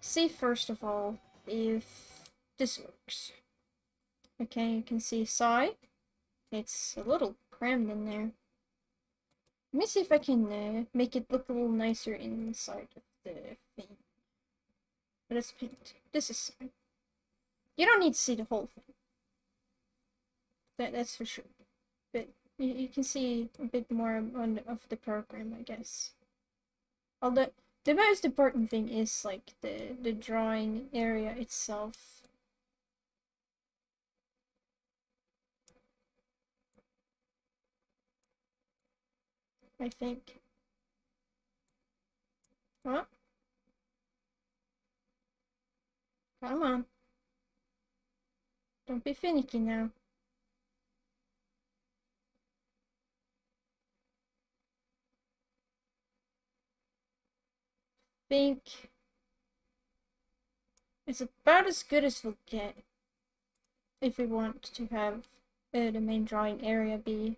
see first of all if this works. Okay, you can see Psy. It's a little crammed in there. Let me see if I can make it look a little nicer inside of the thing. But it's paint. This is Psy. You don't need to see the whole thing. That's for sure. But you can see a bit more of the program, I guess. Although the most important thing is like the drawing area itself. I think. Huh? Come on. Don't be finicky now. Think it's about as good as we'll get if we want to have the main drawing area be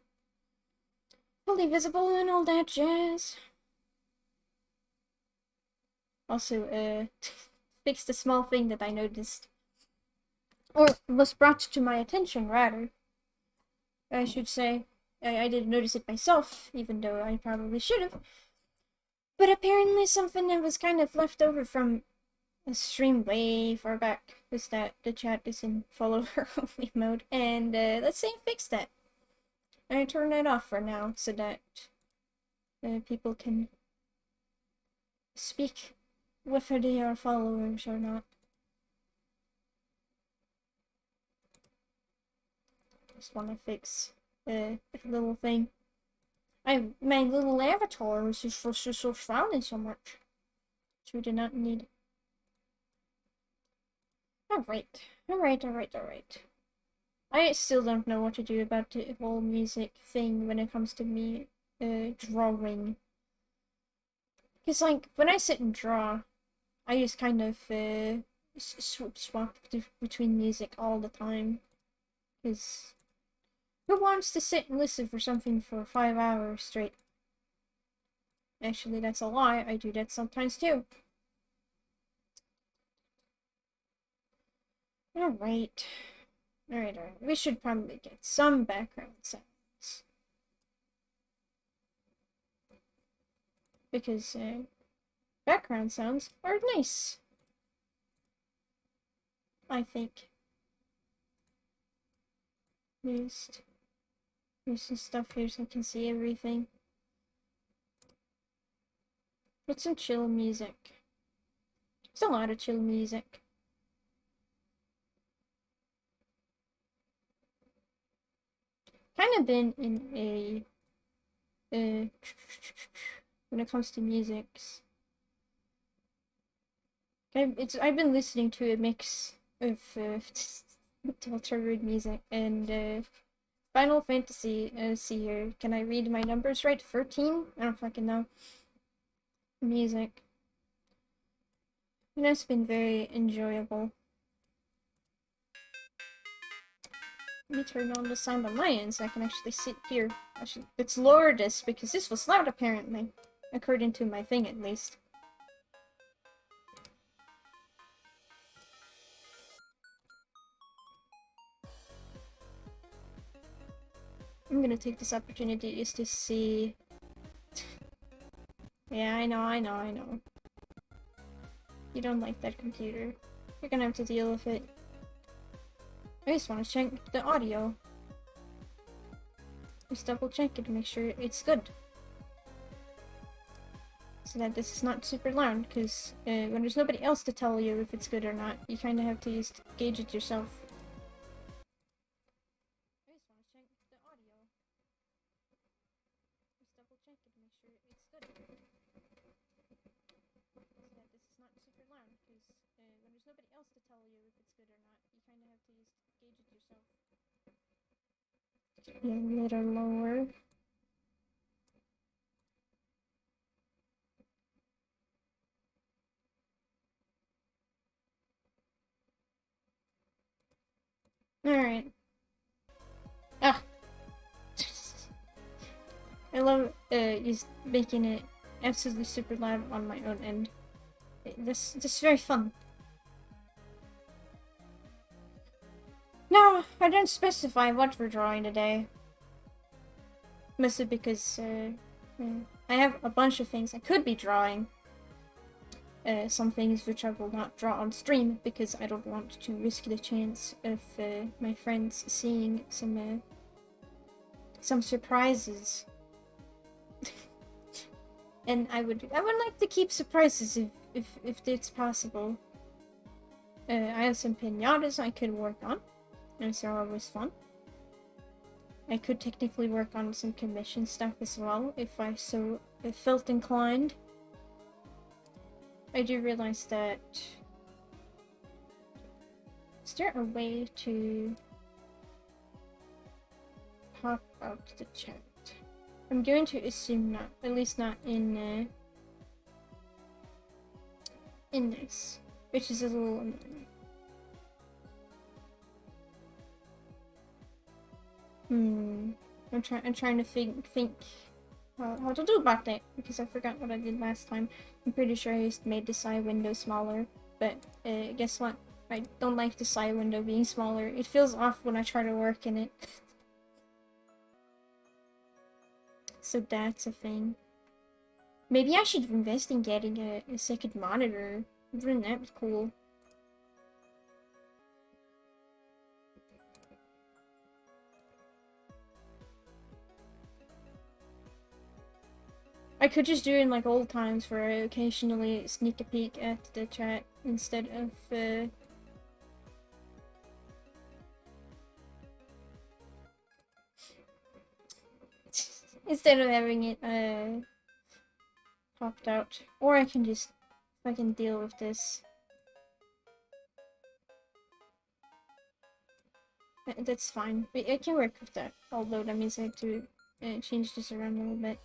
fully visible and all that jazz. Also, fix the small thing that I noticed. Or was brought to my attention, rather. I should say. I didn't notice it myself, even though I probably should have. But apparently something that was kind of left over from a stream way far back was that the chat is in follower only mode. And let's say I fix that. I turn that off for now so that people can speak whether they are followers or not. Just want to fix a little thing. My little avatar is just so frowning so much. Which we did not need. Alright. I still don't know what to do about the whole music thing when it comes to me drawing. Because, like, when I sit and draw, I just kind of swap between music all the time. Because who wants to sit and listen for something for 5 hours straight? Actually, that's a lie. I do that sometimes too. Alright. Alright. We should probably get some background sounds. Because background sounds are nice. I think. There's some stuff here so I can see everything. Put some chill music. There's a lot of chill music. Kind of been in a when it comes to music. I've been listening to a mix of altered music and Final Fantasy. See here, can I read my numbers right? 13? I don't fucking know. Music. And it's been very enjoyable. Let me turn on the sound on my end so I can actually sit here. Let's lower this because this was loud apparently. According to my thing at least. I'm gonna take this opportunity just to see. Yeah, I know. You don't like that computer. You're gonna have to deal with it. I just want to check the audio. Just double check it to make sure it's good. So that this is not super loud, because when there's nobody else to tell you if it's good or not, you kind of have to just gauge it yourself. I just want to check the audio. Just double check it to make sure it's good. So that this is not super loud, because when there's nobody else to tell you if it's good or not, you kind of have to just gauge it yourself. Be a little lower. Alright. Ah! I love just making it absolutely super loud on my own end. This is very fun. Now, I don't specify what we're drawing today. Mostly because I have a bunch of things I could be drawing. Some things which I will not draw on stream because I don't want to risk the chance of my friends seeing some surprises. And I would like to keep surprises if it's possible. I have some piñatas I could work on. Those are always fun. I could technically work on some commission stuff as well if I felt inclined. I do realize that. Is there a way to pop out the chat? I'm going to assume not, at least not in this, which is a little annoying. I'm trying to think how to do about that because I forgot what I did last time. I'm pretty sure I just made the side window smaller, but guess what? I don't like the side window being smaller. It feels off when I try to work in it. So that's a thing. Maybe I should invest in getting a second monitor. Wouldn't that be cool? I could just do it in like old times where I occasionally sneak a peek at the chat instead of having it popped out. Or I can just fucking deal with this. That's fine. I can work with that. Although that means I have to change this around a little bit.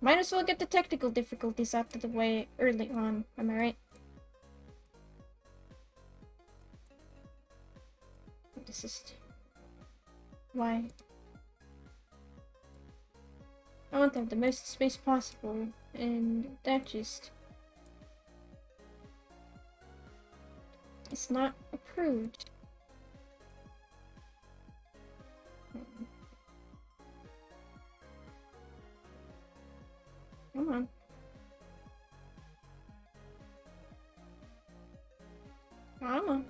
Might as well get the technical difficulties out of the way early on, am I right? This is... Why? I want to have the most space possible, and that just... It's not approved. Come on. Come on.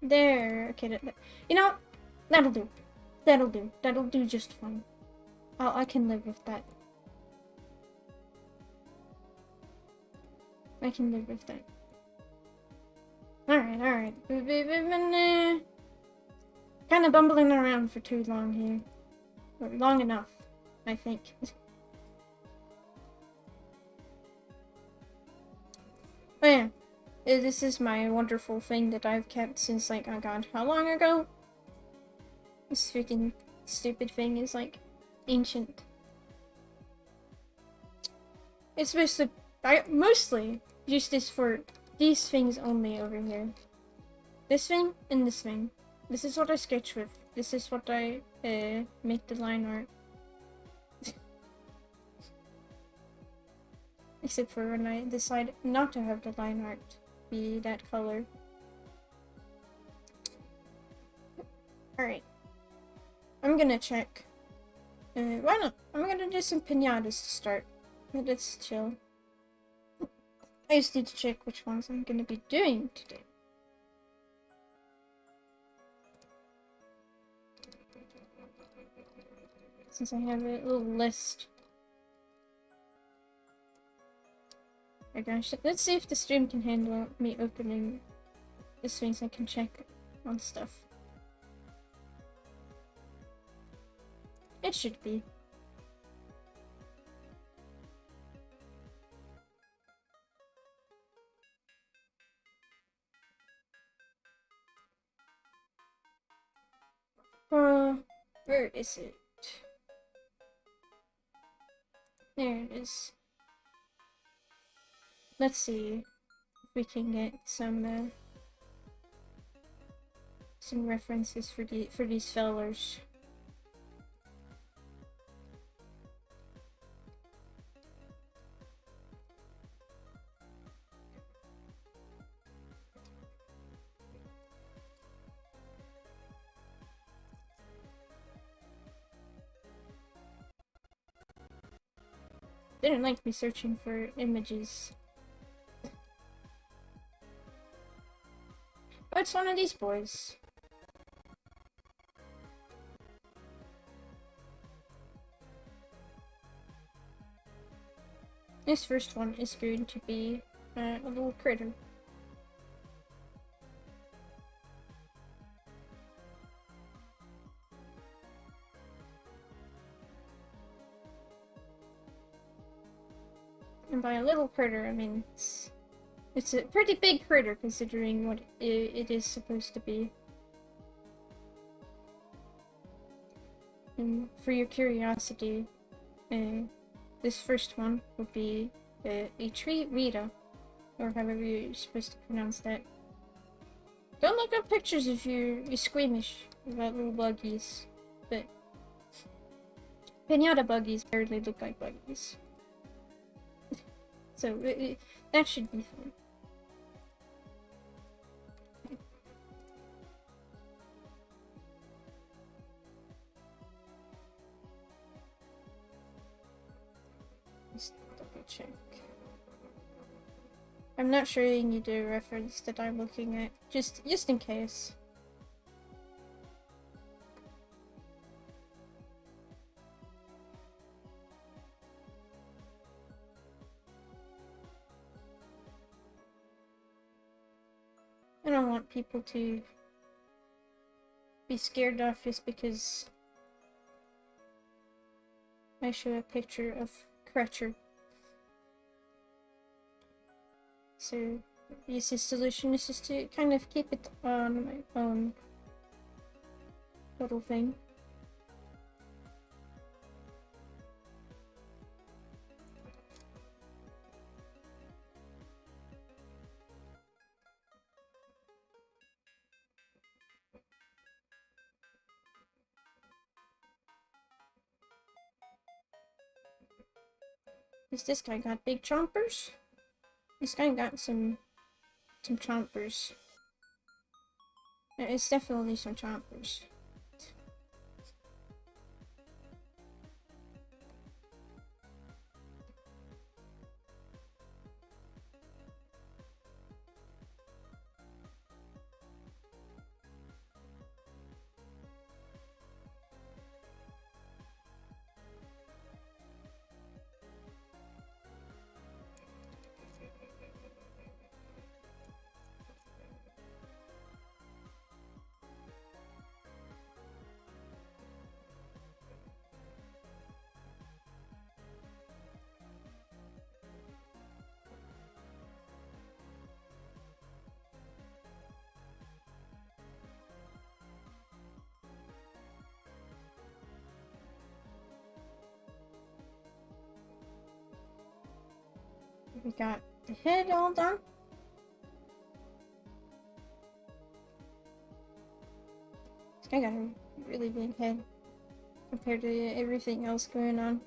There. Okay, you know, that'll do. That'll do. That'll do just fine. I can live with that. I can live with that. Alright. We've been kind of bumbling around for too long here. Or long enough, I think. Oh yeah. This is my wonderful thing that I've kept since, like, oh god, how long ago? This freaking stupid thing is, like, ancient. It's mostly, I mostly use this for these things only over here. This thing and this thing. This is what I sketch with. This is what I make the line art. Except for when I decide not to have the line art be that color. Alright. I'm gonna check. Why not? I'm gonna do some piñatas to start. Let's chill. I just need to check which ones I'm gonna be doing today. Since I have a little list. Oh gosh, let's see if the stream can handle me opening this thing so I can check on stuff. It should be. Where is it? There it is. Let's see if we can get some references for these fellers. didn't like me searching for images. Oh, it's one of these boys. This first one is going to be a little critter. And by a little critter, I mean it's a pretty big critter considering what it is supposed to be. And for your curiosity, this first one would be a tree Rita, or however you're supposed to pronounce that. Don't look up pictures if you're squeamish about little buggies, but piñata buggies barely look like buggies. So that should be fun. Just double check. I'm not showing you the reference that I'm looking at, just in case. I don't want people to be scared off just because I show a picture of Crutcher. So, the easiest solution is just to kind of keep it on my own little thing. This guy got big chompers? This guy got some chompers. It's definitely some chompers. We got the head all done. This guy got a really big head compared to everything else going on.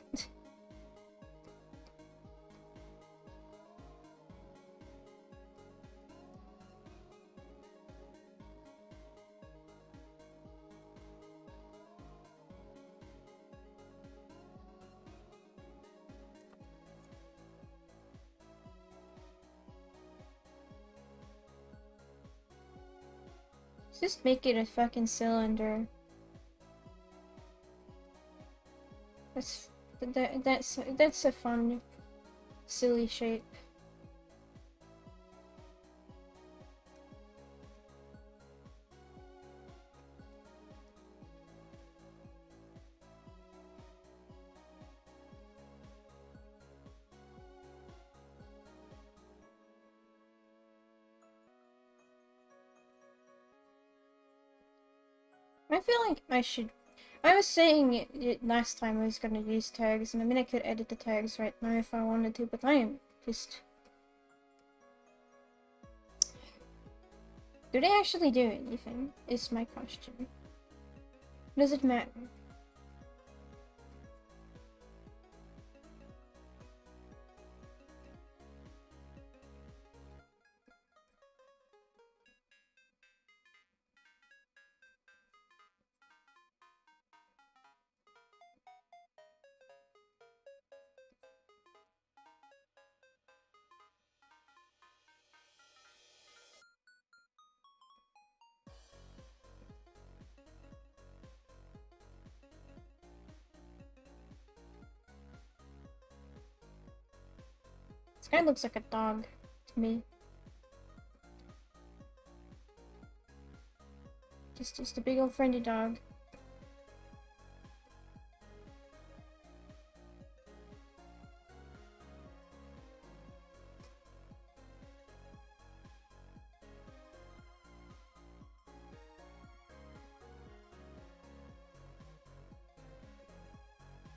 Just make it a fucking cylinder. That's a fun, silly shape. I feel like I should. I was saying it last time I was gonna use tags, and I mean I could edit the tags right now if I wanted to, but I am just. Do they actually do anything? Is my question. Does it matter? This guy looks like a dog to me. Just a big old friendly dog.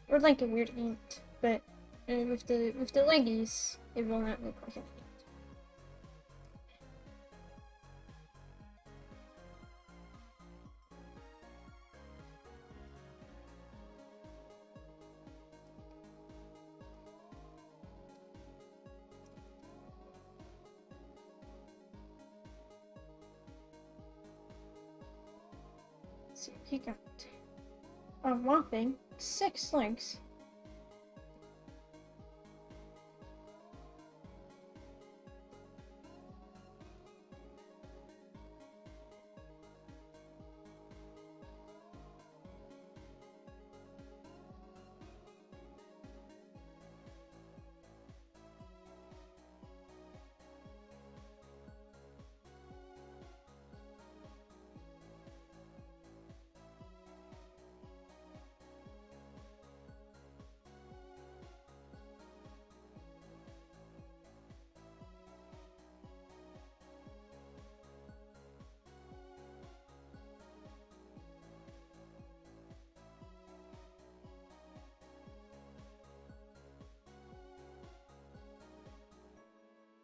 Or like a weird ant, but with the leggies, it will not look like an ant. So he got a whopping 6 legs.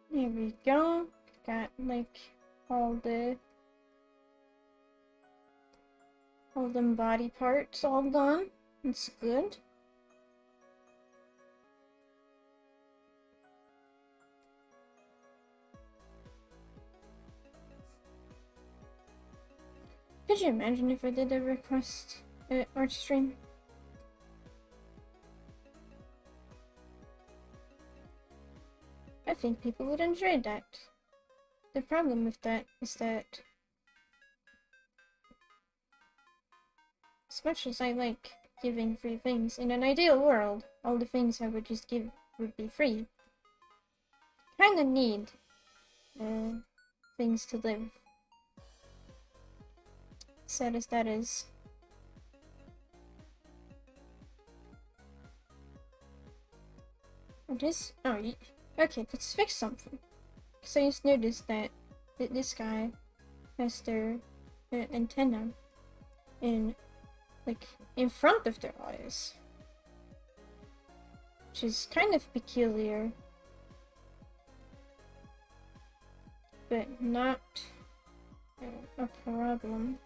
Here we go. Got like all them body parts all done. It's good. Could you imagine if I did a request art stream? I think people would enjoy that. The problem with that is that as much as I like giving free things, in an ideal world, all the things I would just give would be free. Kinda need things to live. Sad as that is. What is? Oh, okay, let's fix something. Because I just noticed that this guy has their antenna in front of their eyes, which is kind of peculiar, but not a problem.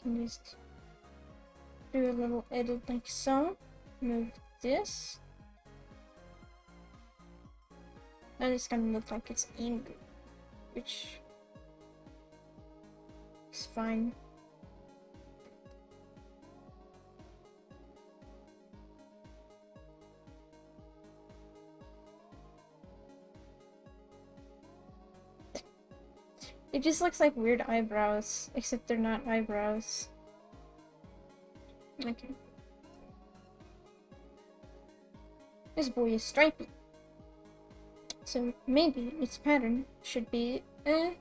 Can just do a little edit like so. Move this. Now it's gonna look like it's angry, which is fine. It just looks like weird eyebrows, except they're not eyebrows. Okay. This boy is stripy. So maybe its pattern should be kind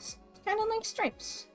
of like stripes.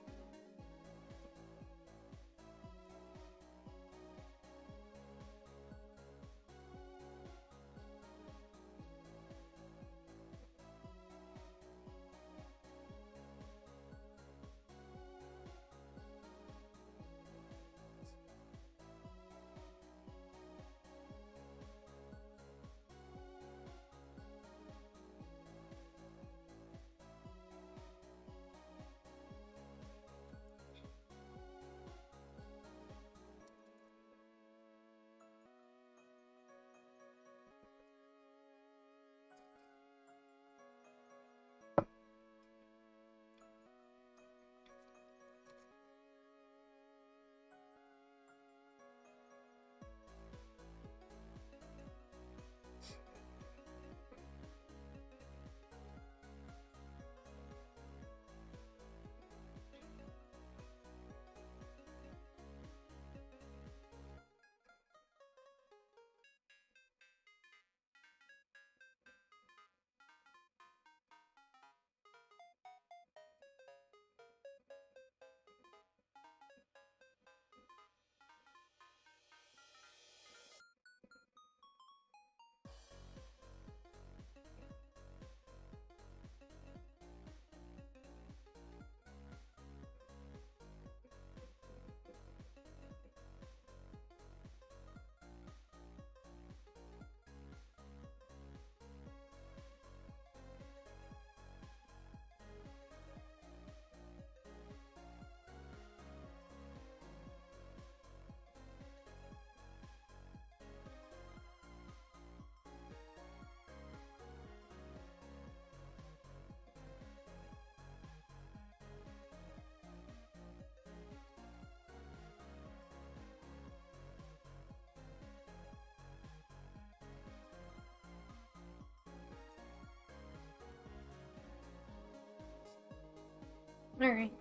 Alright.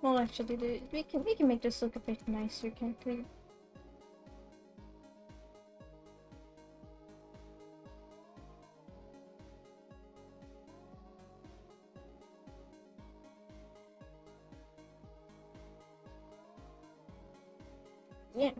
Well, actually, we can make this look a bit nicer, can't we? Yeah.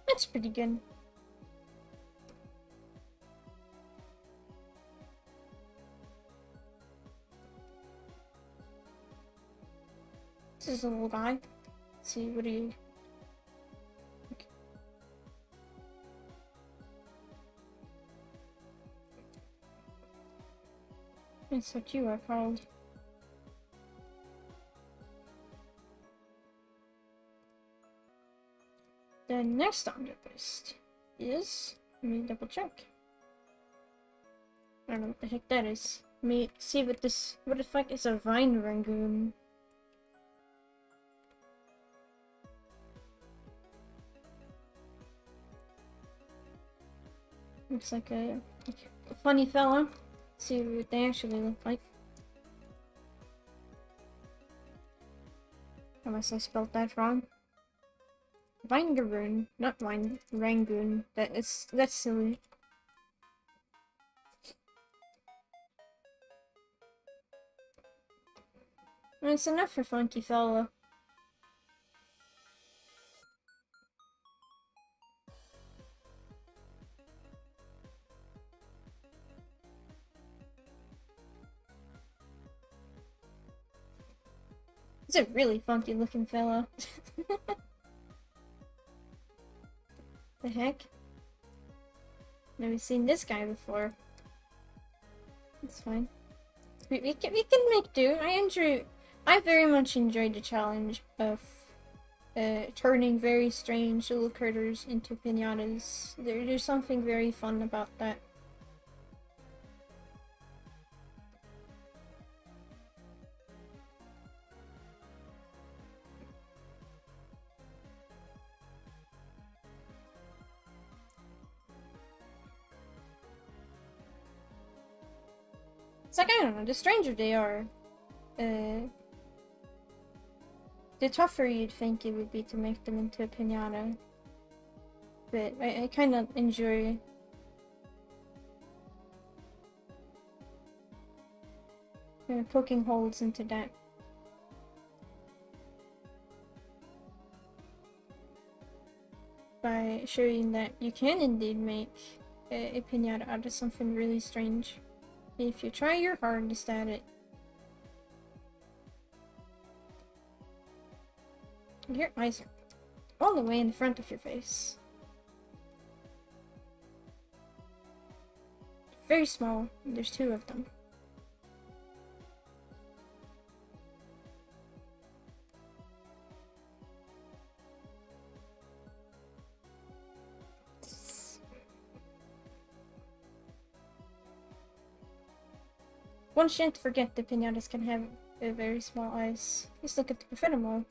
That's pretty good. This is a little guy. Let's see, what do you... Okay. That's what you are called. The next on the list is... Let me double check. I don't know what the heck that is. Let me see what this... What the fuck is a vine rangoon? Looks like a funny fella. Let's see what they actually look like. Unless I spelled that wrong. Vinegaroon, not wine rangoon. That's silly. That's enough for funky fella. He's a really funky looking fella. The heck? Never seen this guy before. It's fine. We can make do. I very much enjoyed the challenge of turning very strange little critters into piñatas. There's something very fun about that. It's like, I don't know, the stranger they are, the tougher you'd think it would be to make them into a piñata. But I kind of enjoy poking holes into that. By showing that you can indeed make a piñata out of something really strange. If you try your hardest at it. Your eyes are all the way in the front of your face. Very small. There's two of them. One shouldn't forget that piñatas can have very small eyes. Just look at the profiterole.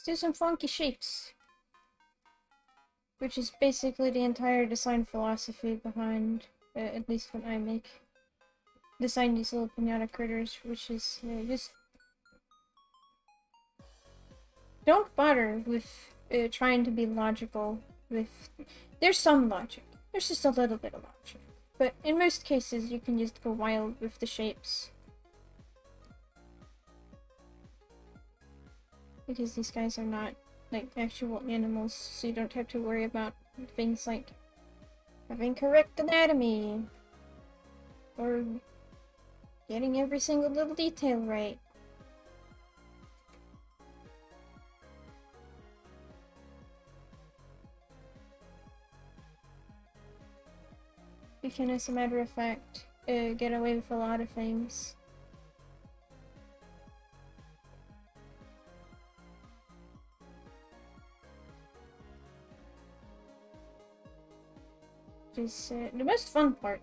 Let's do some funky shapes. Which is basically the entire design philosophy behind, at least when I design these little piñata critters, which is just don't bother with trying to be logical with... There's some logic. There's just a little bit of logic. But in most cases, you can just go wild with the shapes. Because these guys are not, like, actual animals, so you don't have to worry about things like having correct anatomy, or getting every single little detail right. You can, as a matter of fact, get away with a lot of things. Just the most fun part,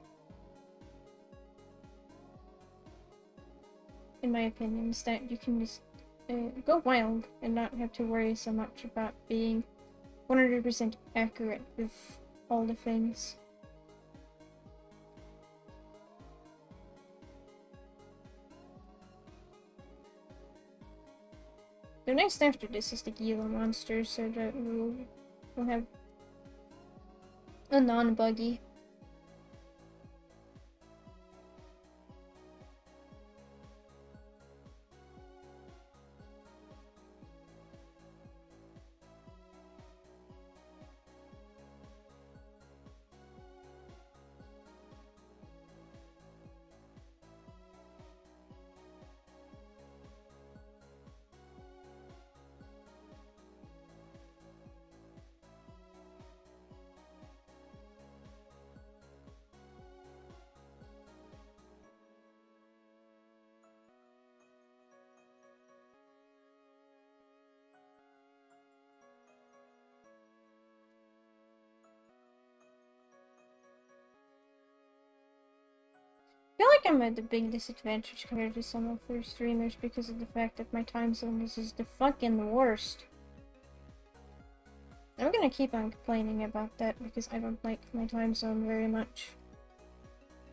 in my opinion, is that you can just go wild and not have to worry so much about being 100% accurate with all the things. The next after this is the Gila monster, so that we'll have a non-buggy. I feel like I'm at a big disadvantage compared to some other streamers because of the fact that my time zone is the fucking worst. I'm gonna keep on complaining about that because I don't like my time zone very much.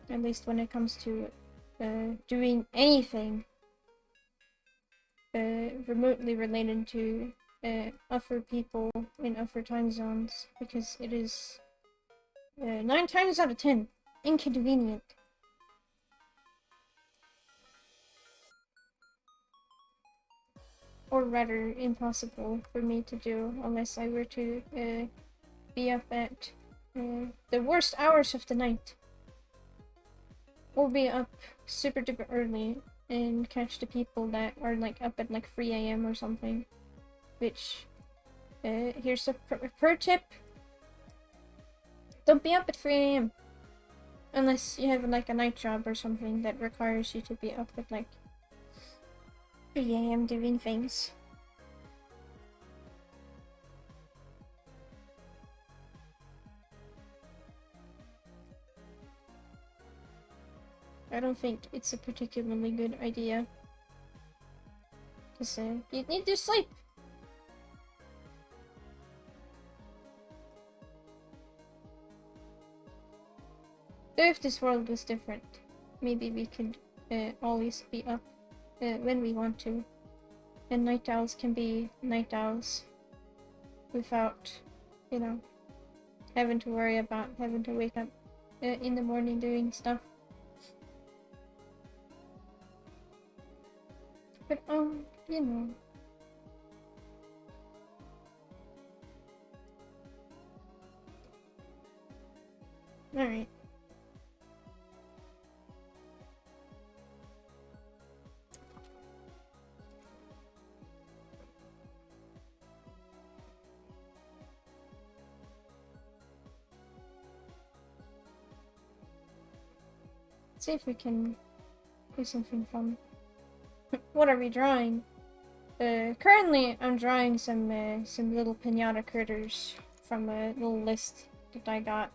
At least when it comes to doing anything remotely related to other people in other time zones, because it is 9 times out of 10 inconvenient. Or rather, impossible for me to do unless I were to be up at the worst hours of the night. Or be up super duper early and catch the people that are like up at like 3 AM or something. Which, here's a pro tip. Don't be up at 3 AM. Unless you have like a night job or something that requires you to be up at like 3 AM doing things. I don't think it's a particularly good idea. Because you need to sleep. Though if this world was different, maybe we could always be up when we want to. And night owls can be night owls without, you know, having to worry about having to wake up in the morning doing stuff. But, you know. Alright. Let's see if we can do something fun. What are we drawing? Currently I'm drawing some little piñata critters from a little list that I got.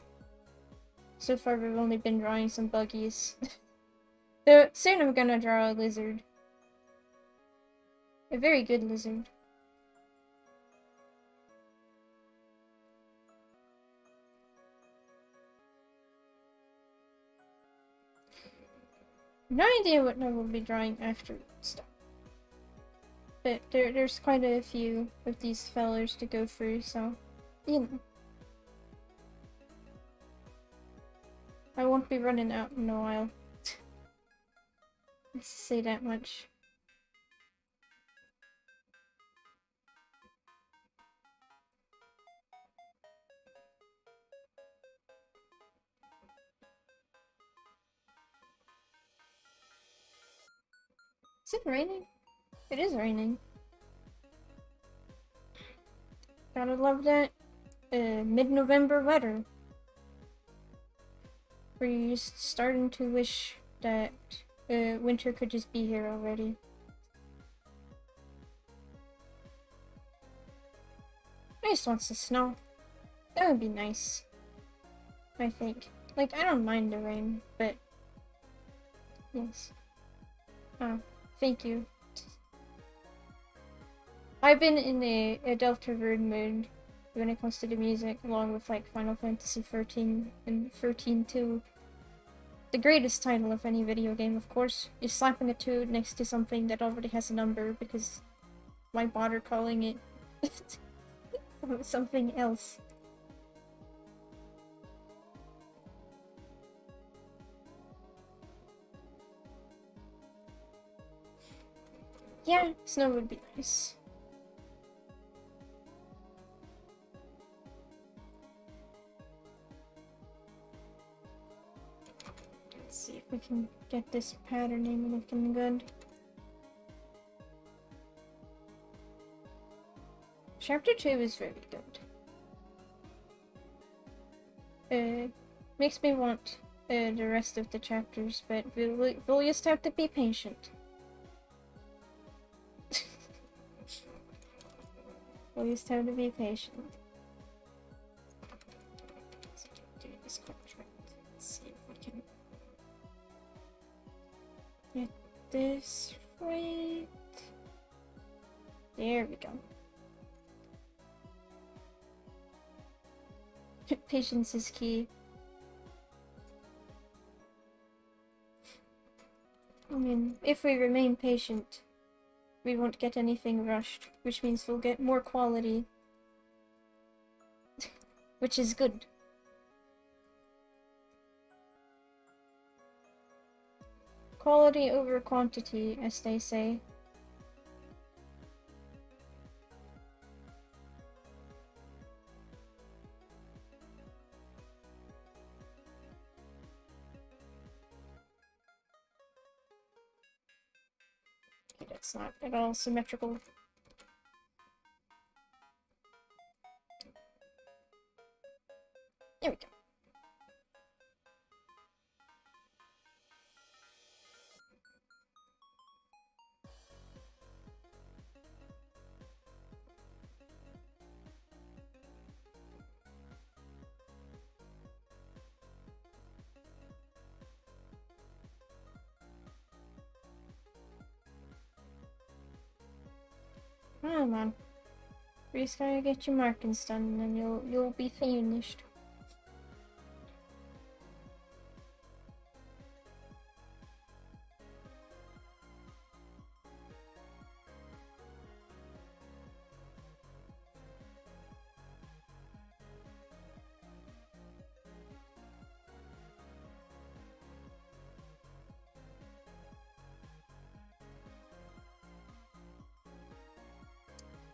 So far we've only been drawing some buggies. Though soon I'm gonna draw a lizard. A very good lizard. No idea what I will be drawing after stuff. But there's quite a few of these fellers to go through, so, you know. I won't be running out in a while. Let's say that much. Is it raining? It is raining. Gotta love that mid-November weather. Where you're just starting to wish that winter could just be here already. I just want the snow. That would be nice. I think. Like, I don't mind the rain, but... Yes. Oh, thank you. I've been in a Deltarune mood when it comes to the music, along with, like, Final Fantasy 13 and 13 2. The greatest title of any video game, of course, is slapping a 2 next to something that already has a number, because why bother calling it something else? Yeah, snow would be nice. Let's see if we can get this patterning looking good. Chapter 2 is very good. Makes me want the rest of the chapters, but we'll just have to be patient. We'll just have to be patient. Let's do this contract. Let's see if we can get this right. There we go. Patience is key. I mean, if we remain patient, we won't get anything rushed, which means we'll get more quality. Which is good. Quality over quantity, as they say. Okay, that's not at all symmetrical. There we go. Come on. We just gotta get your markings done and you'll be finished.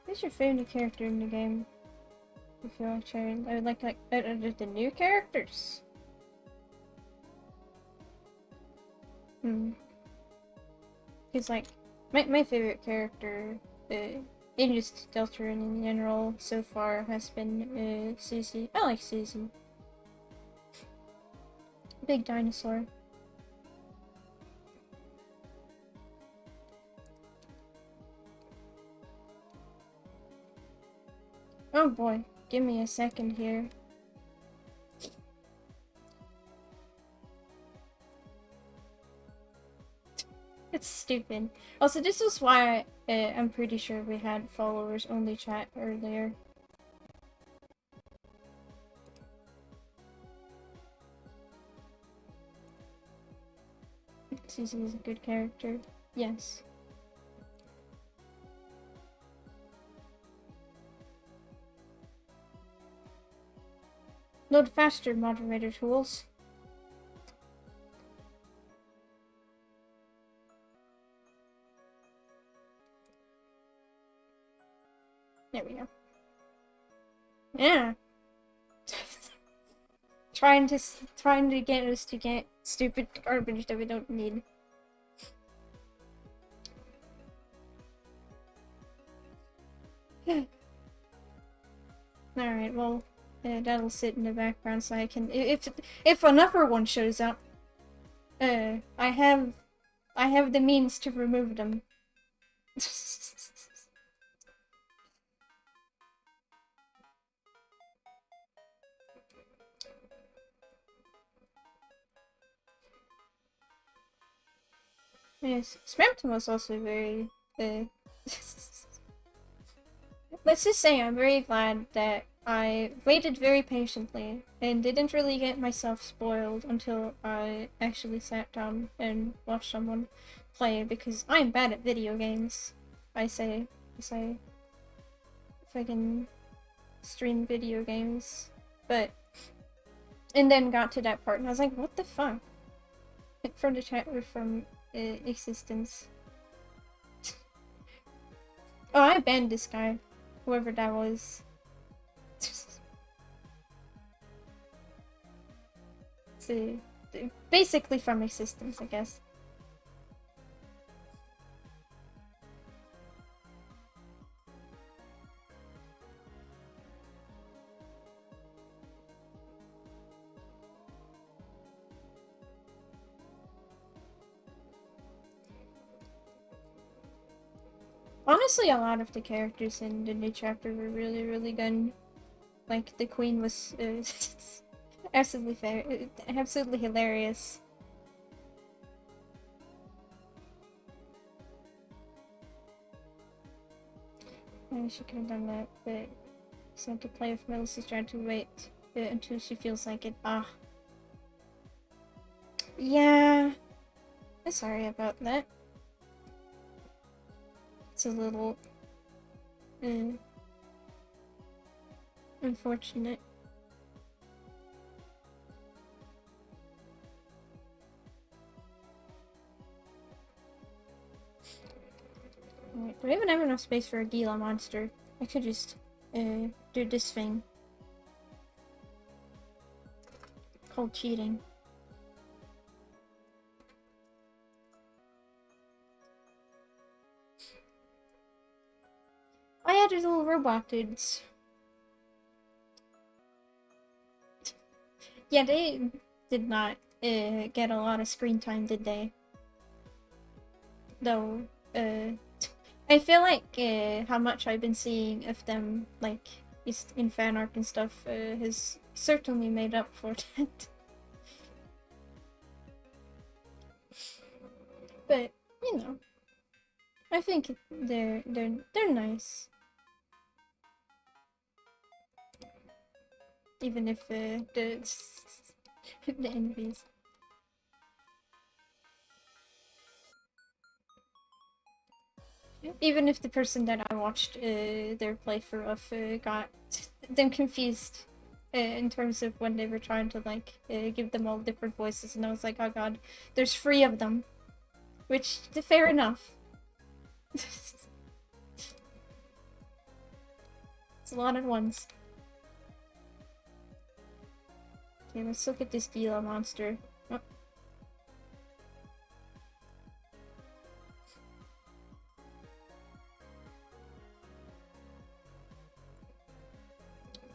Who's your favorite character in the game? If you like sharing, I would like the new characters. Because like my favorite character, in just Deltarune in general so far has been Susie. I like Susie. Big dinosaur. Oh boy, give me a second here. It's stupid. Also, this is why I'm pretty sure we had followers only chat earlier. Susie is a good character. Yes. Load faster, moderator tools. There we go. Yeah. trying to get us to get stupid garbage that we don't need. Alright, well, that'll sit in the background so I can... If another one shows up, I have the means to remove them. Yes, Smash-chu was also very, let's just say I'm very glad that I waited very patiently and didn't really get myself spoiled until I actually sat down and watched someone play, because I'm bad at video games. I say, if I can stream video games, but, and then got to that part and I was like, what the fuck? From the chat or from existence. Oh, I banned this guy, whoever that was. So, basically from existence, I guess. Honestly, a lot of the characters in the new chapter were really, really good. Like, the queen was absolutely hilarious. She could have done that, but so to play with Melissa's trying to wait until she feels like it. Ah. Yeah. I'm sorry about that. It's a little unfortunate. Alright, do I even have enough space for a Gila monster? I could just do this thing called cheating. Oh yeah, there's little robot dudes. Yeah, they did not get a lot of screen time, did they? Though, I feel like how much I've been seeing of them, like, just in fan art and stuff, has certainly made up for that. But, you know, I think they're nice. Even if the the enemies. Even if the person that I watched their playthrough of got them confused in terms of when they were trying to like give them all different voices, and I was like, oh god, there's 3 of them, which fair enough. It's a lot at once. Okay, let's look at this Gila monster. Oh.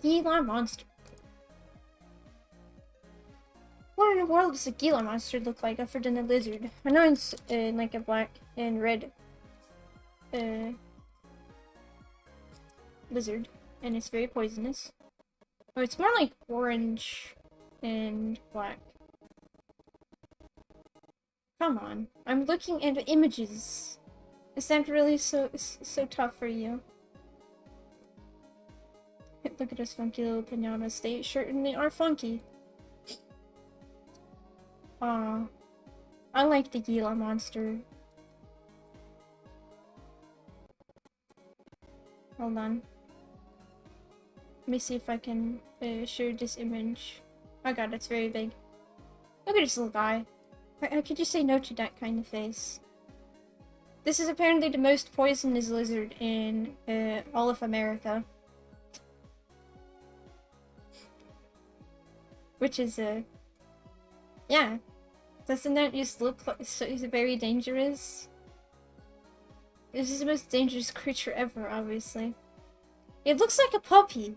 Gila monster. What in the world does a Gila monster look like other than a lizard? I know it's like a black and red lizard, and it's very poisonous. Oh, it's more like orange and black. Come on, I'm looking at images. Is that really so tough for you? Look at those funky little piñatas. They certainly are funky. Aw. I like the Gila monster. Hold on. Let me see if I can show this image. Oh god, that's very big. Look at this little guy. How could you say no to that kind of face? This is apparently the most poisonous lizard in all of America. Which is, yeah. Doesn't that just look like so very dangerous? This is the most dangerous creature ever, obviously. It looks like a puppy,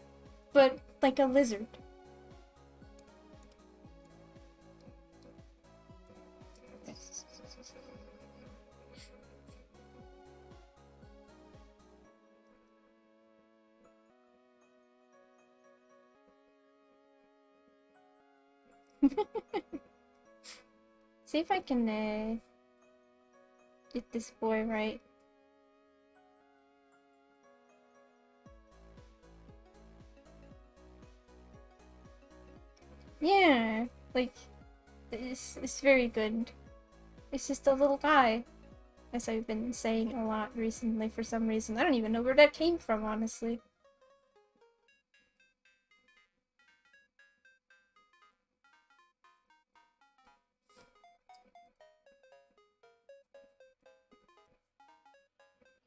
but like a lizard. See if I can get this boy right. Yeah, like it's very good. It's just a little guy, as I've been saying a lot recently for some reason. I don't even know where that came from, honestly.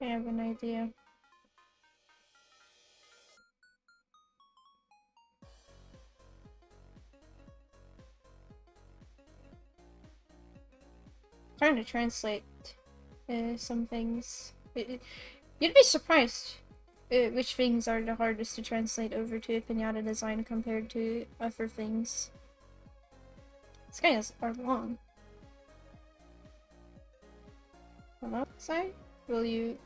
I have an idea. Trying to translate some things. You'd be surprised which things are the hardest to translate over to a piñata design compared to other things. These guys are long. Hello, Sai? Will you...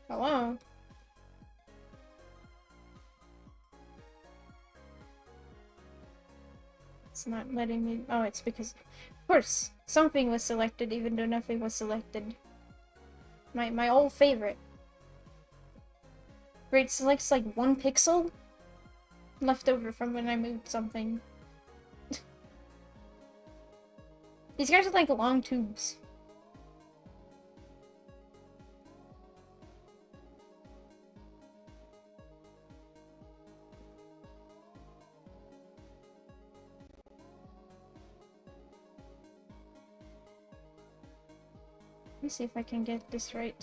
Hello? It's not letting me... Oh, it's because... Of course, something was selected even though nothing was selected. My old favorite. Where it selects like 1 pixel left over from when I moved something. These guys are like long tubes. Let me see if I can get this right.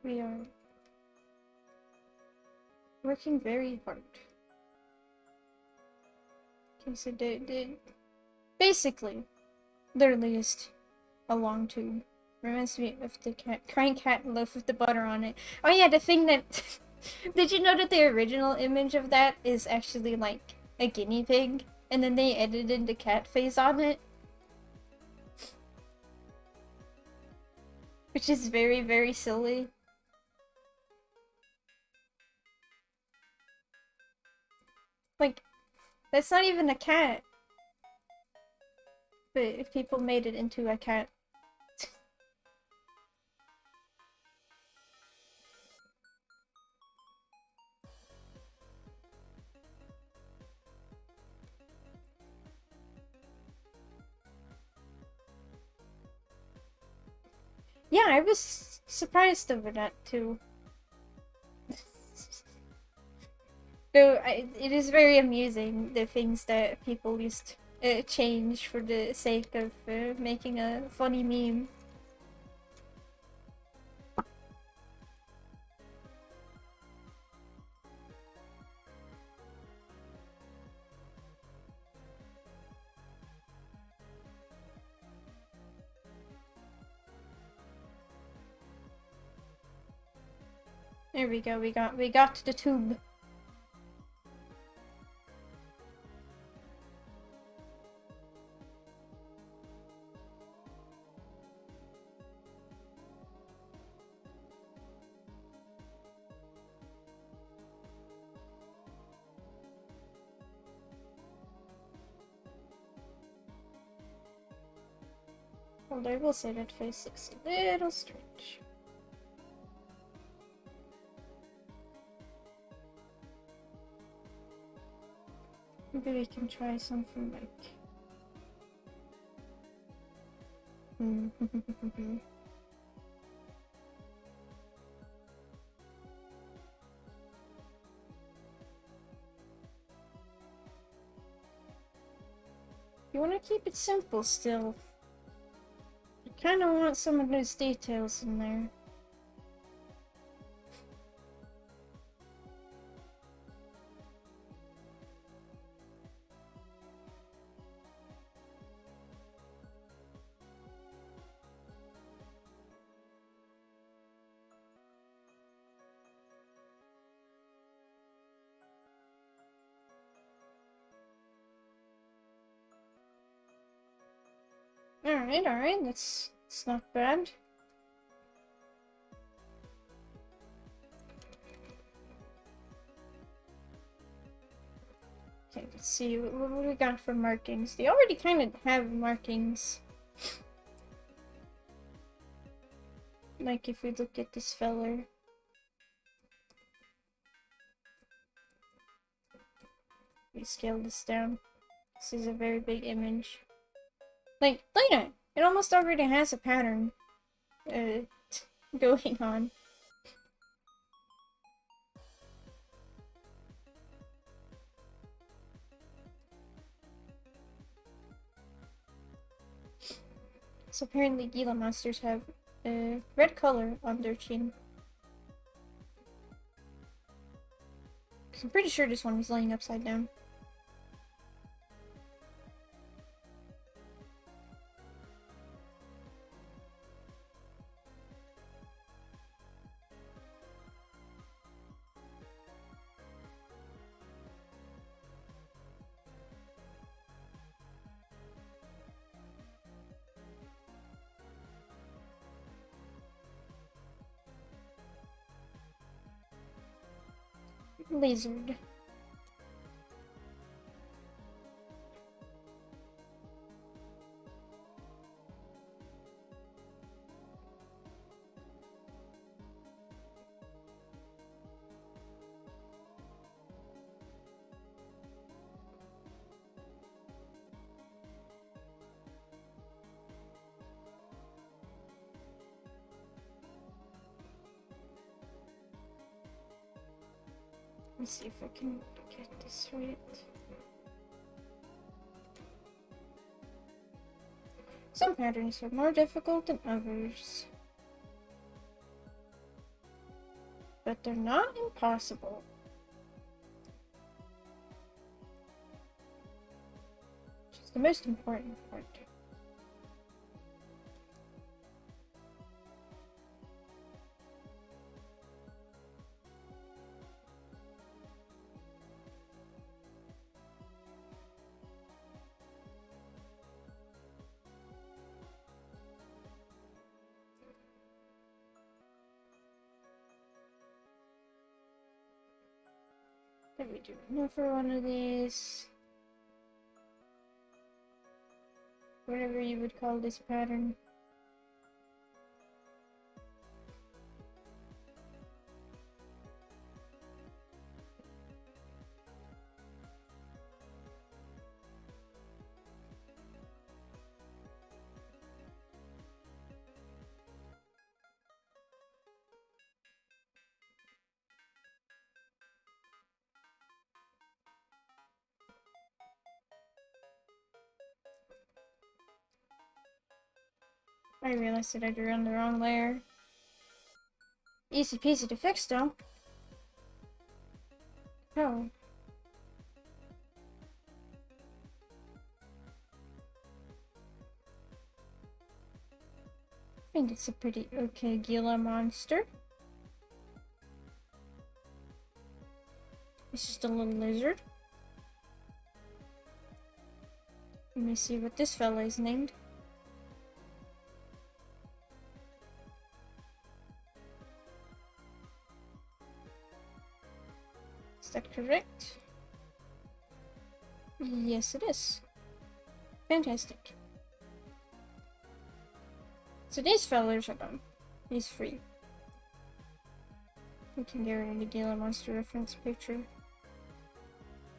We are working very hard. Okay, so basically, literally just a long tube. Reminds me of the crank cat loaf with the butter on it. Oh yeah, the thing that... Did you know that the original image of that is actually like a guinea pig? And then they edited the cat face on it? Which is very, very silly. Like, that's not even a cat. But if people made it into a cat. Yeah, I was surprised over that too. Though it is very amusing, the things that people just change for the sake of making a funny meme. There we go, we got the tube. Although I will say that face looks a little strange. Maybe we can try something like... You want to keep it simple still. I kind of want some of those details in there. Alright, that's not bad. Okay, let's see, what we got for markings? They already kind of have markings. Like if we look at this feller. We scale this down. This is a very big image. Like, look at it! It almost already has a pattern going on. So apparently Gila monsters have red color on their chin. I'm pretty sure this one is laying upside down. Lizard. Let's see if I can get this right. Some patterns are more difficult than others. But they're not impossible. Which is the most important part. What do we do? Now for one of these. Whatever you would call this pattern. I realized that I drew on the wrong layer. Easy peasy to fix though. Oh. I think it's a pretty okay Gila monster. It's just a little lizard. Let me see what this fella is named. Is that correct? Yes, it is. Fantastic. So these fellas are done. He's free. We can get rid of the Gila monster reference picture.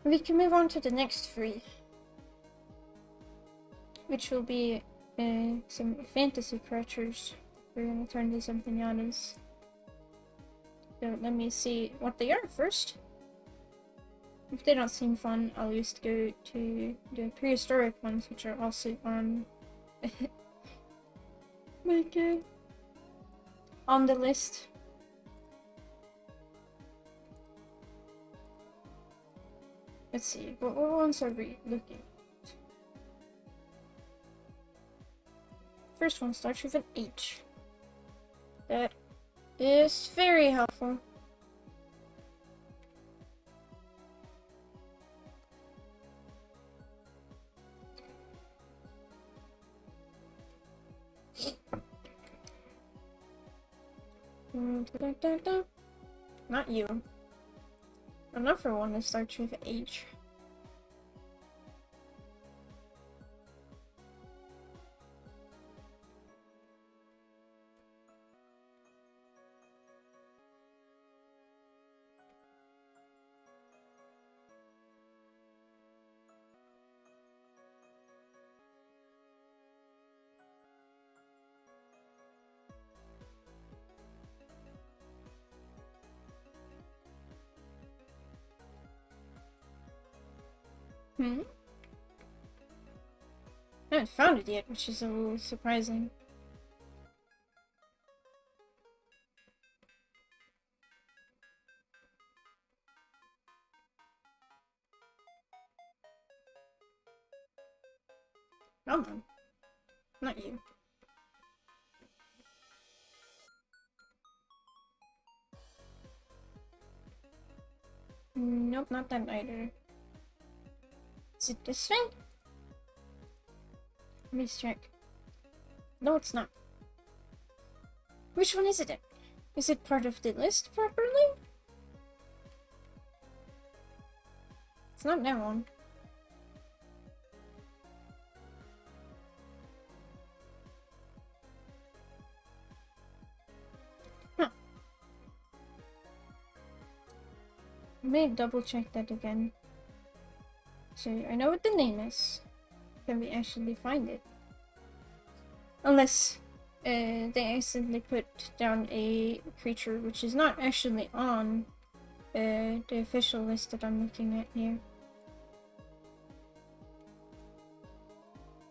We can move on to the next three, which will be some fantasy creatures. We're gonna turn these some piñatas. So let me see what they are first. If they don't seem fun, I'll just go to the prehistoric ones, which are also on like on the list. Let's see, what ones are we looking at? First one starts with an H. That is very helpful. Not you. Enough for one that starts with H. Hmm? I haven't found it yet, which is a little surprising. Come on. Not you. Nope, not that either. Is it this thing? Let me just check. No, it's not. Which one is it? Is it part of the list properly? It's not that one. Huh. I may double check that again. So I know what the name is. Can we actually find it? Unless they accidentally put down a creature which is not actually on the official list that I'm looking at here.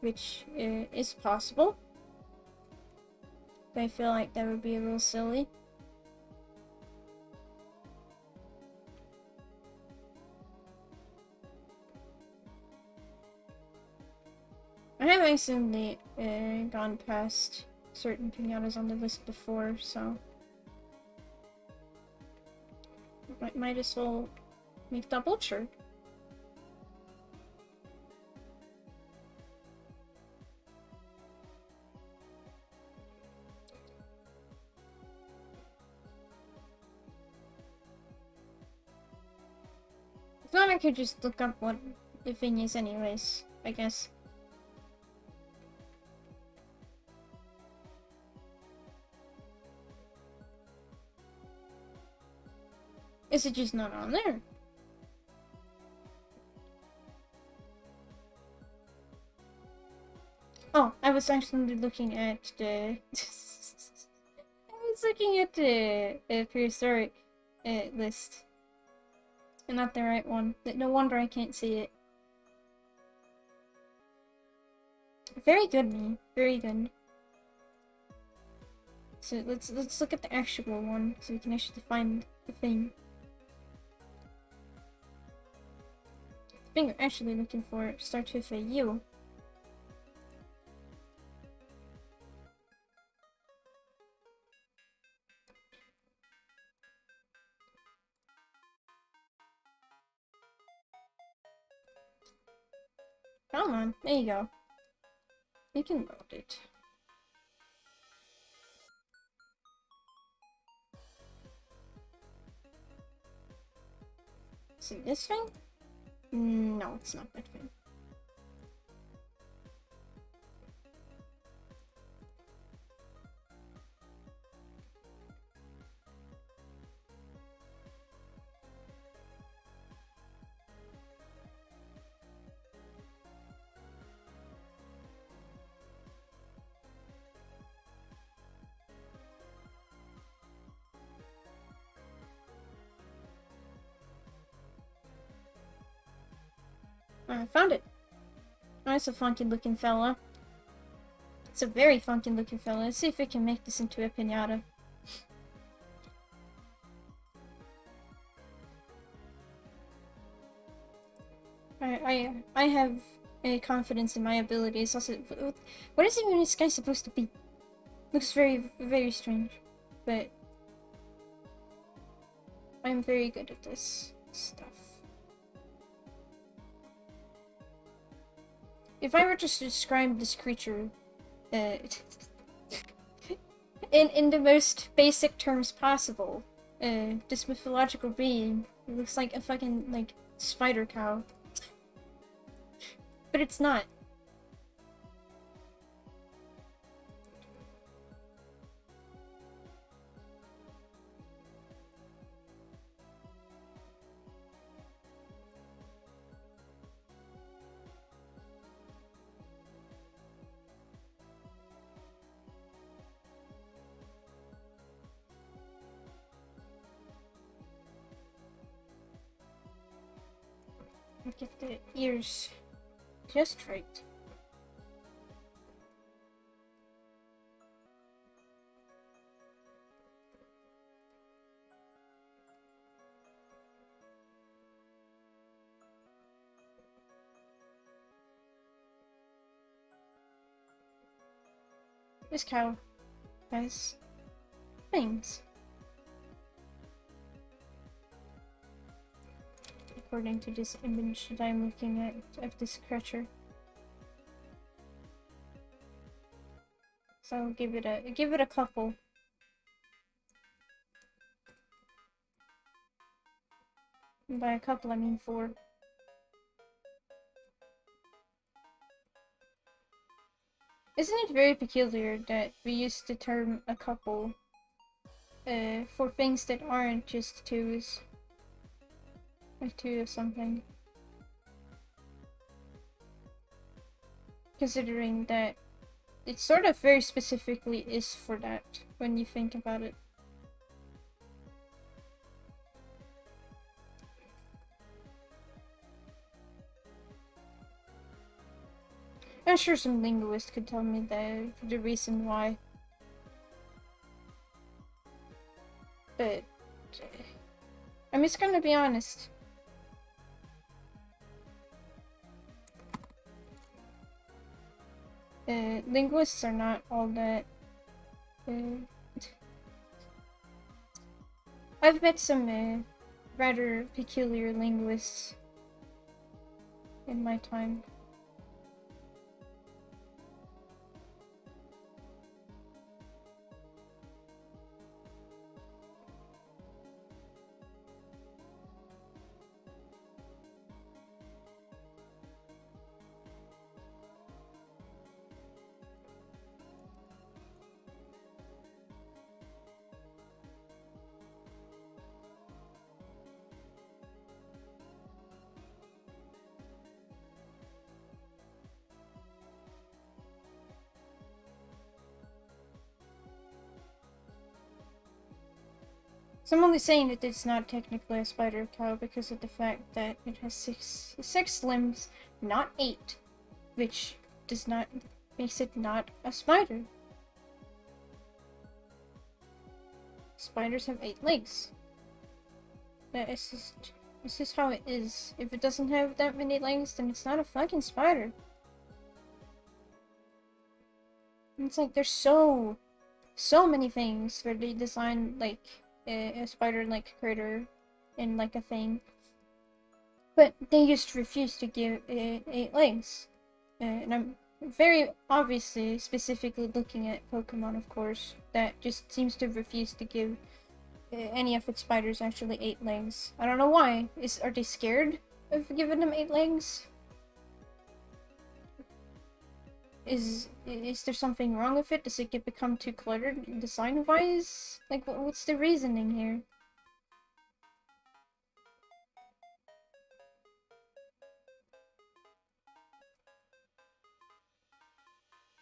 Which is possible. But I feel like that would be a little silly. I have accidentally gone past certain piñatas on the list before, so might as well make double sure. If not, I could just look up what the thing is anyways, I guess. Is it just not on there? Oh, I was actually looking at the... I was looking at the prehistoric list. And not the right one. No wonder I can't see it. Very good, me. Very good. So let's look at the actual one so we can actually find the thing. The thing we're actually looking for starts with a U. Come on, there you go. You can load it. Is it this thing? No, it's not that thing. I found it. Oh, it's a funky looking fella. It's a very funky looking fella. Let's see if we can make this into a piñata. I have a confidence in my abilities. Also, what is even this guy supposed to be? Looks very, very strange. But I'm very good at this stuff. If I were to describe this creature, in the most basic terms possible, this mythological being, it looks like a fucking, like, spider cow. But it's not. Get the ears just right. This cow has fangs. According to this image that I'm looking at of this creature. So I'll give it a couple. And by a couple I mean 4. Isn't it very peculiar that we use the term a couple for things that aren't just 2s? Like 2 of something. Considering that it sort of very specifically is for that, when you think about it. I'm sure some linguist could tell me the reason why. But I'm just gonna be honest. Linguists are not all that. I've met some rather peculiar linguists in my time. So I'm only saying that it's not technically a spider cow because of the fact that it has six limbs, not 8, which makes it not a spider. Spiders have 8 legs. It's just how it is. If it doesn't have that many legs, then it's not a fucking spider. And it's like there's so many things where they design like a spider-like critter in like a thing, but they just refuse to give it 8 legs. And I'm very obviously specifically looking at Pokemon, of course, that just seems to refuse to give any of its spiders actually 8 legs. I don't know why. Are they scared of giving them 8 legs? Is there something wrong with it? Does it become too cluttered design-wise? Like, what's the reasoning here?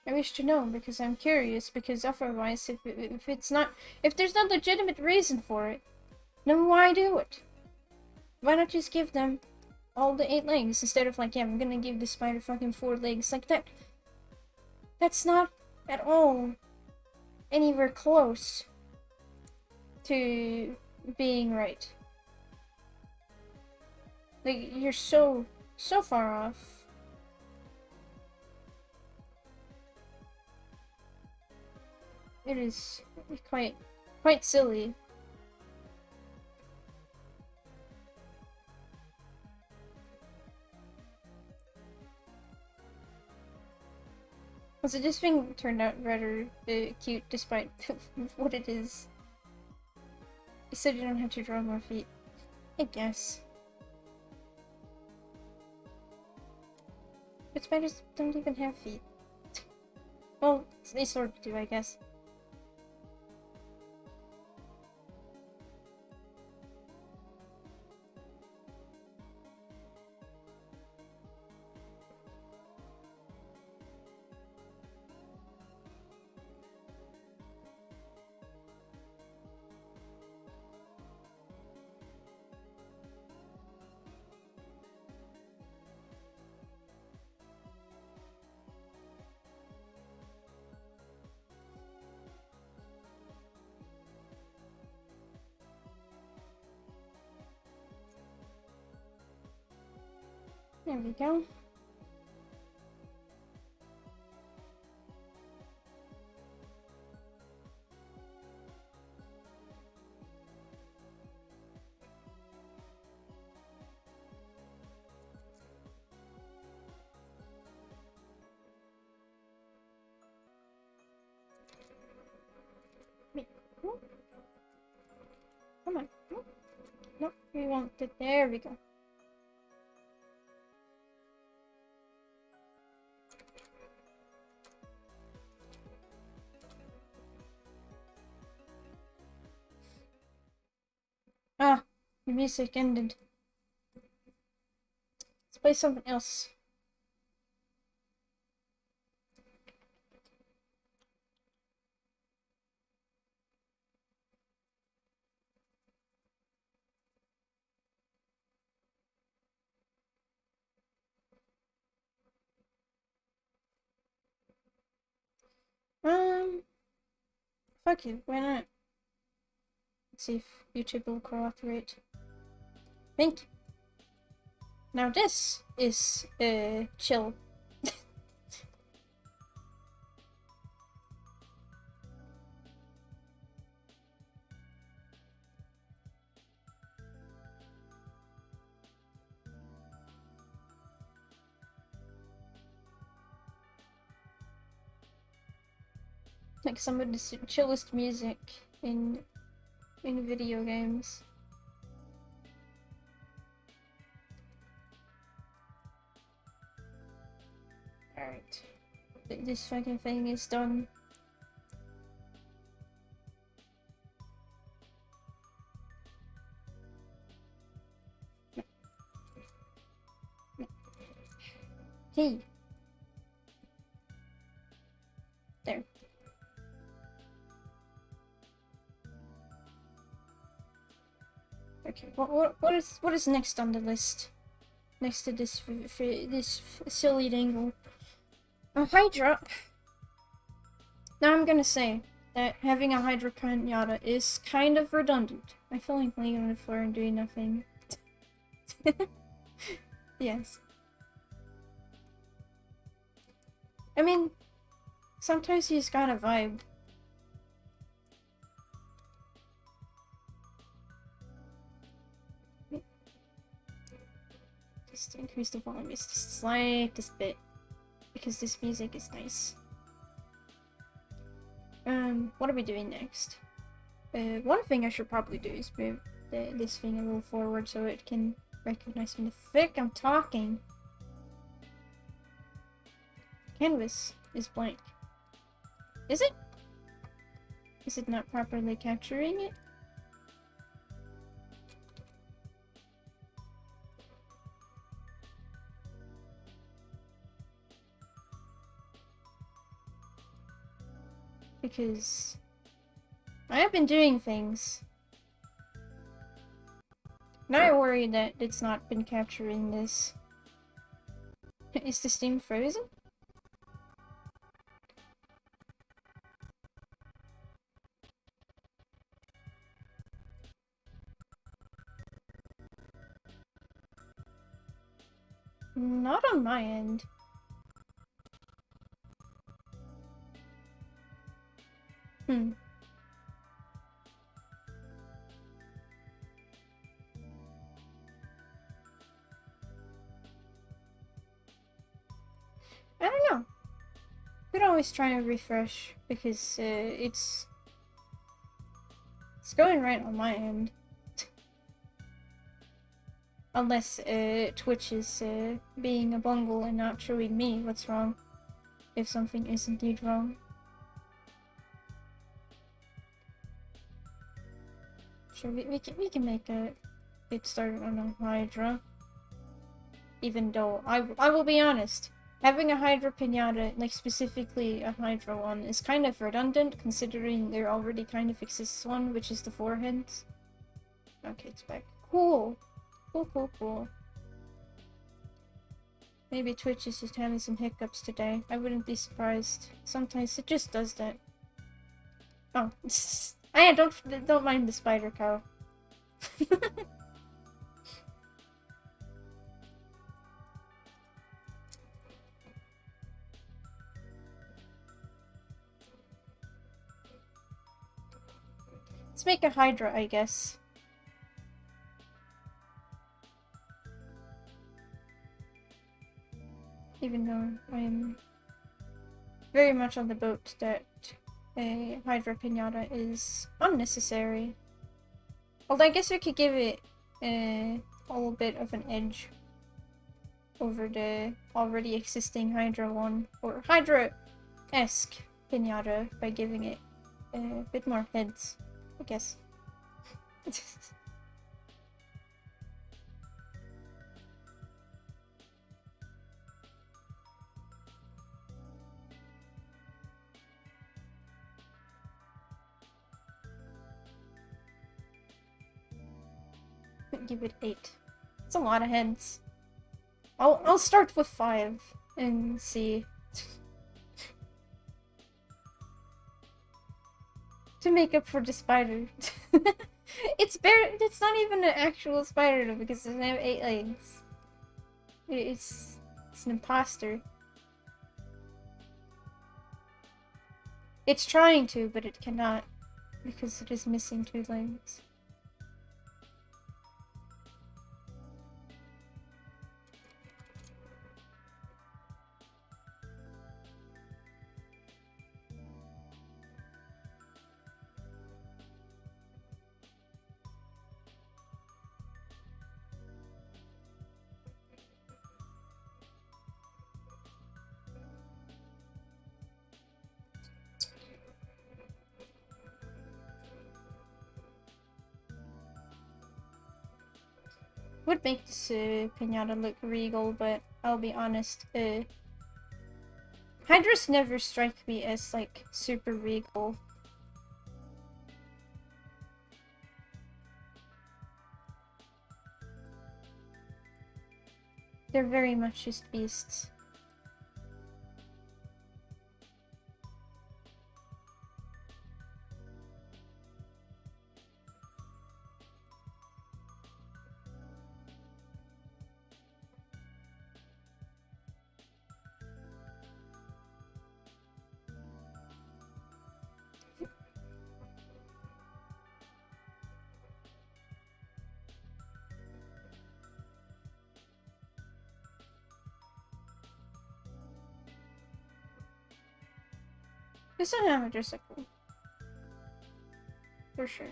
I wish to know, because I'm curious, because otherwise, if there's no legitimate reason for it, then why do it? Why not just give them all the 8 legs instead of like, yeah, I'm gonna give the spider fucking 4 legs. Like that. That's not at all anywhere close to being right. Like, you're so far off. It is quite silly. Also, this thing turned out rather cute despite what it is. You said you don't have to draw more feet. I guess. But spiders don't even have feet. Well, they sort of do, I guess. There we go. Wait. Come on. No, we want it. There we go. Ah, the music ended. Let's play something else. Fuck you, why not? Let's see if YouTube will cooperate. Thank you. Now this is, chill. Like some of the chillest music in video games. Alright. This fucking thing is done. Hey. There. Okay, what is next on the list? Next to this silly dangle. A Hydra. Now I'm gonna say that having a Hydra piñata is kind of redundant. I feel like laying on the floor and doing nothing. Yes. I mean, sometimes you just gotta vibe. Just increase the volume just the slightest bit, because this music is nice. What are we doing next? One thing I should probably do is move this thing a little forward so it can recognize when the frick I'm talking. Canvas is blank. Is it? Is it not properly capturing it? Because I have been doing things. Now I worry that it's not been capturing this. Is the steam frozen? Not on my end. Hmm. I don't know. Could always try and refresh because it's going right on my end. Unless Twitch is being a bungle and not showing me what's wrong. If something is indeed wrong. Sure, we can make it started on a Hydra. Even though I will be honest, having a Hydra piñata, like specifically a Hydra one, is kind of redundant considering there already kind of exists one, which is the foreheads. Okay, it's back. Cool. Cool. Maybe Twitch is just having some hiccups today. I wouldn't be surprised. Sometimes it just does that. Oh, don't mind the spider cow. Let's make a Hydra, I guess. Even though I am very much on the boat that a Hydra Pinata is unnecessary. Although I guess we could give it a little bit of an edge over the already existing Hydra one, or Hydra-esque Pinata by giving it a bit more heads, I guess. Give it 8. It's a lot of heads. I'll start with 5 and see. To make up for the spider. It's not even an actual spider though, because it doesn't have 8 legs. It's an imposter. It's trying to, but it cannot, because it is missing 2 legs. Would make this pinata look regal, but I'll be honest, Hydras never strike me as, like, super regal. They're very much just beasts. This is a motorcycle. For sure.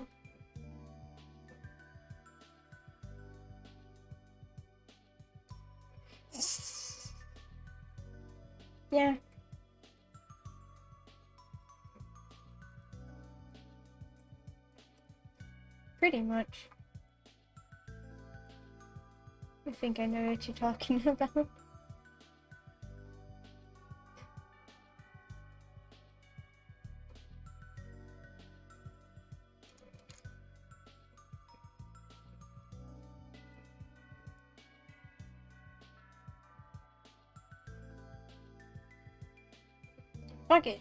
Yeah. Pretty much. I think I know what you're talking about. Fuck it.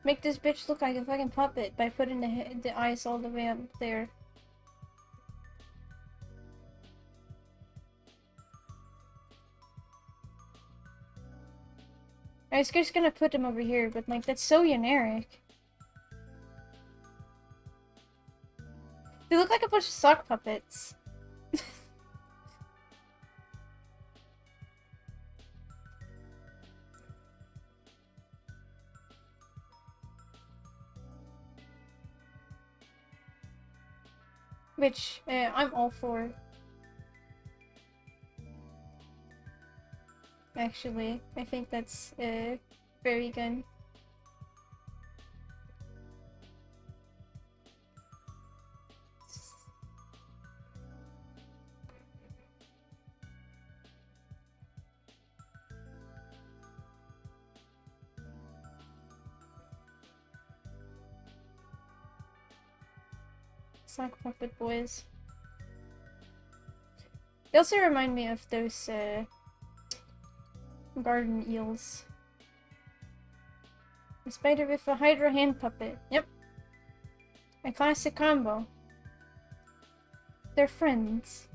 Make this bitch look like a fucking puppet by putting the eyes all the way up there. I was just gonna put them over here, but like, that's so generic. They look like a bunch of sock puppets. Which, I'm all for. Actually, I think that's, very good. Sock puppet boys. They also remind me of those, garden eels. A spider with a hydra hand puppet. Yep. A classic combo. They're friends.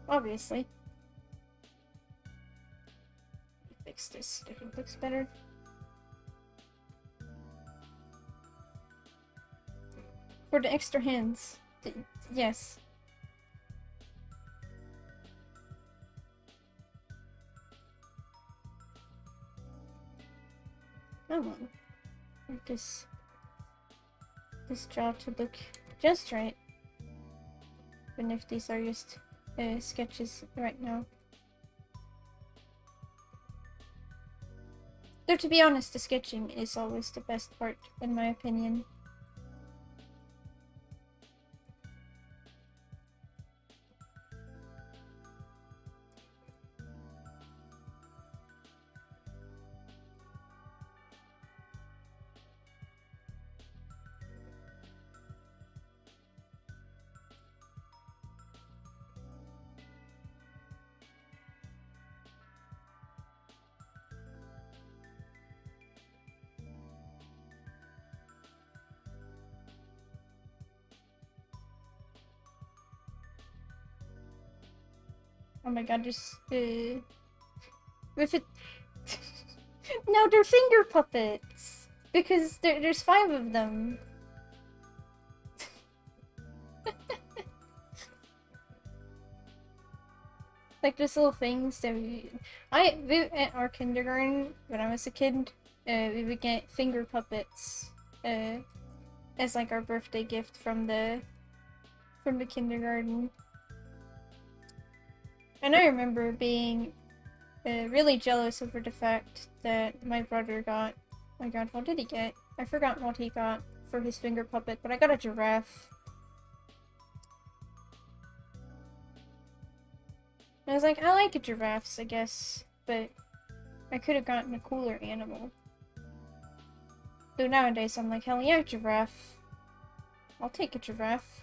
Obviously. Fix this. It looks better. For the extra hands. Yes. Come on. Get this jaw to look just right. Even if these are just sketches right now. Though to be honest, the sketching is always the best part, in my opinion. Oh my god, just with it. No, they're finger puppets because there's 5 of them. Like those little things that we at our kindergarten when I was a kid, we would get finger puppets as like our birthday gift from the kindergarten. And I remember being really jealous over the fact that my brother got. Oh my god, what did he get? I forgot what he got for his finger puppet, but I got a giraffe. And I was like, I like giraffes, I guess, but I could have gotten a cooler animal. Though nowadays I'm like, hell yeah, giraffe. I'll take a giraffe.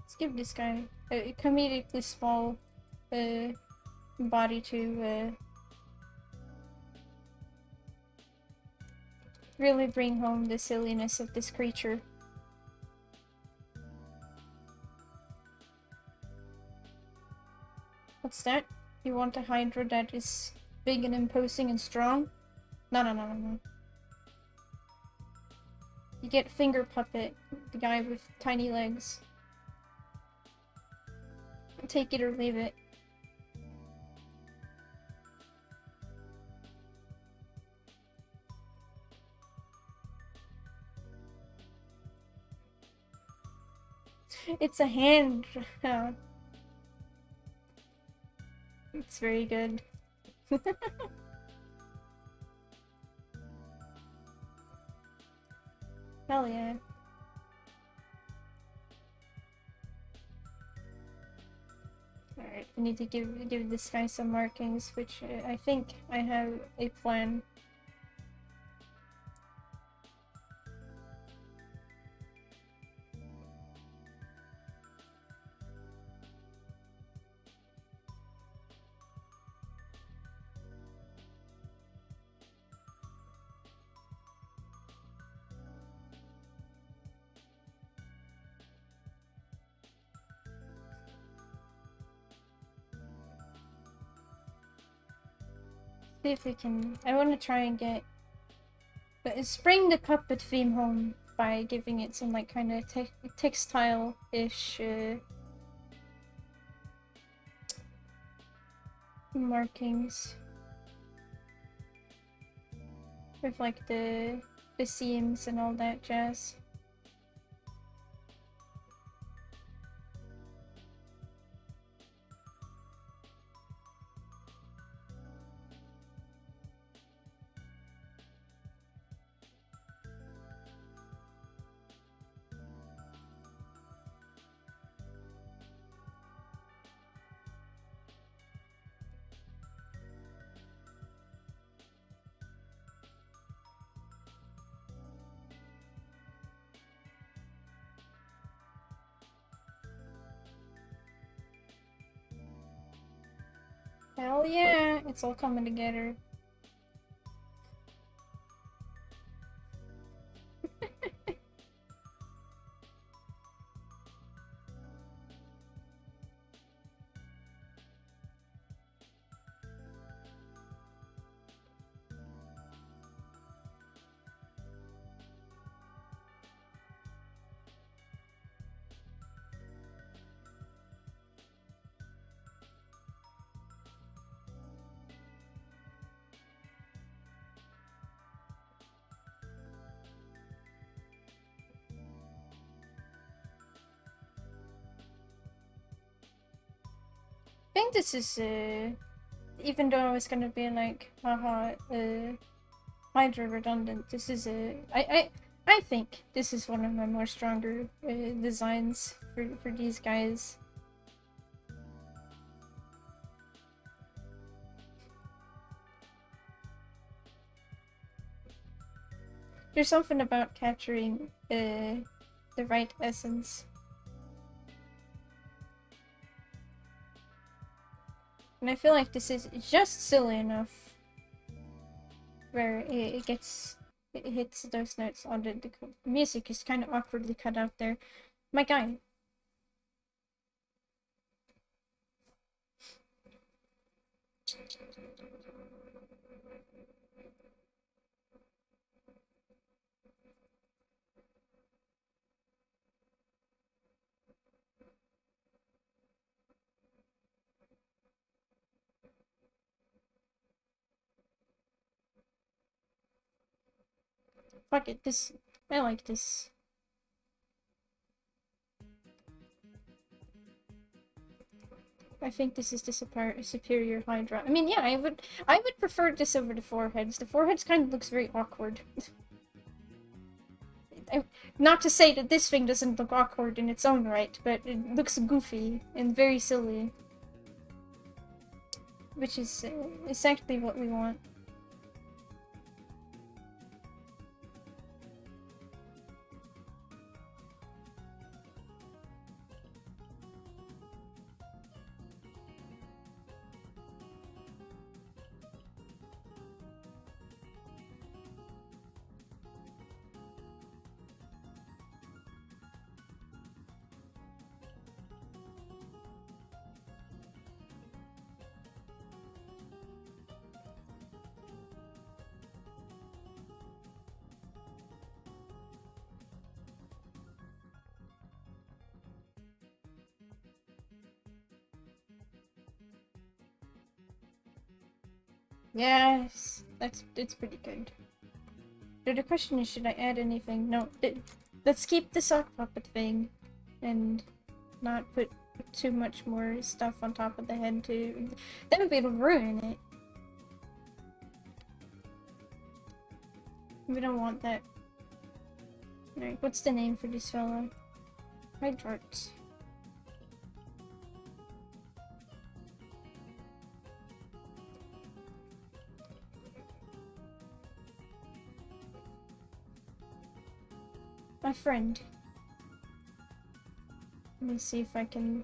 Let's give this guy a comedically small body to really bring home the silliness of this creature. What's that? You want a hydra that is big and imposing and strong? No. You get finger puppet, the guy with tiny legs. Take it or leave it. It's a hand. It's very good. Hell yeah. Alright, I need to give this guy some markings, which I think I have a plan. See if we can. I want to try and get. But bring the puppet theme home by giving it some like kind of textile-ish markings with like the seams and all that jazz. Hell yeah, it's all coming together. I think this is, even though I was gonna be like, haha, Hydra redundant, this is I think this is one of my more stronger designs for these guys. There's something about capturing the right essence. And I feel like this is just silly enough where it hits those notes on the music is kind of awkwardly cut out there. My guy. Fuck it, I like this. I think this is the superior Hydra. I mean, yeah, I would prefer this over the foreheads. The foreheads kind of looks very awkward. Not to say that this thing doesn't look awkward in its own right, but it looks goofy and very silly. Which is exactly what we want. Yes, it's pretty good. So the question is, should I add anything? No, let's keep the sock puppet thing, and not put too much more stuff on top of the head too. Then it'll ruin it. We don't want that. Alright, what's the name for this fella? Hydrart. My friend. Let me see if I can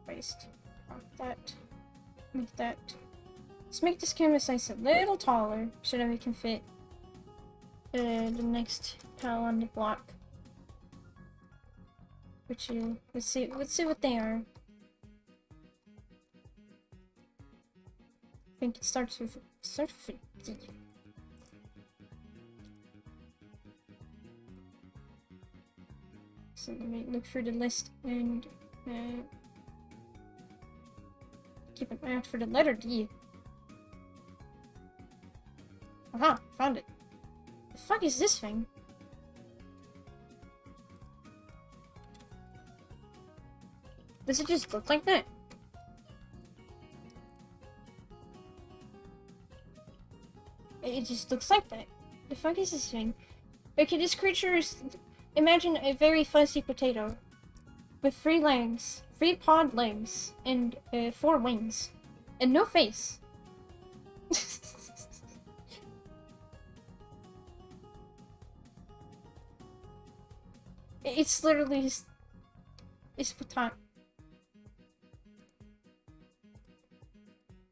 Christ. That. Make that. Let's make this canvas size a little taller so that we can fit the next tile on the block. Which let's see what they are. I think it starts with D. So let me look through the list and keep an eye out for the letter D. Aha! Found it. The fuck is this thing? Does it just look like that? It just looks like that. The fuck is this thing? Okay, this creature is... Imagine a very fuzzy potato. With 3 legs. 3 pod legs. And 4 wings. And no face. It's literally just... It's potato.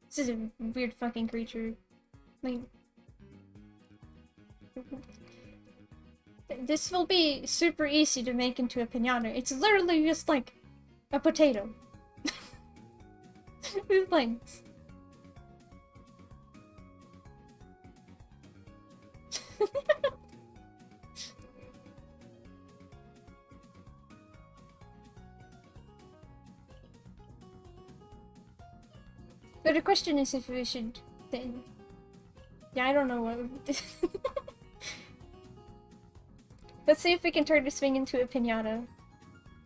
This is a weird fucking creature. Like... This will be super easy to make into a piñata. It's literally just like a potato. With legs. But the question is if we should then... Yeah, I don't know what... Let's see if we can turn this thing into a piñata.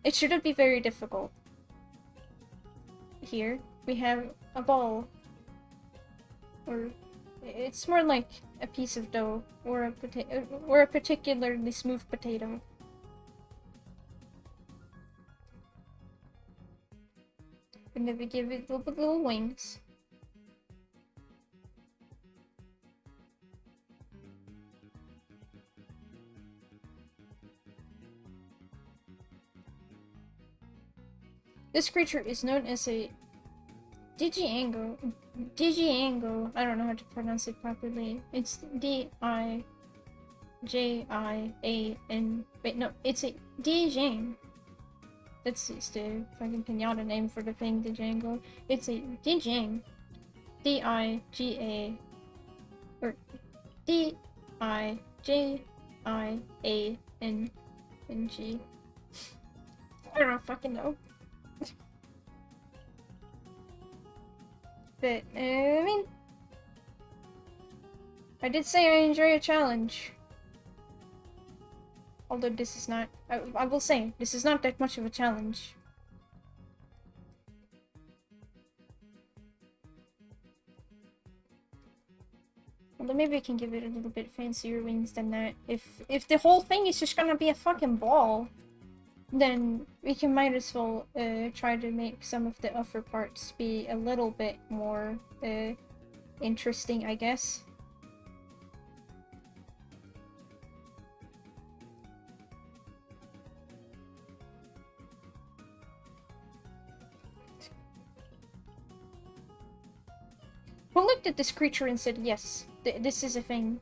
It shouldn't be very difficult. Here, we have a ball. Or... It's more like a piece of dough. Or a potato... Or a particularly smooth potato. And then we give it little wings. This creature is known as a Digiango. I don't know how to pronounce it properly. It's D-I-J-I-A-N. Wait, no, it's a Dijang. That's just the fucking piñata name for the thing, Dijango. It's a Dijang. D-I-G-A. Or D-I-J-I-A-N-G. I don't fucking know. But, I mean... I did say I enjoy a challenge. Although this is not... I will say, this is not that much of a challenge. Although maybe I can give it a little bit fancier wings than that. If the whole thing is just gonna be a fucking ball, then we can might as well try to make some of the upper parts be a little bit more interesting, I guess. Who looked at this creature and said, yes, this is a thing.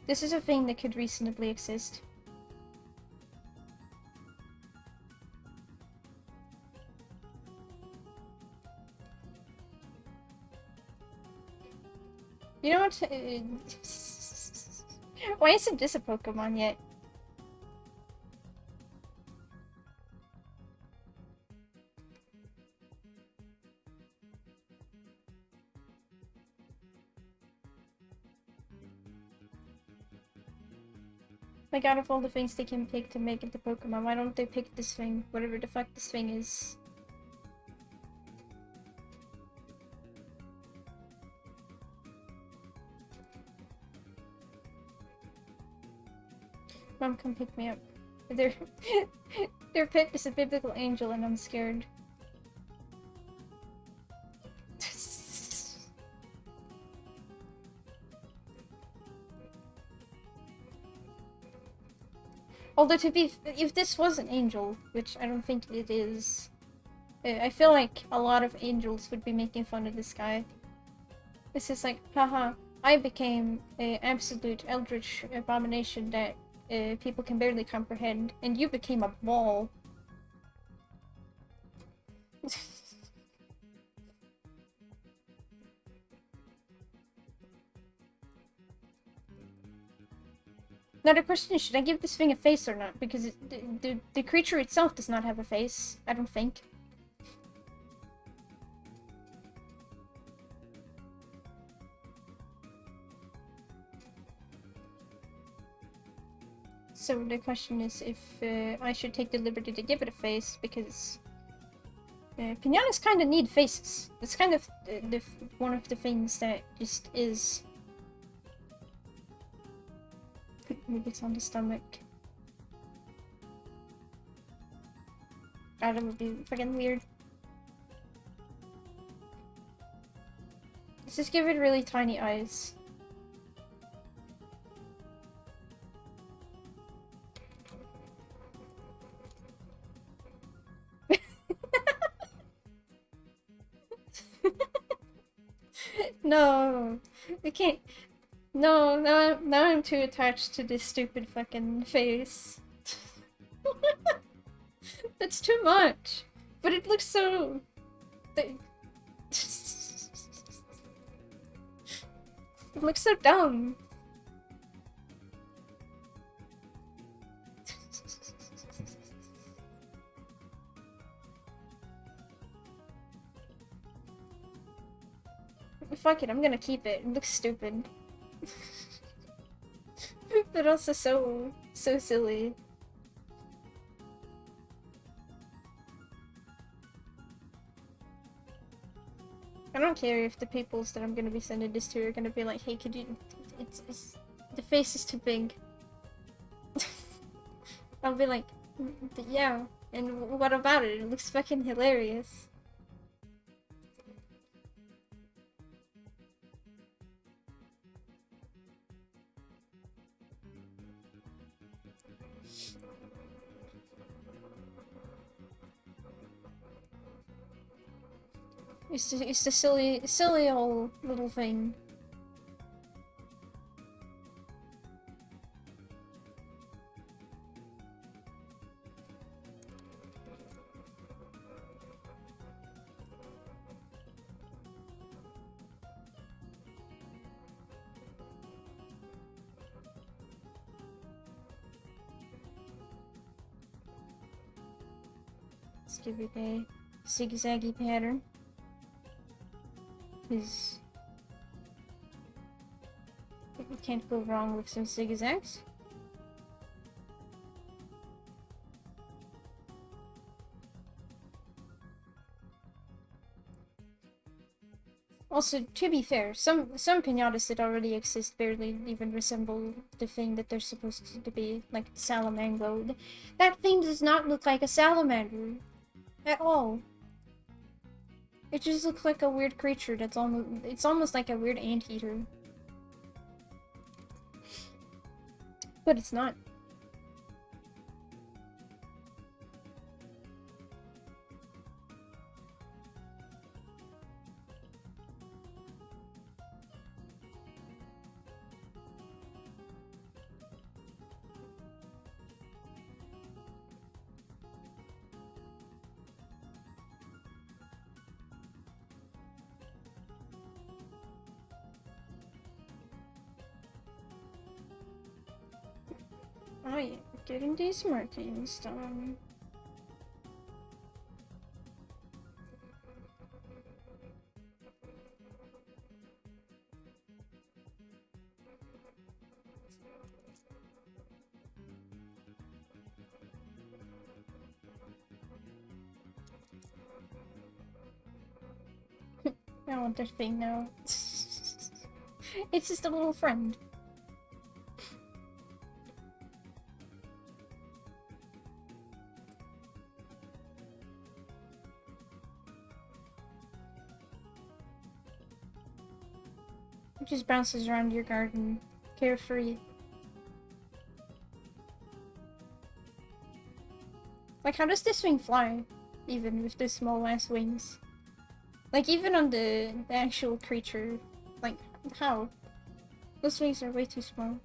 This is a thing that could reasonably exist. You know what? Why isn't this a Pokemon yet? Like, out of all the things they can pick to make into Pokemon, why don't they pick this thing? Whatever the fuck this thing is. Mom, come pick me up. Their their pet is a biblical angel and I'm scared. Although if this was an angel, which I don't think it is, I feel like a lot of angels would be making fun of this guy. This is like, haha, I became an absolute eldritch abomination that people can barely comprehend, and you became a ball. Now the question is, should I give this thing a face or not? Because the creature itself does not have a face, I don't think. So the question is if I should take the liberty to give it a face, because piñatas kind of need faces. It's kind of one of the things that just is... Maybe it's on the stomach. God, that would be freaking weird. Let's just give it really tiny eyes. No, we can't. No, now I'm too attached to this stupid fucking face. That's too much. But it looks so... It looks so dumb. Fuck it, I'm gonna keep it. It looks stupid. But also so silly. I don't care if the peoples that I'm gonna be sending this to are gonna be like, hey, could you... It's the face is too big. I'll be like, yeah, and what about it? It looks fucking hilarious. It's the silly old little thing. Let's give it a zigzaggy pattern. Because you can't go wrong with some zigzags. Also, to be fair, some piñatas that already exist barely even resemble the thing that they're supposed to be, like Salamango. That thing does not look like a salamander at all. It just looks like a weird creature that's it's almost like a weird anteater. But it's not. Oh yeah, getting these markings done. I want their thing now. It's just a little friend. It just bounces around your garden, carefree. Like, how does this thing fly? Even with the small ass wings? Like, even on the actual creature. Like, how? Those wings are way too small.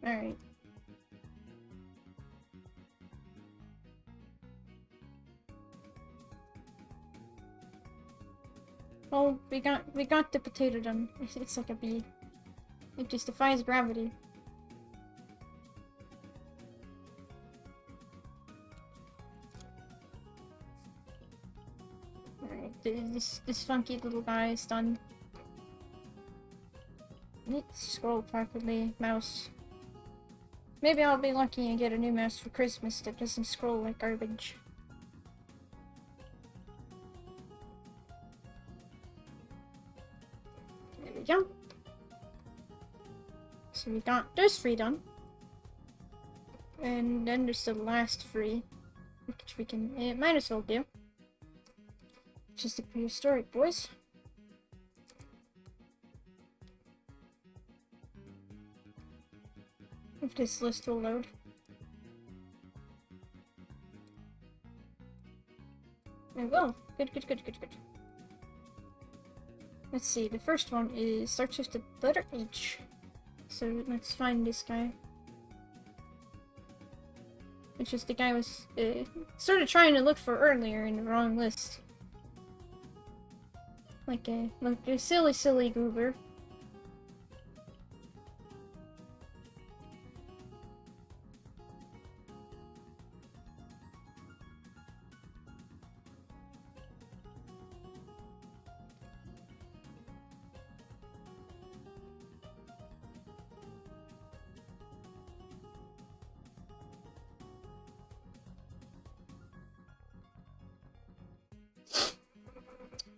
Alright. Oh, we got the potato done. It's like a bee. It just defies gravity. Alright, this funky little guy is done. Need to scroll properly. Mouse. Maybe I'll be lucky and get a new mouse for Christmas that doesn't scroll like garbage. There we go. So we got those 3 done. And then there's the last 3, which we can might as well do. Just the prehistoric boys. If this list will load. It will. Good. Let's see, the first one starts with the letter H. So let's find this guy. Which is the guy I was sort of trying to look for earlier in the wrong list. Like a silly goober.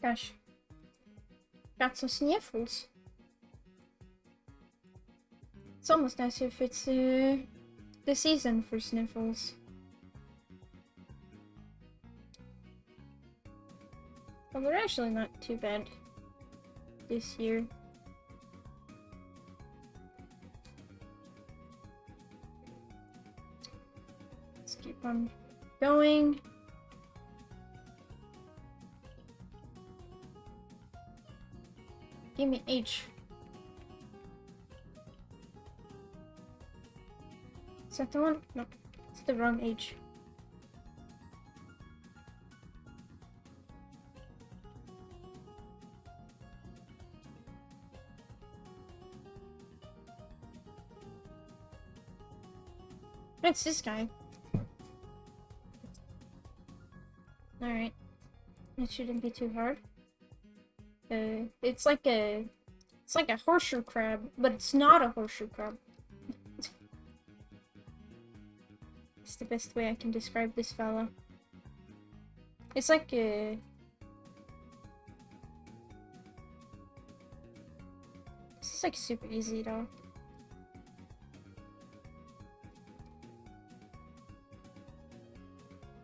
Gosh. Got some sniffles. It's almost as if it's the season for sniffles. Well, they're actually not too bad this year. Let's keep on going. Give me H. Is that the one? No, it's the wrong H. It's this guy. Alright. It shouldn't be too hard. It's like a horseshoe crab, but it's not a horseshoe crab. It's the best way I can describe this fella. It's like a... This is like super easy though.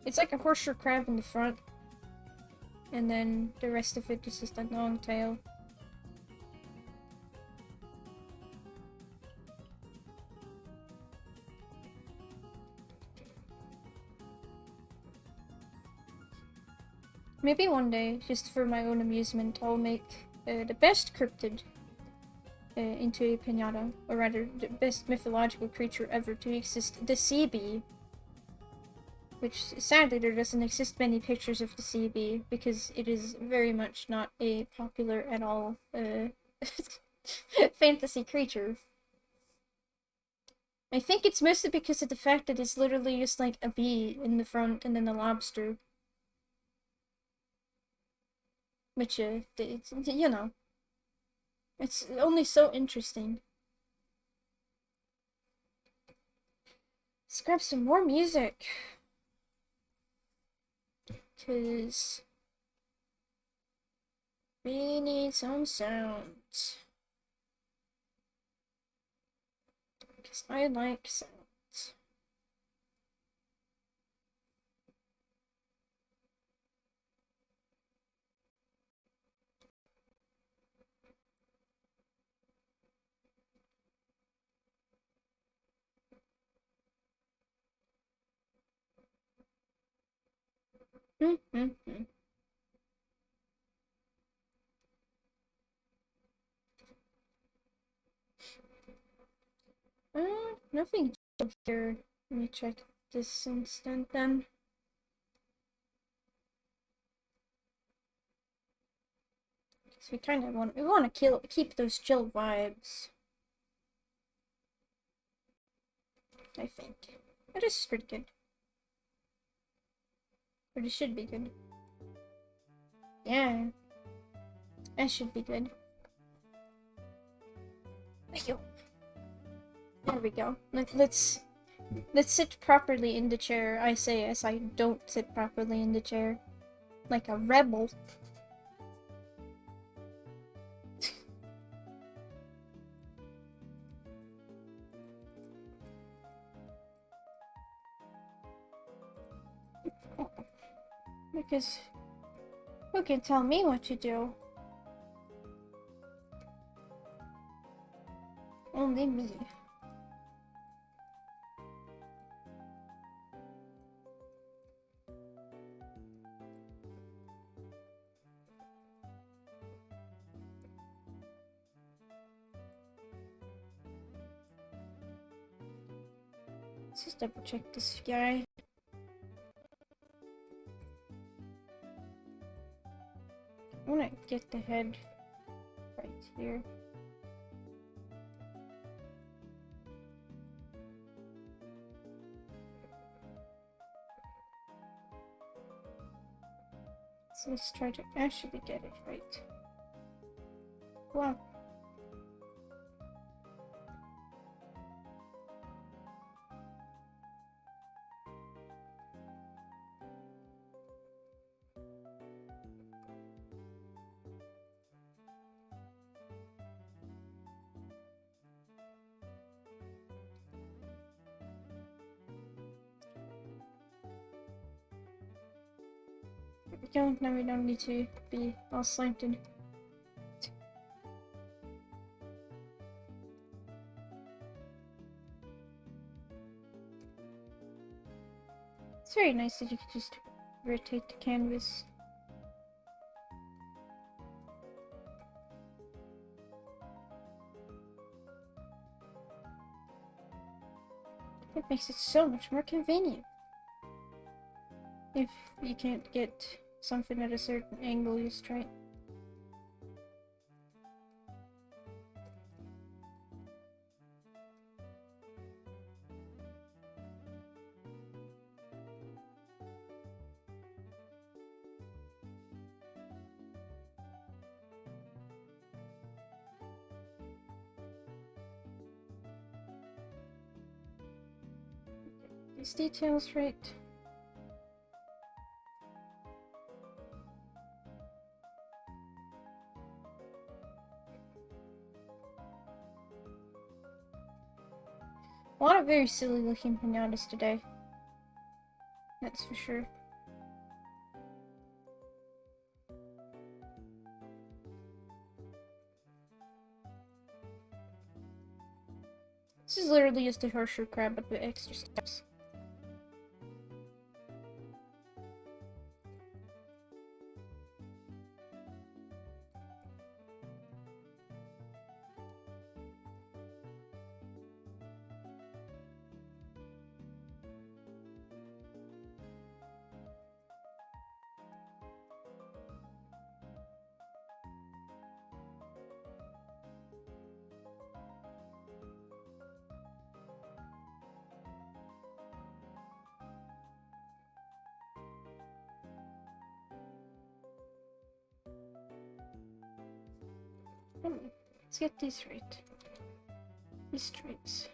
It's like a horseshoe crab in the front. And then the rest of it is just a long tail. Maybe one day, just for my own amusement, I'll make the best cryptid into a piñata. Or rather, the best mythological creature ever to exist, the sea bee. Which, sadly, there doesn't exist many pictures of the sea bee, because it is very much not a popular at all fantasy creature. I think it's mostly because of the fact that it's literally just like a bee in the front and then a lobster. Which, it's, you know, it's only so interesting. Let's grab some more music. Because We need some sounds. Because I like sounds. Mm-hmm. Nothing here. Let me check this instant then. So we kind of want to keep those chill vibes. I think. But this is pretty good. Or this should be good. Yeah. That should be good. Thank you. There we go. Let's sit properly in the chair. I say as I don't sit properly in the chair. Like a rebel. Because who can tell me what to do? Only me. Let's just double check this guy. I wanna get the head right here. So let's try to actually get it right. Wow. Now we don't need to be all slanted. It's very nice that you can just rotate the canvas. It makes it so much more convenient. If you can't get something at a certain angle, you just try it. These details right. A lot of very silly looking piñatas today. That's for sure. This is literally just a horseshoe crab but with extra steps. Let's get these right. These stripes.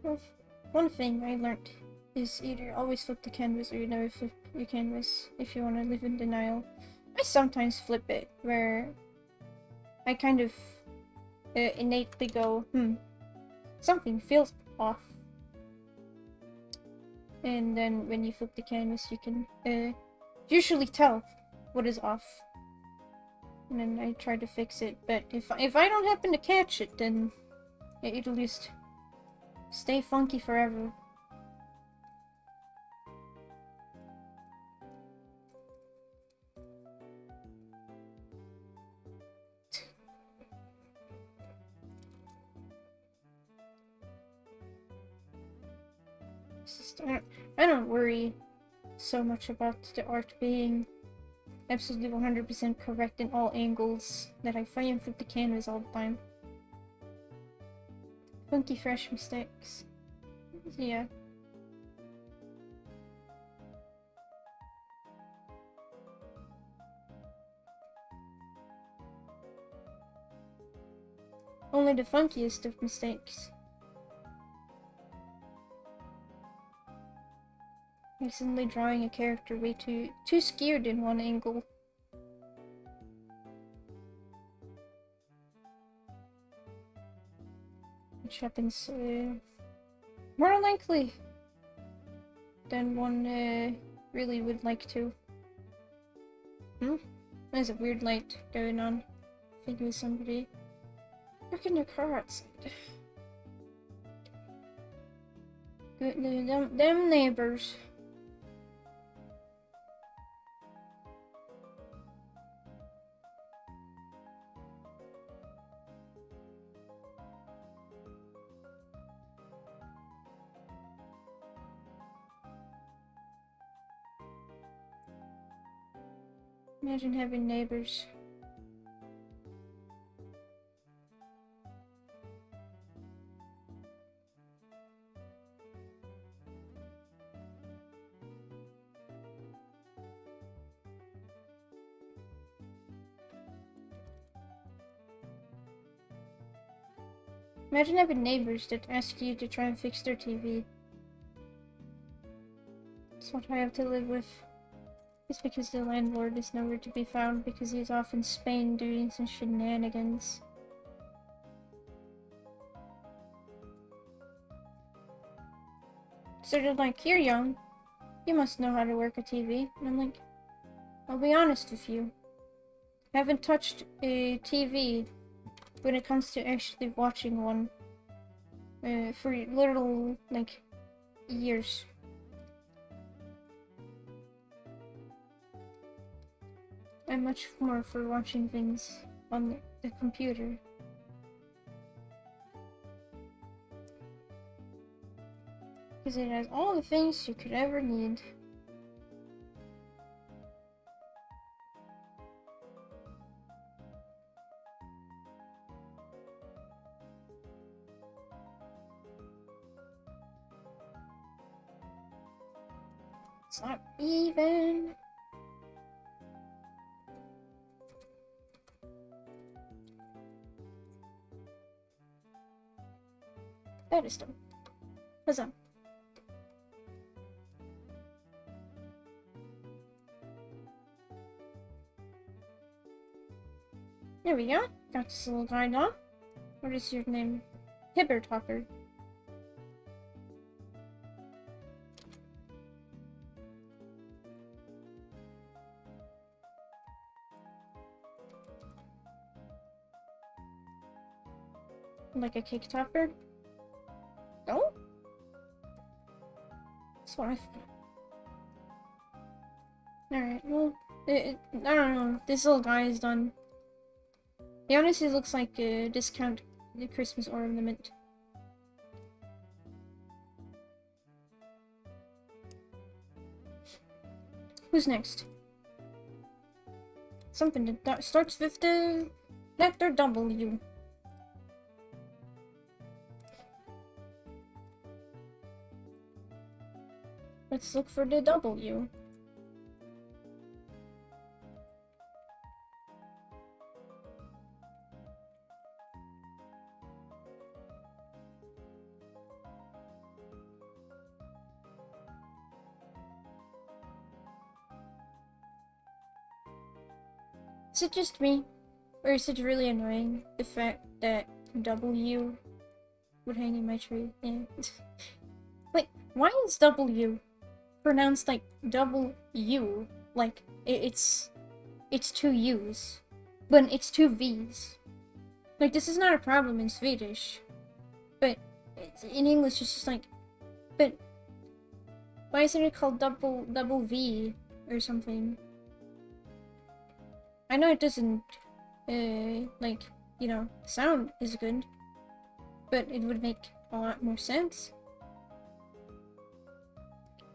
Well, one thing I learned is either always flip the canvas or you never flip your canvas if you want to live in denial. I sometimes flip it, where I kind of innately go, something feels off. And then when you flip the canvas, you can usually tell what is off. And then I try to fix it, but if I don't happen to catch it, then it'll just stay funky forever. I don't worry so much about the art being absolutely 100% correct in all angles that I find and flip the canvas all the time. Funky fresh mistakes. Yeah. Only the funkiest of mistakes. Recently drawing a character way too skewed in one angle. Which happens more likely than one really would like to. There's a weird light going on. I think it was somebody parking their car outside. Good, them neighbors. Imagine having neighbors. Imagine having neighbors that ask you to try and fix their TV. That's what I have to live with. It's because the landlord is nowhere to be found because he's off in Spain doing some shenanigans. So they're like, "You're young. You must know how to work a TV." And I'm like, I'll be honest with you. I haven't touched a TV when it comes to actually watching one for literal, like, years. I'm much more for watching things on the computer. Because it has all the things you could ever need. It's not even. That is done. Huzzah. There we go. Got this little guy on. What is your name? Hibbert Hopper. Like a cake topper? No? That's what I thought. Alright, well, I don't know. This little guy is done. He honestly looks like a discount the Christmas ornament. Who's next? Something that starts with the letter W. Let's look for the W. Is it just me? Or is it really annoying, the fact that W would hang in my tree? Yeah. Like, why is W pronounced like double U? Like, it's two U's, but it's two V's. Like, this is not a problem in Swedish, but in English it's just like, but why isn't it called double V or something? I know it doesn't, like, you know, the sound is good, but it would make a lot more sense.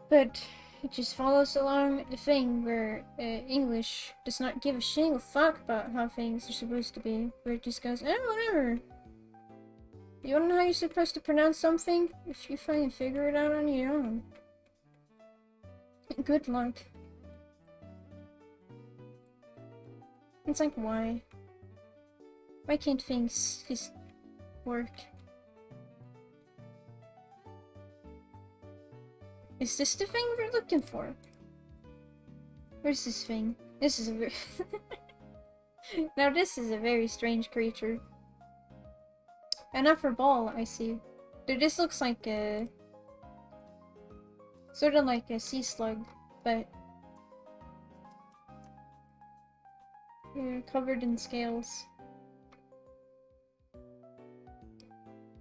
But it just follows along the thing where English does not give a single fuck about how things are supposed to be. Where it just goes, whatever. You don't know how you're supposed to pronounce something? If you fucking figure it out on your own. Good luck. It's like, why? Why can't things just work? Is this the thing we're looking for? Where's this thing? This is a very... Now this is a very strange creature. An upper ball, I see. Dude, this looks like a... sort of like a sea slug, but... covered in scales.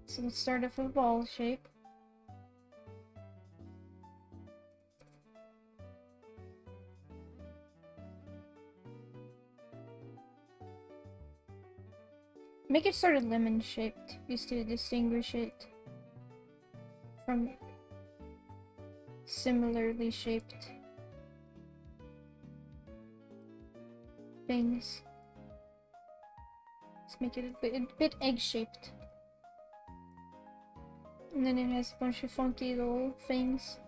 So let's start off with a ball shape. Make it sort of lemon-shaped, just to distinguish it from similarly shaped things. Let's make it a bit egg-shaped. And then it has a bunch of funky little things.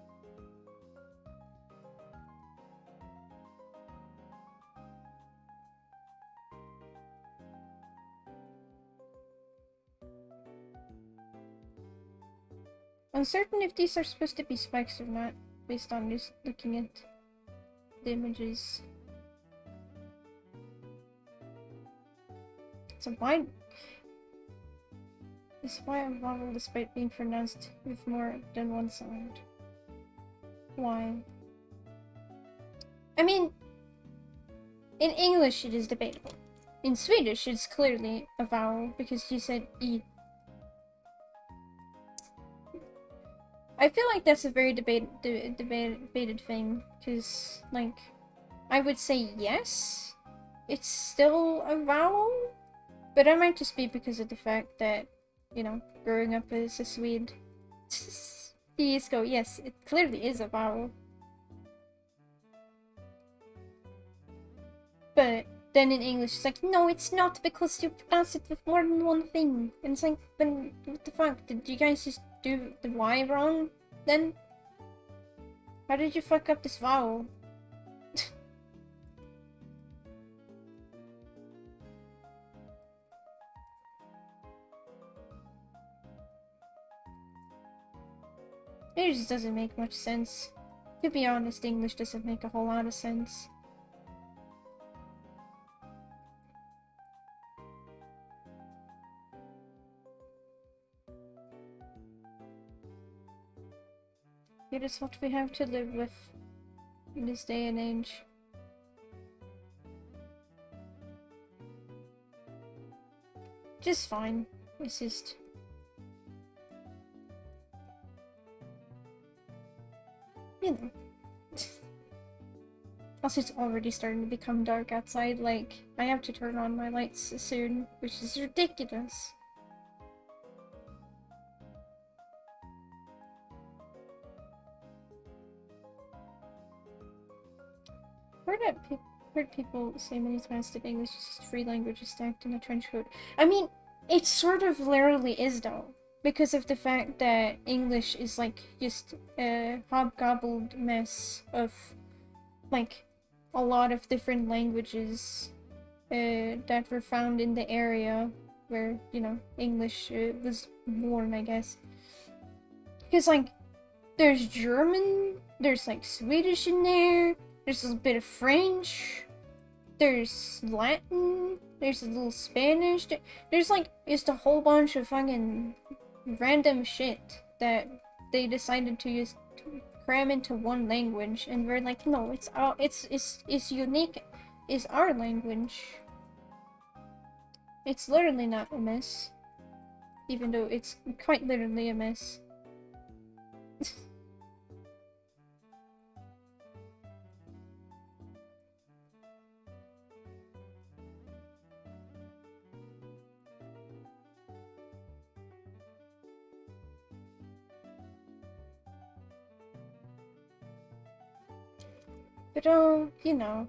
Uncertain if these are supposed to be spikes or not, based on just looking at the images. So why is why a vowel despite being pronounced with more than one sound? Why? I mean, in English it is debatable. In Swedish it's clearly a vowel because you said E. I feel like that's a very debated thing, because, like, I would say yes, it's still a vowel, but it might just be because of the fact that, you know, growing up as a Swede, you just go, yes, it clearly is a vowel. But then in English it's like, no, it's not, because you pronounce it with more than one thing. And it's like, but what the fuck, did you guys just do the Y wrong then? How did you fuck up this vowel? It just doesn't make much sense. To be honest, English doesn't make a whole lot of sense. It is what we have to live with in this day and age. Just fine. It's just... you know. Also, it's already starting to become dark outside. Like, I have to turn on my lights soon, which is ridiculous. Heard people say many times that English is just free language stacked in a trench coat. I mean, it sort of literally is though, because of the fact that English is like just a hobgobbled mess of like a lot of different languages that were found in the area where, you know, English was born, I guess. Because like there's German, there's like Swedish in there. There's a bit of French. there's Latin, there's a little Spanish, there's like just a whole bunch of fucking random shit that they decided to just cram into one language, and we're like, no, it's unique, is our language. It's literally not a mess, even though it's quite literally a mess. But you know.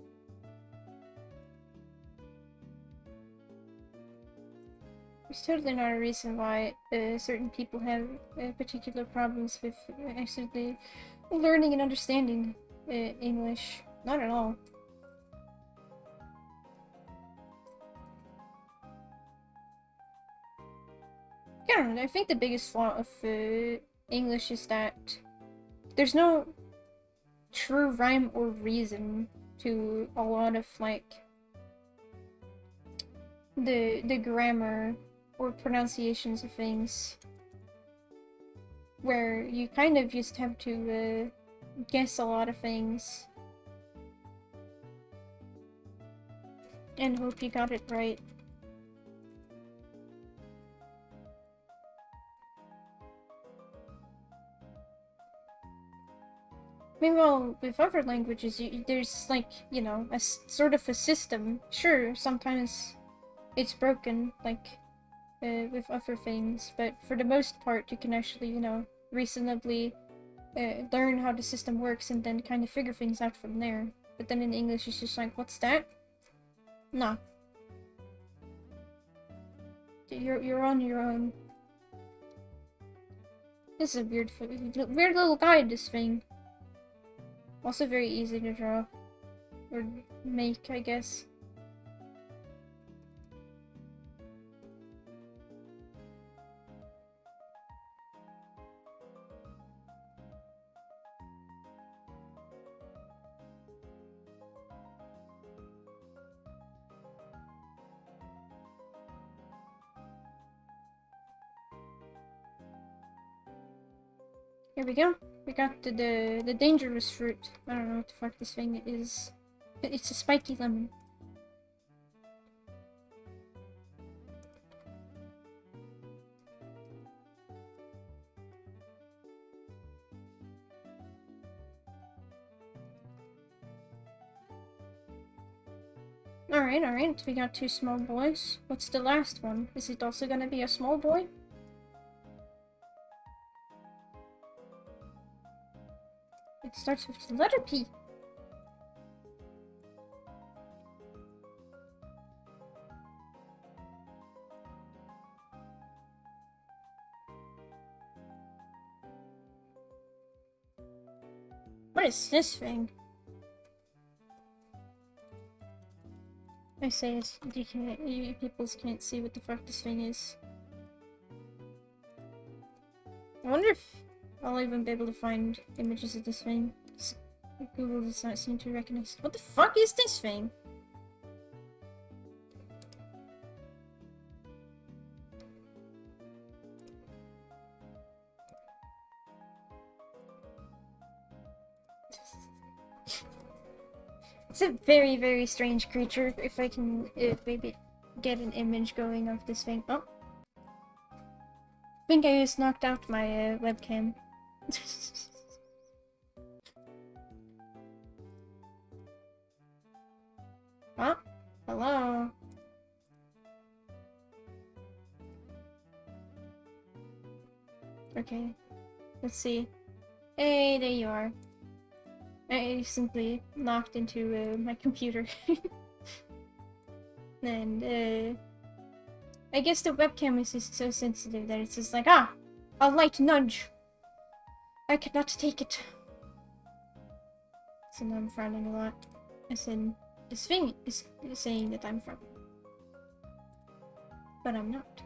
There's totally not a reason why certain people have particular problems with actually learning and understanding English. Not at all. I don't know, I think the biggest flaw of English is that there's no true rhyme or reason to a lot of, like, the grammar or pronunciations of things, where you kind of just have to guess a lot of things and hope you got it right. Meanwhile, with other languages, there's, like, you know, a sort of a system. Sure, sometimes it's broken, like, with other things, but for the most part, you can actually, you know, reasonably learn how the system works and then kind of figure things out from there. But then in English, it's just like, what's that? Nah. You're on your own. This is a weird little guide, this thing. Also very easy to draw. Or make, I guess. Here we go. We got the dangerous fruit. I don't know what the fuck this thing is. It's a spiky lemon. Alright, we got 2 small boys. What's the last one? Is it also gonna be a small boy? It starts with the letter P. What is this thing? I say it, you peoples can't see what the fuck this thing is. I wonder if I'll even be able to find images of this thing. Google does not seem to recognize it. What the fuck is this thing? It's a very, very strange creature. If I can maybe get an image going of this thing. Oh. I think I just knocked out my webcam. Huh? Hello? Okay. Let's see. Hey, there you are. I simply knocked into my computer. And, I guess the webcam is just so sensitive that it's just like, ah! A light nudge! I cannot take it. So now I'm frowning a lot. As in, this thing is saying that I'm frowning. But I'm not.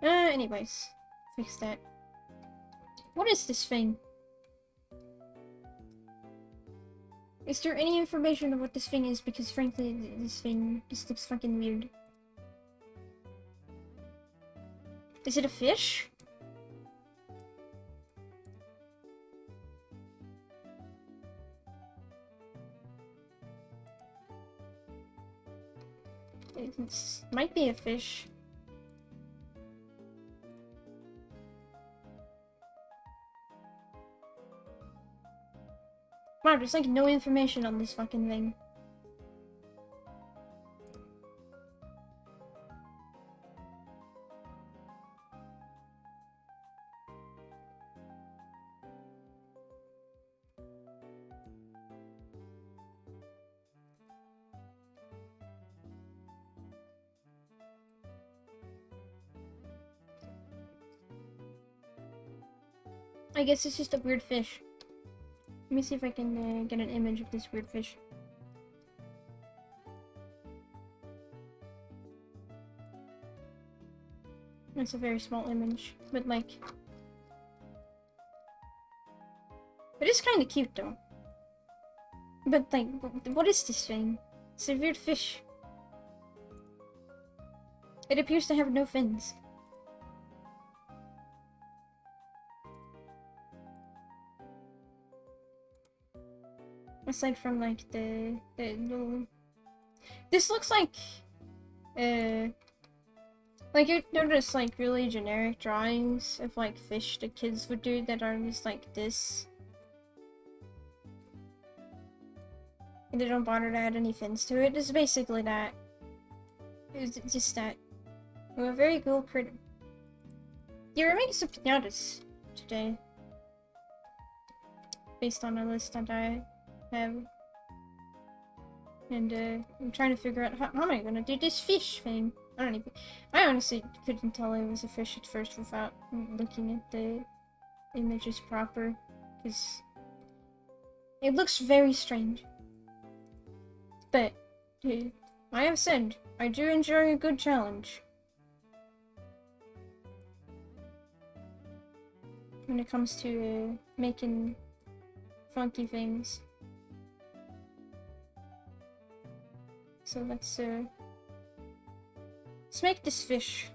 Anyways. Fix that. What is this thing? Is there any information of what this thing is? Because frankly, this thing just looks fucking weird. Is it a fish? It might be a fish. Wow, there's like no information on this fucking thing. I guess it's just a weird fish. Let me see if I can get an image of this weird fish. It's a very small image, but like... It is kind of cute though. But like, what is this thing? It's a weird fish. It appears to have no fins. Aside from like the little... This looks like you notice like really generic drawings of like fish the kids would do that are just like this. And they don't bother to add any fins to it. It's basically that. It's just that. We're a very cool critter. Yeah, we're making some piñatas today. Based on a list that I have. And I'm trying to figure out how am I gonna do this fish thing. I honestly couldn't tell it was a fish at first without looking at the images proper, because it looks very strange. But I have said I do enjoy a good challenge when it comes to making funky things. So let's make this fish.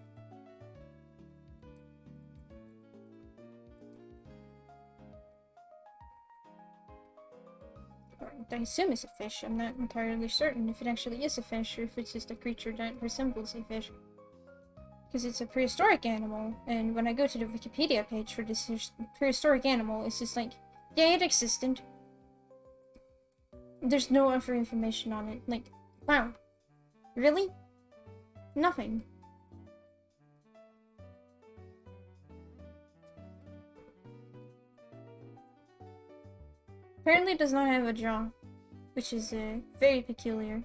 I assume it's a fish. I'm not entirely certain if it actually is a fish or if it's just a creature that resembles a fish. Because it's a prehistoric animal, and when I go to the Wikipedia page for this prehistoric animal, it's just like, yeah, it existed. There's no other information on it. Like, wow. Really? Nothing. Apparently it does not have a jaw, which is very peculiar.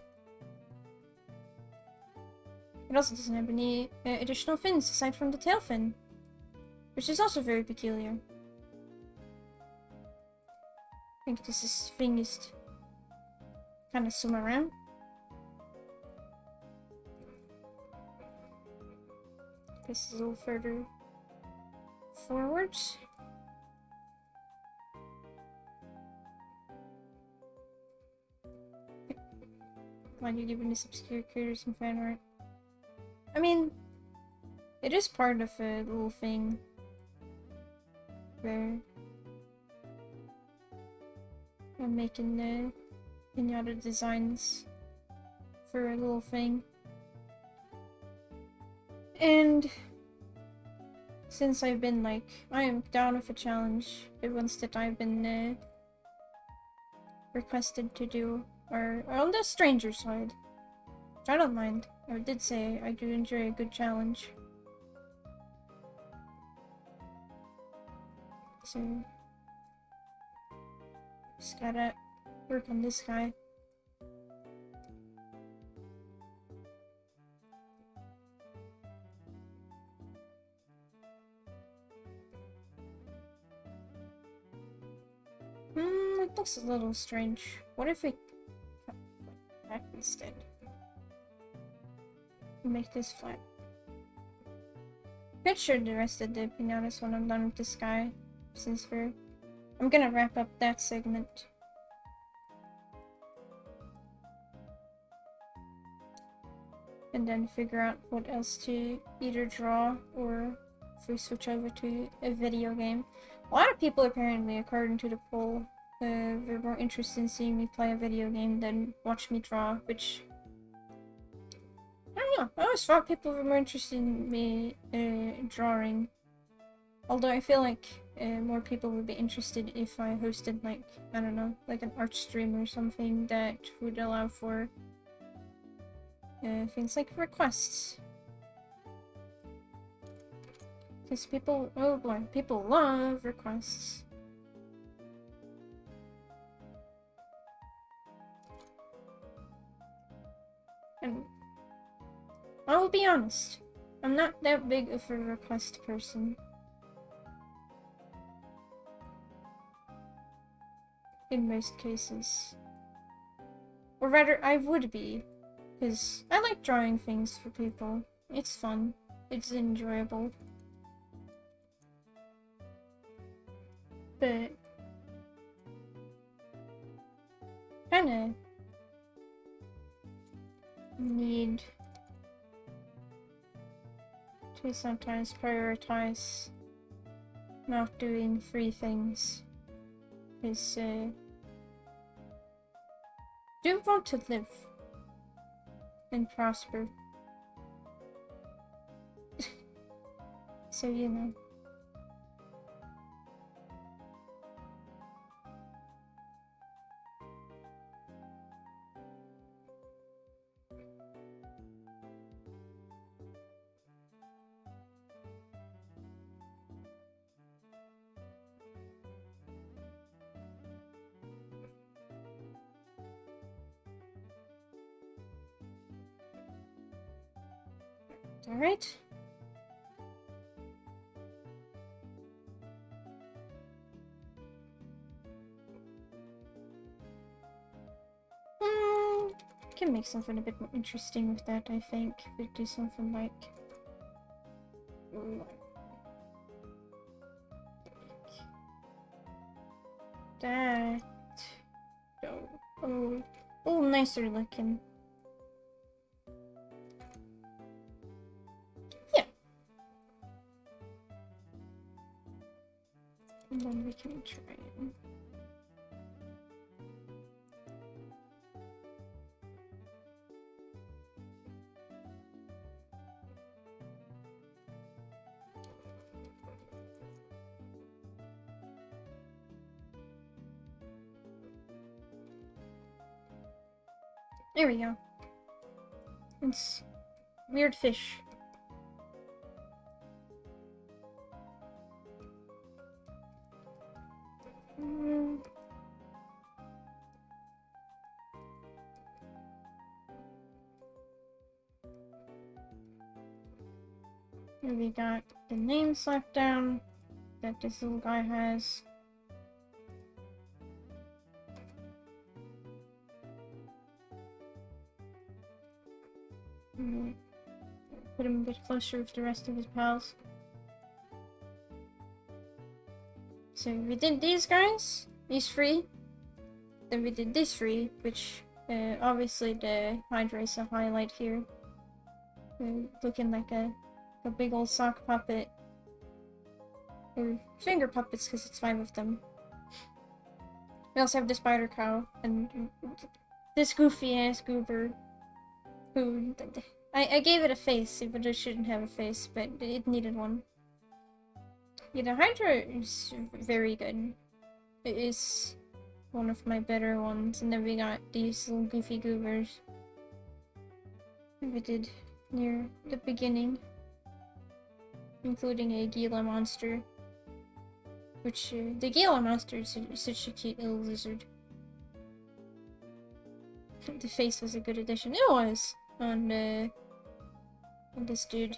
It also doesn't have any additional fins aside from the tail fin, which is also very peculiar. I think this thing is kind of swim around. This is a little further forwards. Glad you're giving this obscure critter some fan art. I mean, it is part of a little thing where I'm making the piñata designs for a little thing. And since I've been like, I am down with a challenge, the ones that I've been requested to do are on the stranger side. Which I don't mind. I did say I do enjoy a good challenge. So just gotta work on this guy. It looks a little strange. What if we cut back instead? Make this flat. Pretty sure the rest of the piñatas when I'm done with this guy, since I'm gonna wrap up that segment. and then figure out what else to either draw or if we switch over to a video game. A lot of people apparently, according to the poll, were more interested in seeing me play a video game than watch me draw, which I don't know. I always thought people were more interested in me drawing. Although I feel like more people would be interested if I hosted, like, I don't know, like an art stream or something that would allow for things like requests. Because people, oh boy, people love requests. And I will be honest, I'm not that big of a request person. In most cases. Or rather, I would be. Because I like drawing things for people. It's fun. It's enjoyable. But kinda need to sometimes prioritize not doing free things. Because do want to live and prosper. So you know. Alright. Can make something a bit more interesting with that, I think. We do something like that. Oh, nicer looking. Yeah. And then we can try it. There we go. It's weird fish. Here we got the name slapped down that this little guy has. Put him a bit closer with the rest of his pals. So we did these guys, these three. Then we did these three, which obviously the Hydra is a highlight here. Looking like a big old sock puppet. Or finger puppets, because it's 5 of them. We also have the spider cow, and this goofy ass goober. Who I gave it a face, but it shouldn't have a face, but it needed one. Yeah, the Hydra is very good. It is one of my better ones, and then we got these little goofy goobers. We did near the beginning, including a Gila monster. Which, the Gila monster is such a cute little lizard. The face was a good addition. It was! On this dude.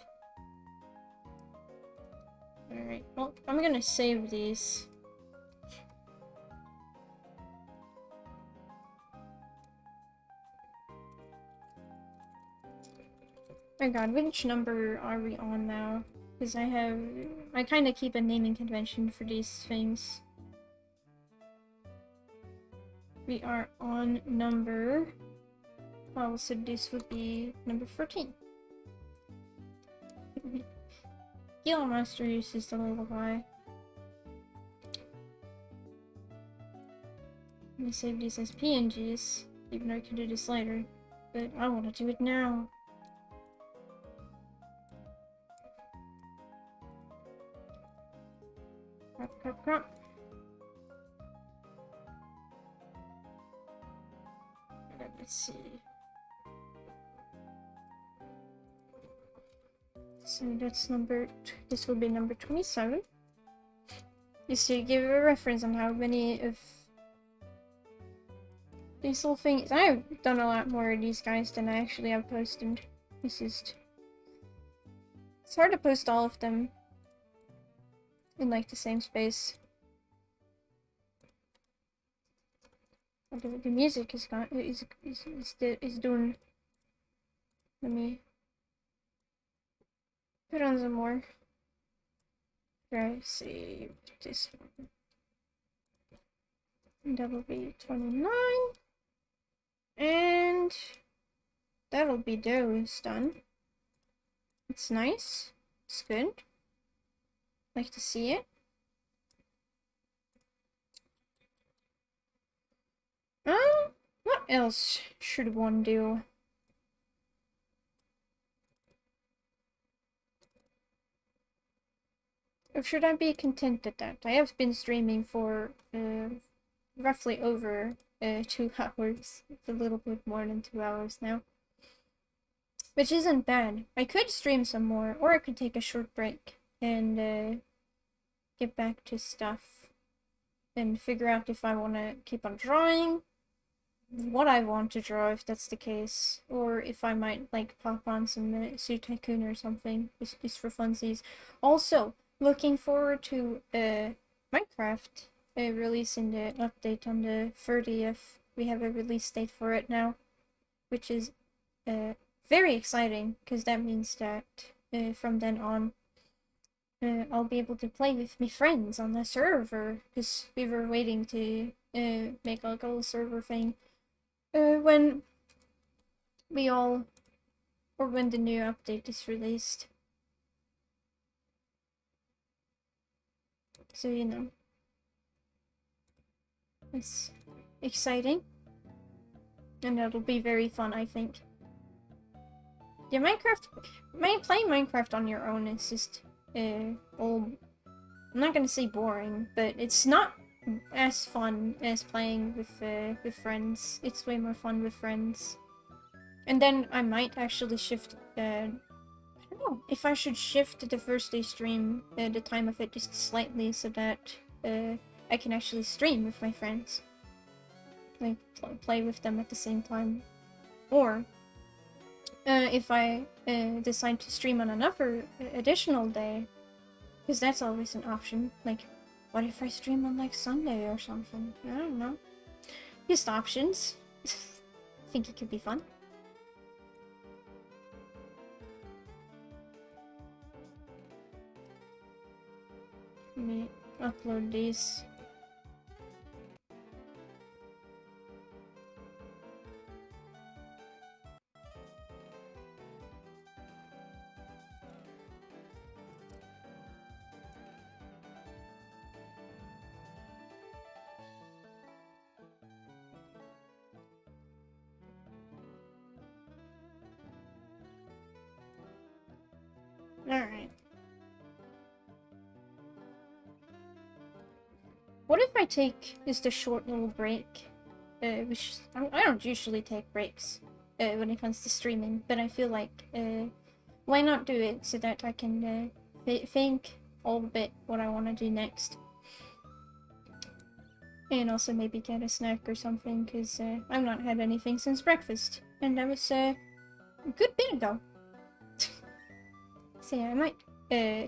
Alright, well, I'm gonna save these. Oh god, which number are we on now? Because I kind of keep a naming convention for these things. We are on number... Well, so this would be number 14. Skill Master uses the little guy. Let me save these as PNGs, even though I can do this later. But I want to do it now. Crap. Let's see. So that's this will be number 27. Just to give a reference on how many of these little things. I've done a lot more of these guys than I actually have posted. It's hard to post all of them in like the same space. The music is doing. Let me put on some more. Try save this one. And that'll be 29. And that'll be those done. It's nice. It's good. Like to see it. What else should one do? Or should I be content at that? I have been streaming for roughly over 2 hours. It's a little bit more than 2 hours now. Which isn't bad. I could stream some more, or I could take a short break and get back to stuff and figure out if I want to keep on drawing, what I want to draw if that's the case, or if I might like pop on some Suit Tycoon or something just for funsies. Also, looking forward to Minecraft releasing the update on the 30th. We have a release date for it now, which is very exciting, because that means that from then on I'll be able to play with my friends on the server, because we were waiting to make like a little server thing when when the new update is released. So, you know, it's exciting, and that'll be very fun, I think. Yeah, playing Minecraft on your own is just, I'm not gonna say boring, but it's not as fun as playing with friends. It's way more fun with friends. And then I might actually shift, I don't know, if I should shift the first day stream, the time of it just slightly, so that I can actually stream with my friends. Like, play with them at the same time. Or if I decide to stream on another additional day, because that's always an option. Like, what if I stream on like Sunday or something? I don't know. Just options. I think it could be fun. Let me upload these. Alright. What if I take just a short little break? Which I don't usually take breaks when it comes to streaming, but I feel like why not do it so that I can think a little bit what I want to do next. And also maybe get a snack or something, because I've not had anything since breakfast, and that was a good bit ago. So yeah, I might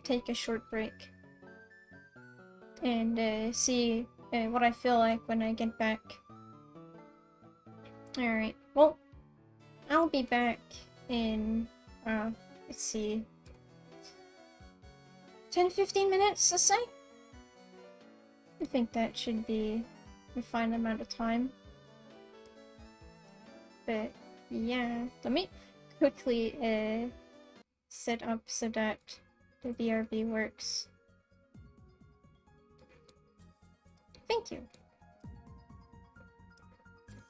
take a short break and see what I feel like when I get back. Alright, well, I'll be back in, let's see, 10-15 minutes, let's say? I think that should be a fine amount of time. But yeah, let me quickly set up so that the BRB works. Thank you.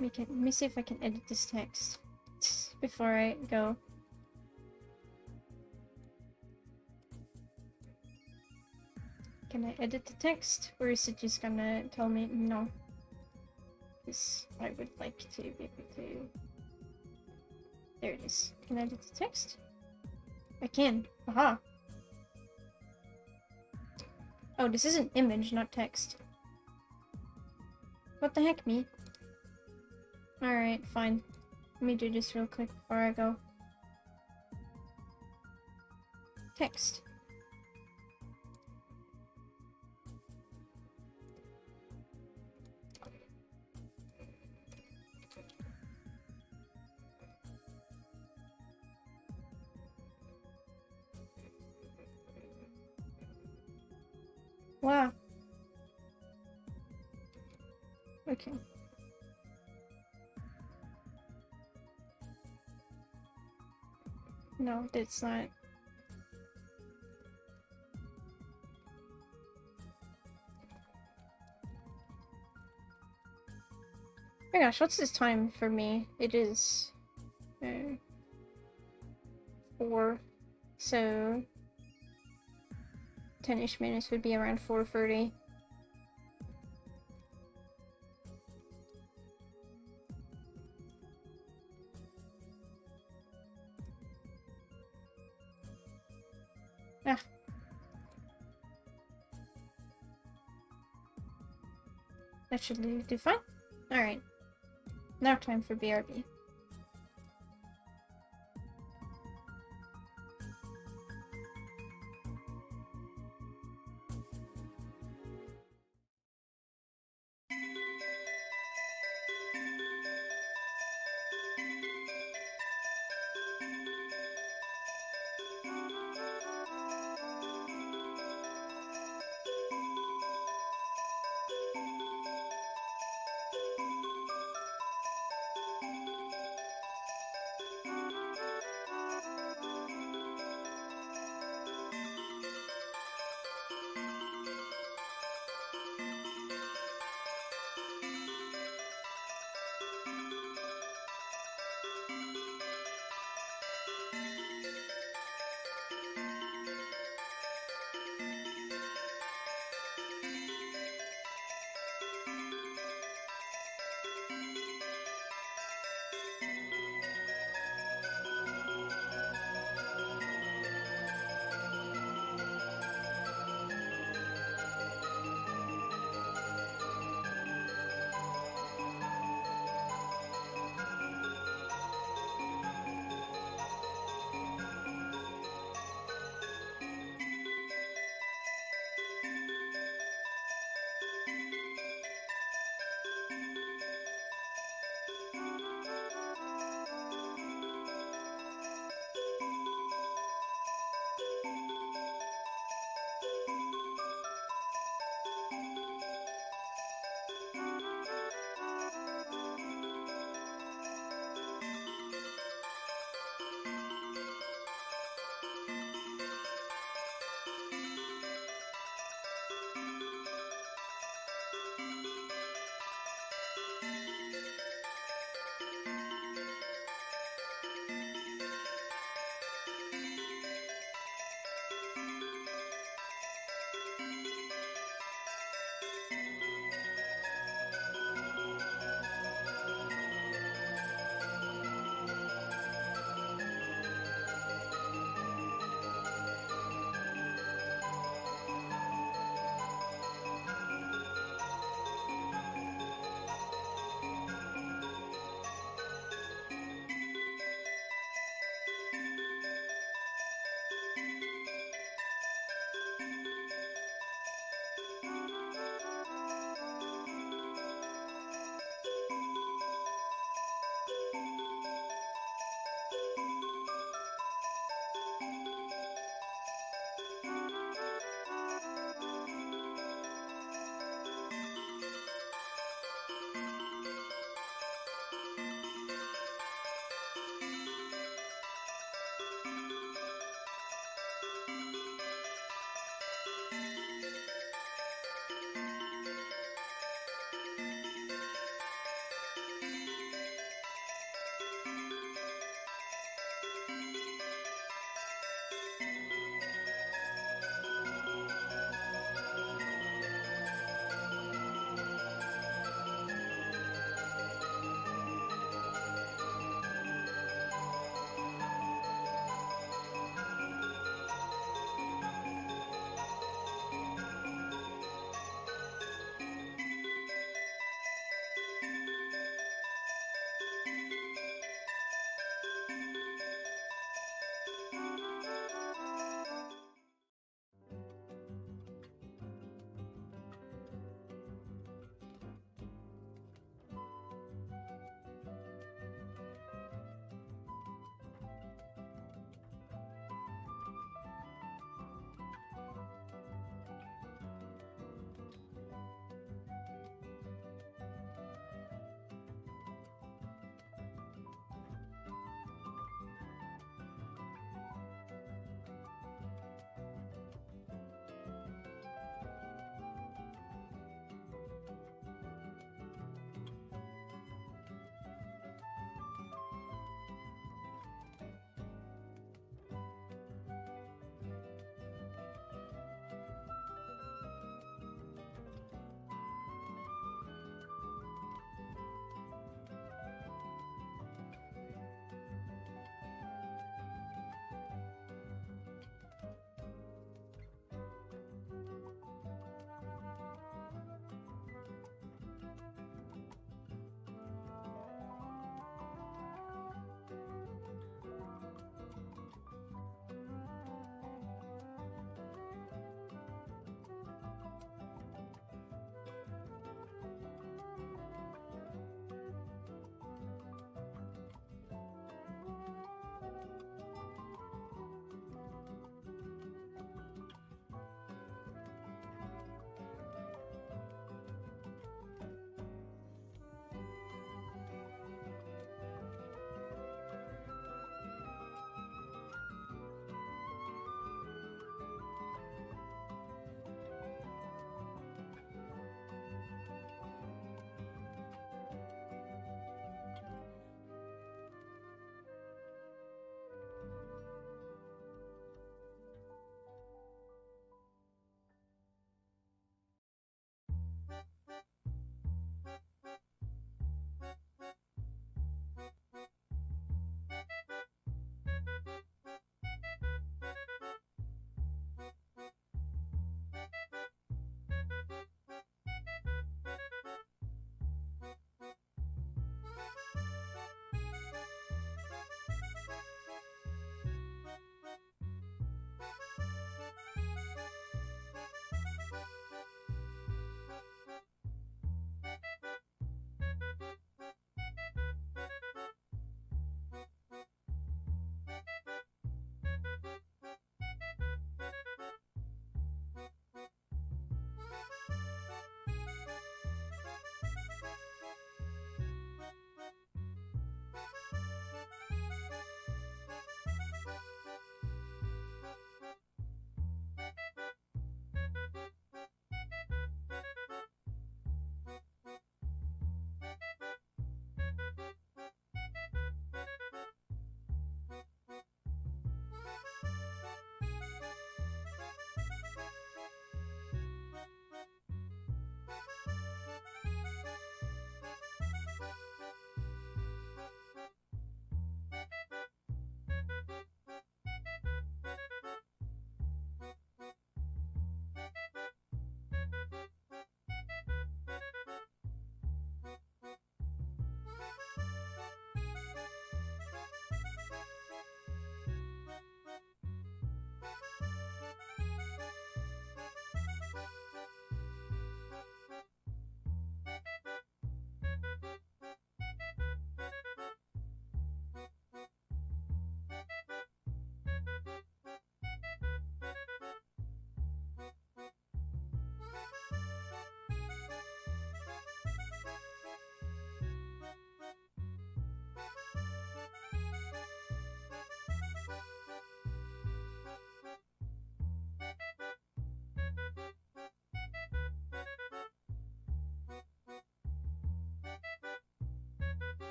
Let me see if I can edit this text before I go. Can I edit the text, or is it just gonna tell me no? Because I would like to be able to... There it is. Can I edit the text? I can. Aha! Oh, this is an image, not text. What the heck, me? Alright, fine. Let me do this real quick before I go. Text. Wow. Okay. No, that's not. Oh my gosh, what's this time for me? It is 4, so 10-ish minutes would be around 4:30. Ah. That should do fine. Alright. Now time for BRB.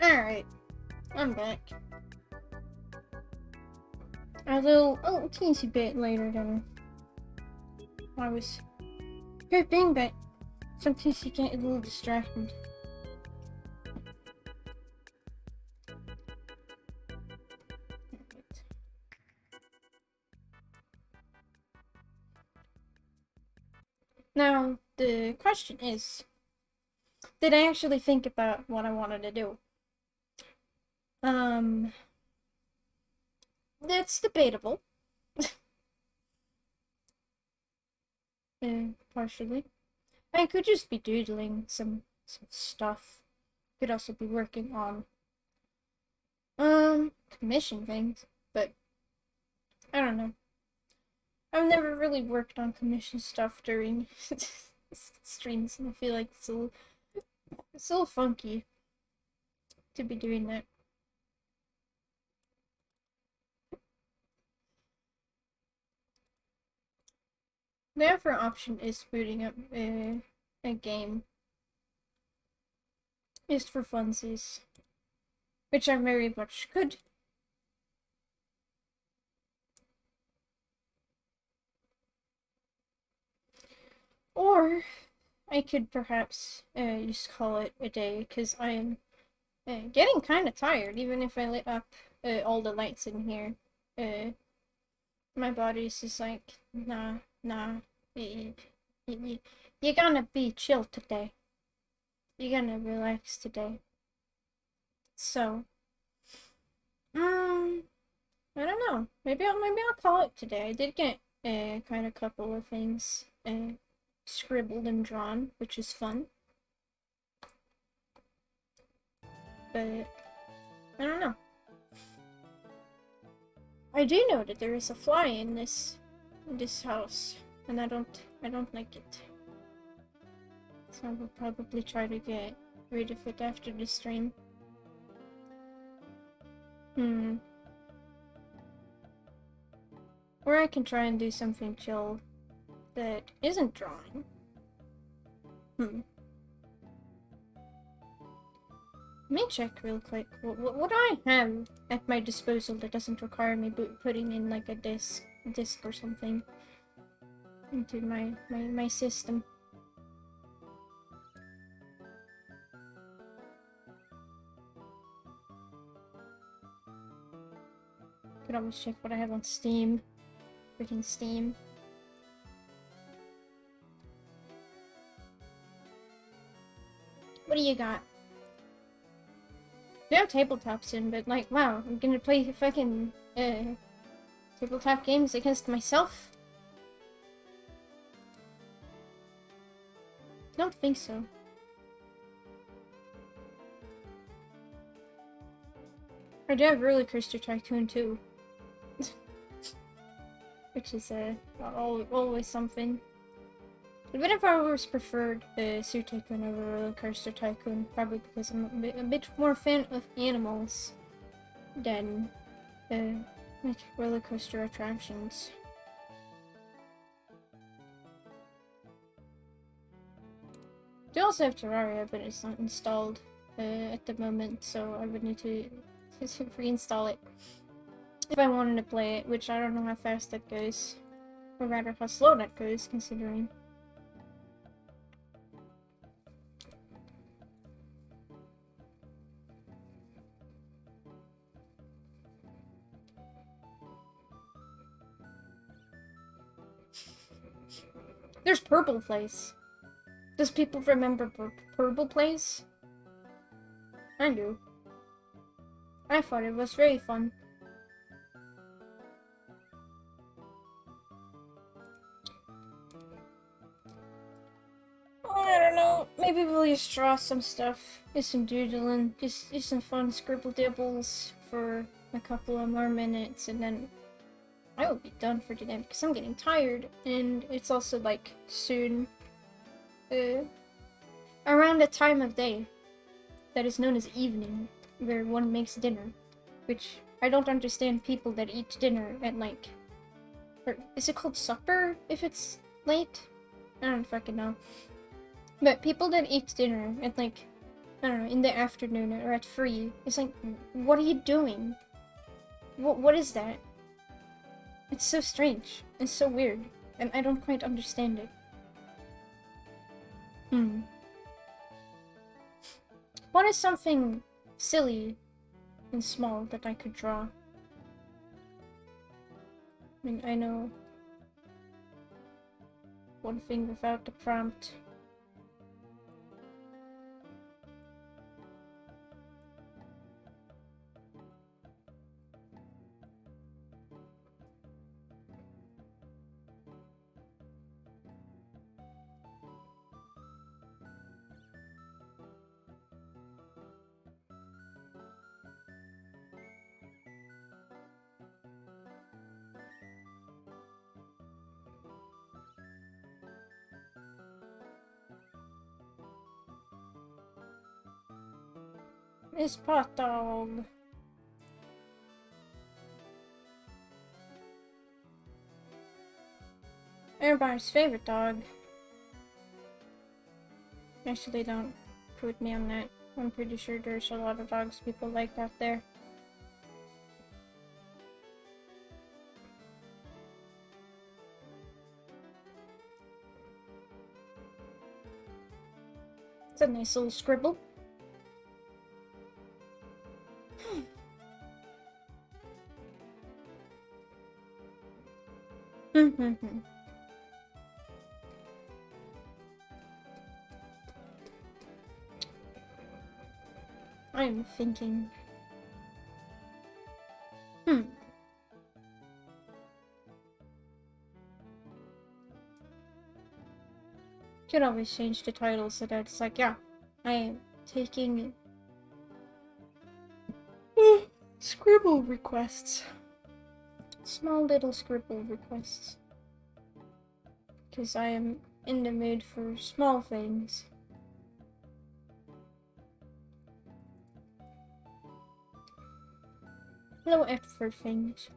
Alright, I'm back. A little teensy bit later than I was hoping, but sometimes you get a little distracted. Now, the question is, did I actually think about what I wanted to do? That's debatable. Partially. I could just be doodling some stuff. Could also be working on, commission things, but I don't know. I've never really worked on commission stuff during streams, and I feel like it's a little funky to be doing that. The other option is booting up a game just for funsies, which I very much could. Or I could perhaps just call it a day, because I am getting kind of tired. Even if I lit up all the lights in here, my body's just like, nah, you're gonna be chill today. You're gonna relax today. So, I don't know. Maybe I'll call it today. I did get kind of a couple of things scribbled and drawn, which is fun. But I don't know. I do know that there is a fly in this house, and I don't like it. So I will probably try to get rid of it after the stream. Or I can try and do something chill that isn't drawing. Let me check real quick. What do I have at my disposal that doesn't require me putting in like a disc or something into my system? Could always check what I have on Steam. Freaking Steam. What do you got? I have tabletops in, but like, wow, I'm gonna play fucking tabletop games against myself? I don't think so. I do have Roller Coaster Tycoon too. Which is always something. Even if I always preferred Zoo Tycoon over Roller Coaster Tycoon, probably because I'm a bit more fan of animals than like roller coaster attractions. They also have Terraria, but it's not installed at the moment, so I would need to reinstall it if I wanted to play it, which I don't know how fast that goes, or rather how slow that goes, considering. There's Purple Place. Does people remember Purple Place? I do. I thought it was very fun. I don't know. Maybe we'll just draw some stuff. Just some doodling. Just some fun scribble dibbles for a couple of more minutes, and then I will be done for today because I'm getting tired, and it's also like soon around a time of day that is known as evening, where one makes dinner, which I don't understand people that eat dinner at like, or is it called supper if it's late? I don't fucking know. But people that eat dinner at like I don't know, in the afternoon or at 3. It's like, what are you doing? What is that? It's so strange. It's so weird. And I don't quite understand it. What is something silly and small that I could draw? I mean, I know one thing without the prompt. Miss Pot Dog. Everybody's favorite dog. Actually, don't quote me on that. I'm pretty sure there's a lot of dogs people like out there. It's a nice little scribble. I'm thinking. Could always change the title so that it's like, yeah, I am taking scribble requests. Small little scribble requests. Because I am in the mood for small things. Low effort things.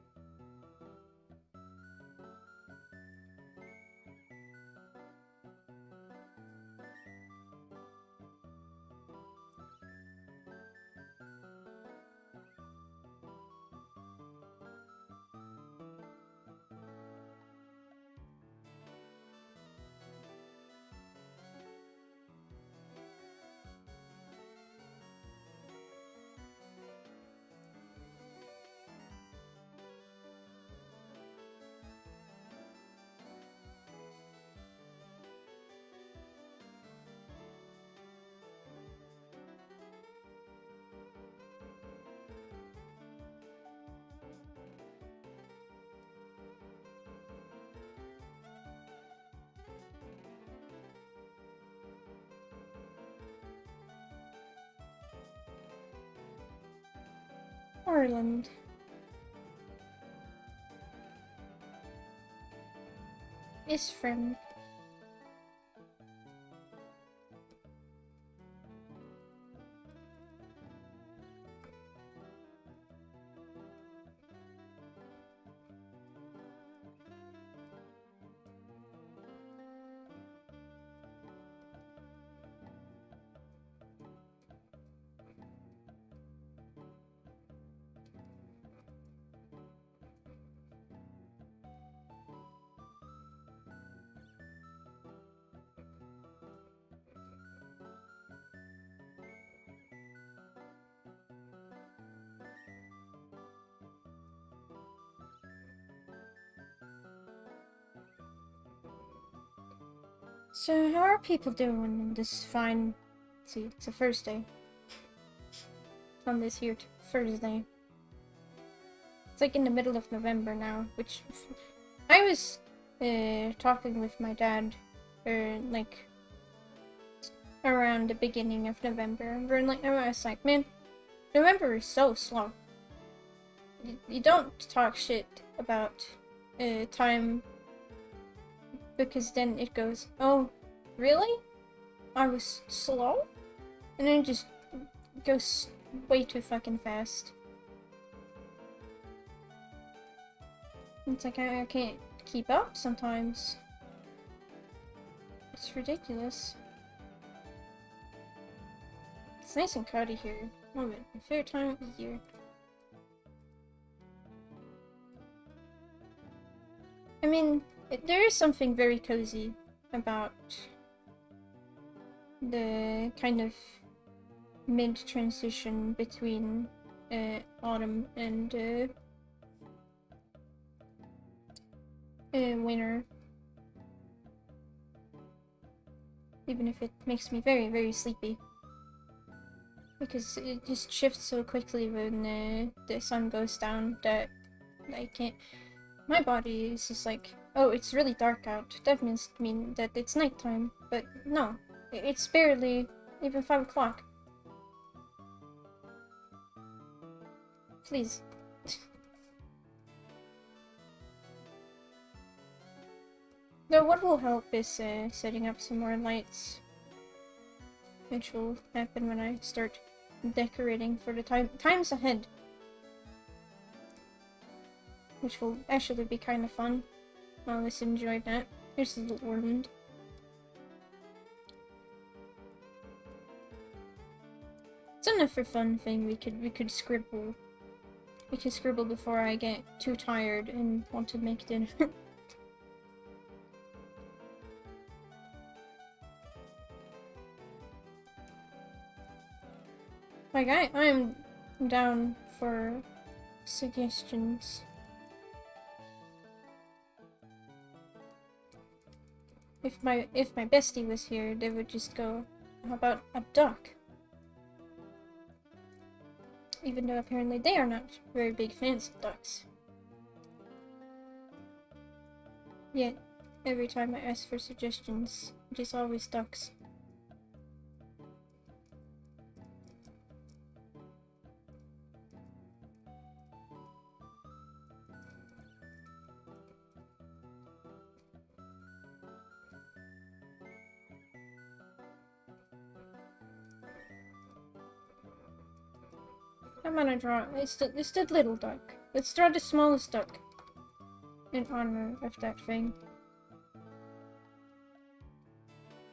Ireland. Is from So how are people doing on this fine... Let's see, it's a Thursday. On this here Thursday. It's like in the middle of November now, which... I was talking with my dad, like, around the beginning of November, and I was like, man, November is so slow. You don't talk shit about time, because then it goes, oh, really? I was slow? And then it just goes way too fucking fast. It's like I can't keep up sometimes. It's ridiculous. It's nice and cloudy here. Love it. My favorite time of the year. I mean, there is something very cozy about the kind of mid-transition between autumn and winter. Even if it makes me very, very sleepy. Because it just shifts so quickly when the sun goes down that I can't... My body is just like, oh, it's really dark out. That must mean that it's nighttime. But no, it's barely even 5 o'clock. Please. Though what will help is setting up some more lights. Which will happen when I start decorating for the times ahead. Which will actually be kind of fun. I'll always enjoy that. Here's a little ornament. It's enough for fun thing. We could scribble. We could scribble before I get too tired and want to make dinner. Like I'm down for suggestions. If my bestie was here, they would just go, how about a duck? Even though apparently they are not very big fans of ducks. Yet, every time I ask for suggestions, it is always ducks. I'm gonna draw. It's the little duck. Let's draw the smallest duck. In honor of that thing.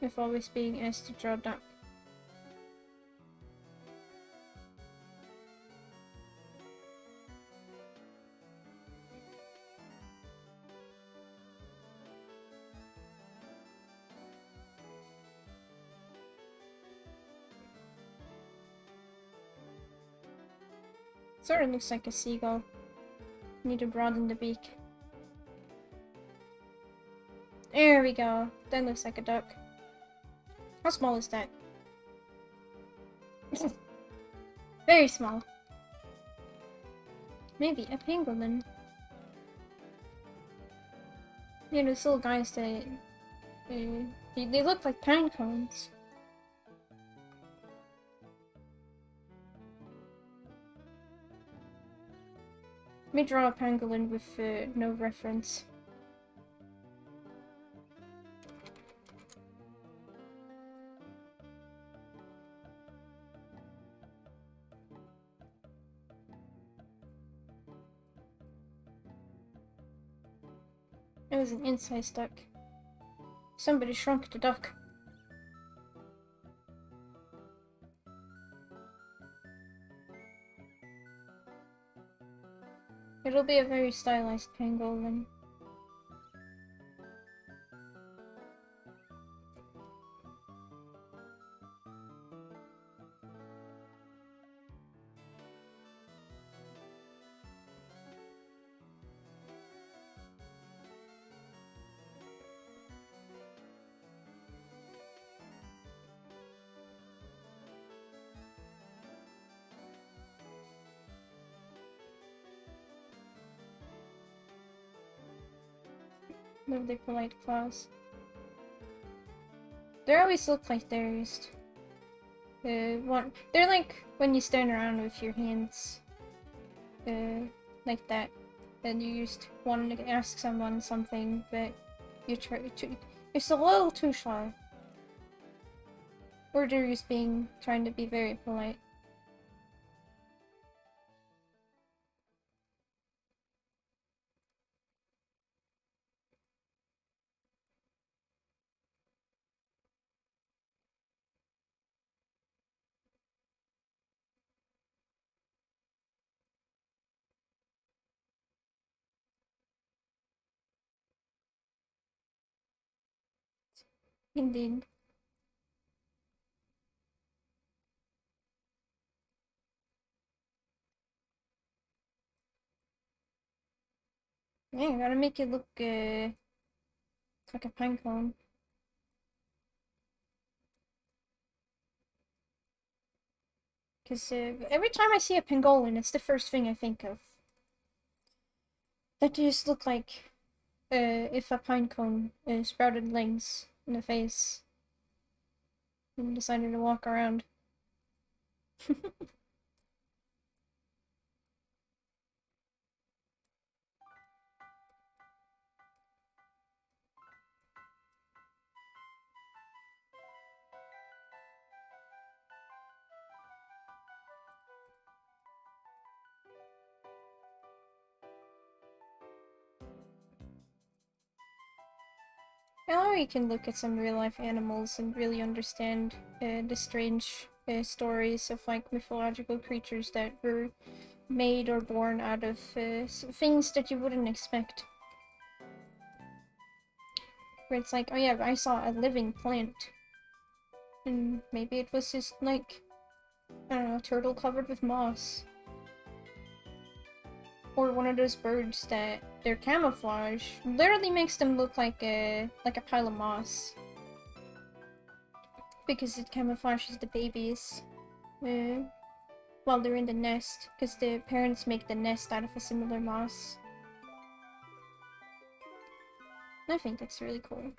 Of always being asked to draw duck. Sort of looks like a seagull. Need to broaden the beak. There we go. That looks like a duck. How small is that? Very small. Maybe a pangolin. Yeah, those little guys that they look like pine cones. Let me draw a pangolin with no reference. It was an incised duck. Somebody shrunk the duck. It'll be a very stylized pangolin. Love their polite claws. They always look like they're just... they're like when you stand around with your hands like that. And you just want to ask someone something, but you try to... It's a little too shy. Or they're just trying to be very polite. Indeed. Yeah, gotta make it look like a pine cone. Because every time I see a pangolin, it's the first thing I think of. That just look like if a pine cone sprouted legs in the face and decided to walk around. Now we can look at some real-life animals and really understand the strange stories of like mythological creatures that were made or born out of things that you wouldn't expect. Where it's like, oh yeah, I saw a living plant. And maybe it was just like, I don't know, a turtle covered with moss. Or one of those birds that their camouflage literally makes them look like a pile of moss. Because it camouflages the babies while they're in the nest. Because the parents make the nest out of a similar moss. I think that's really cool.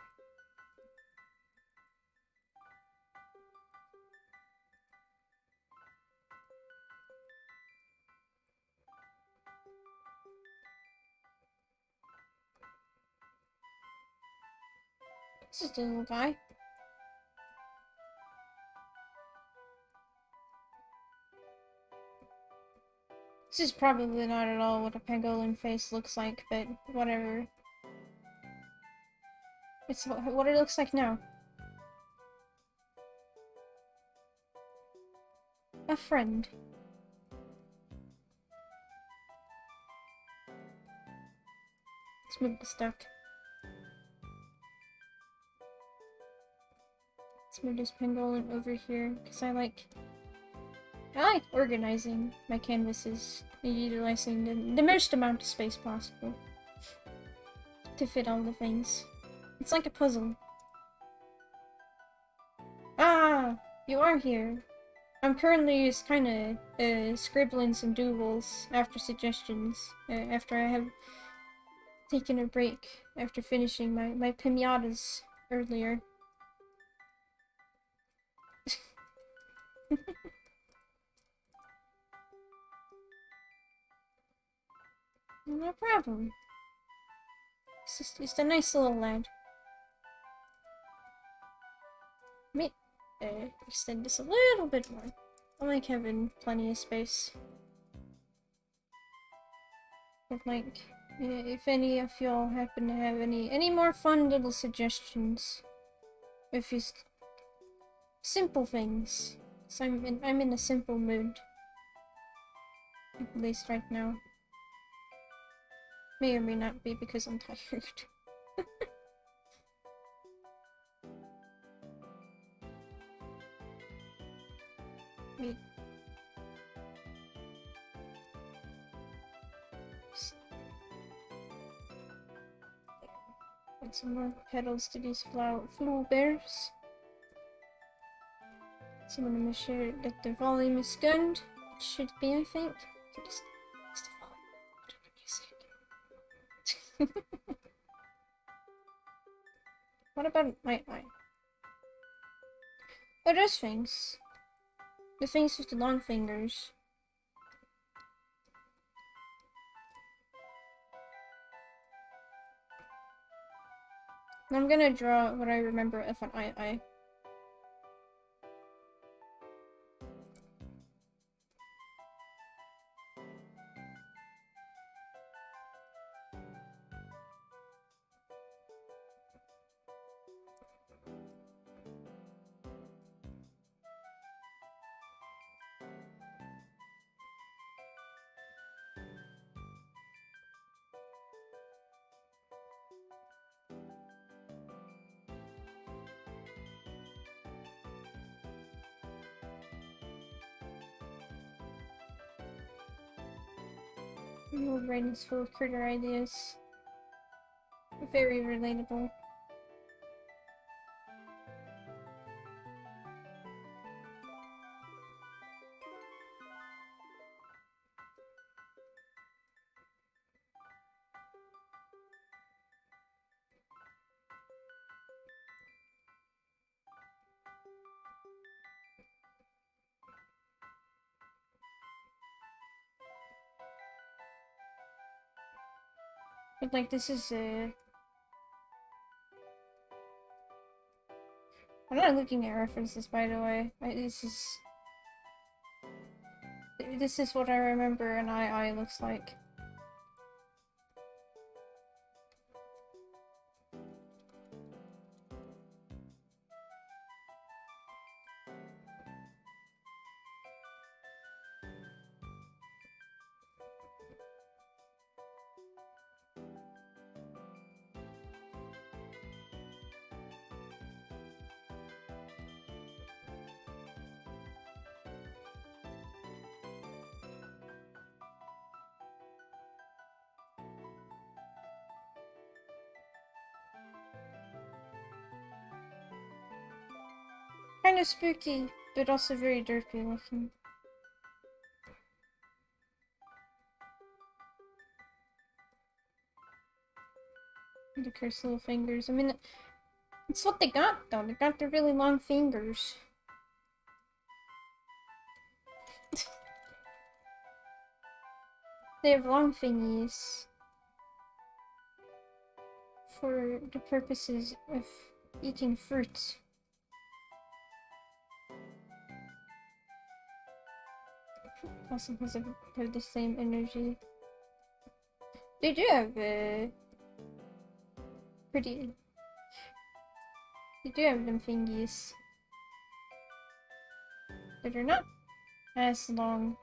This is the little guy. This is probably not at all what a pangolin face looks like, but whatever. It's what it looks like now. A friend. Let's move this duck. Let's move this pangolin over here, because I like organizing my canvases and utilizing the most amount of space possible to fit all the things. It's like a puzzle. Ah! You are here. I'm currently just kind of scribbling some doodles after suggestions, after I have taken a break after finishing my piñatas earlier. No problem. It's just a nice little lad. Let me extend this a little bit more. I like having plenty of space. But like, if any of y'all happen to have any more fun little suggestions, if you simple things, so I'm in a simple mood, at least right now. May or may not be because I'm tired. Wait. Add some more petals to these flu bears. So I'm gonna make sure that the volume is good. It should be, I think. Just the volume. What about my eye? Oh, those things. The things with the long fingers. I'm gonna draw what I remember of an eye. My brain is full of critter ideas. Very relatable. But like this is I'm not looking at references, by the way. This is what I remember an eye looks like. Kind of spooky, but also very derpy looking. The cursed little fingers. I mean, it's what they got, though. They got the really long fingers. They have long fingies. For the purposes of eating fruit. Possum has have the same energy. They do have pretty. They do have them fingies. But they're not as long.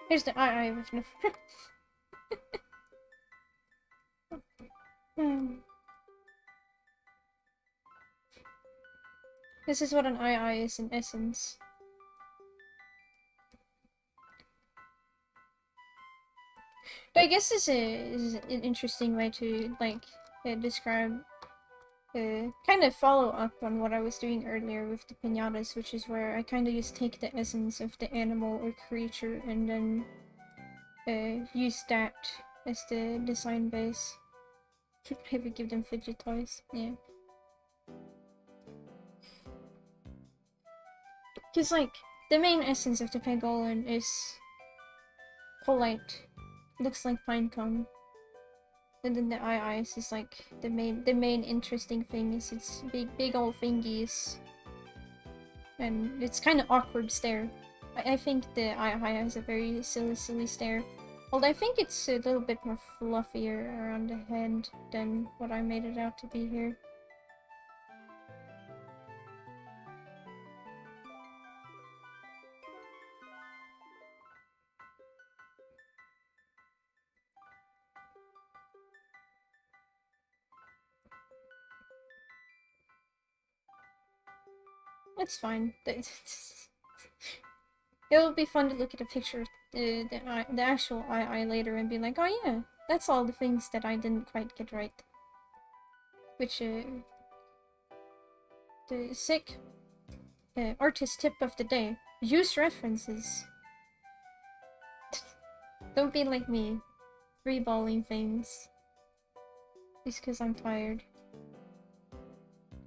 Here's the eye with no. This is what an eye is in essence. But I guess this is an interesting way to like describe, kind of follow up on what I was doing earlier with the piñatas, which is where I kind of just take the essence of the animal or creature and then use that as the design base. Maybe give them fidget toys, yeah. Because, like, the main essence of the pangolin is polite. Looks like pinecone. And then the eyes is like the main interesting thing is its big old fingies. And it's kind of awkward stare. I think the eye has a very silly stare. Although I think it's a little bit more fluffier around the head than what I made it out to be here. It's fine. It'll be fun to look at a picture of the actual eye later and be like, oh yeah, that's all the things that I didn't quite get right. Which, the sick artist tip of the day. Use references. Don't be like me, freeballing things. Just because I'm tired.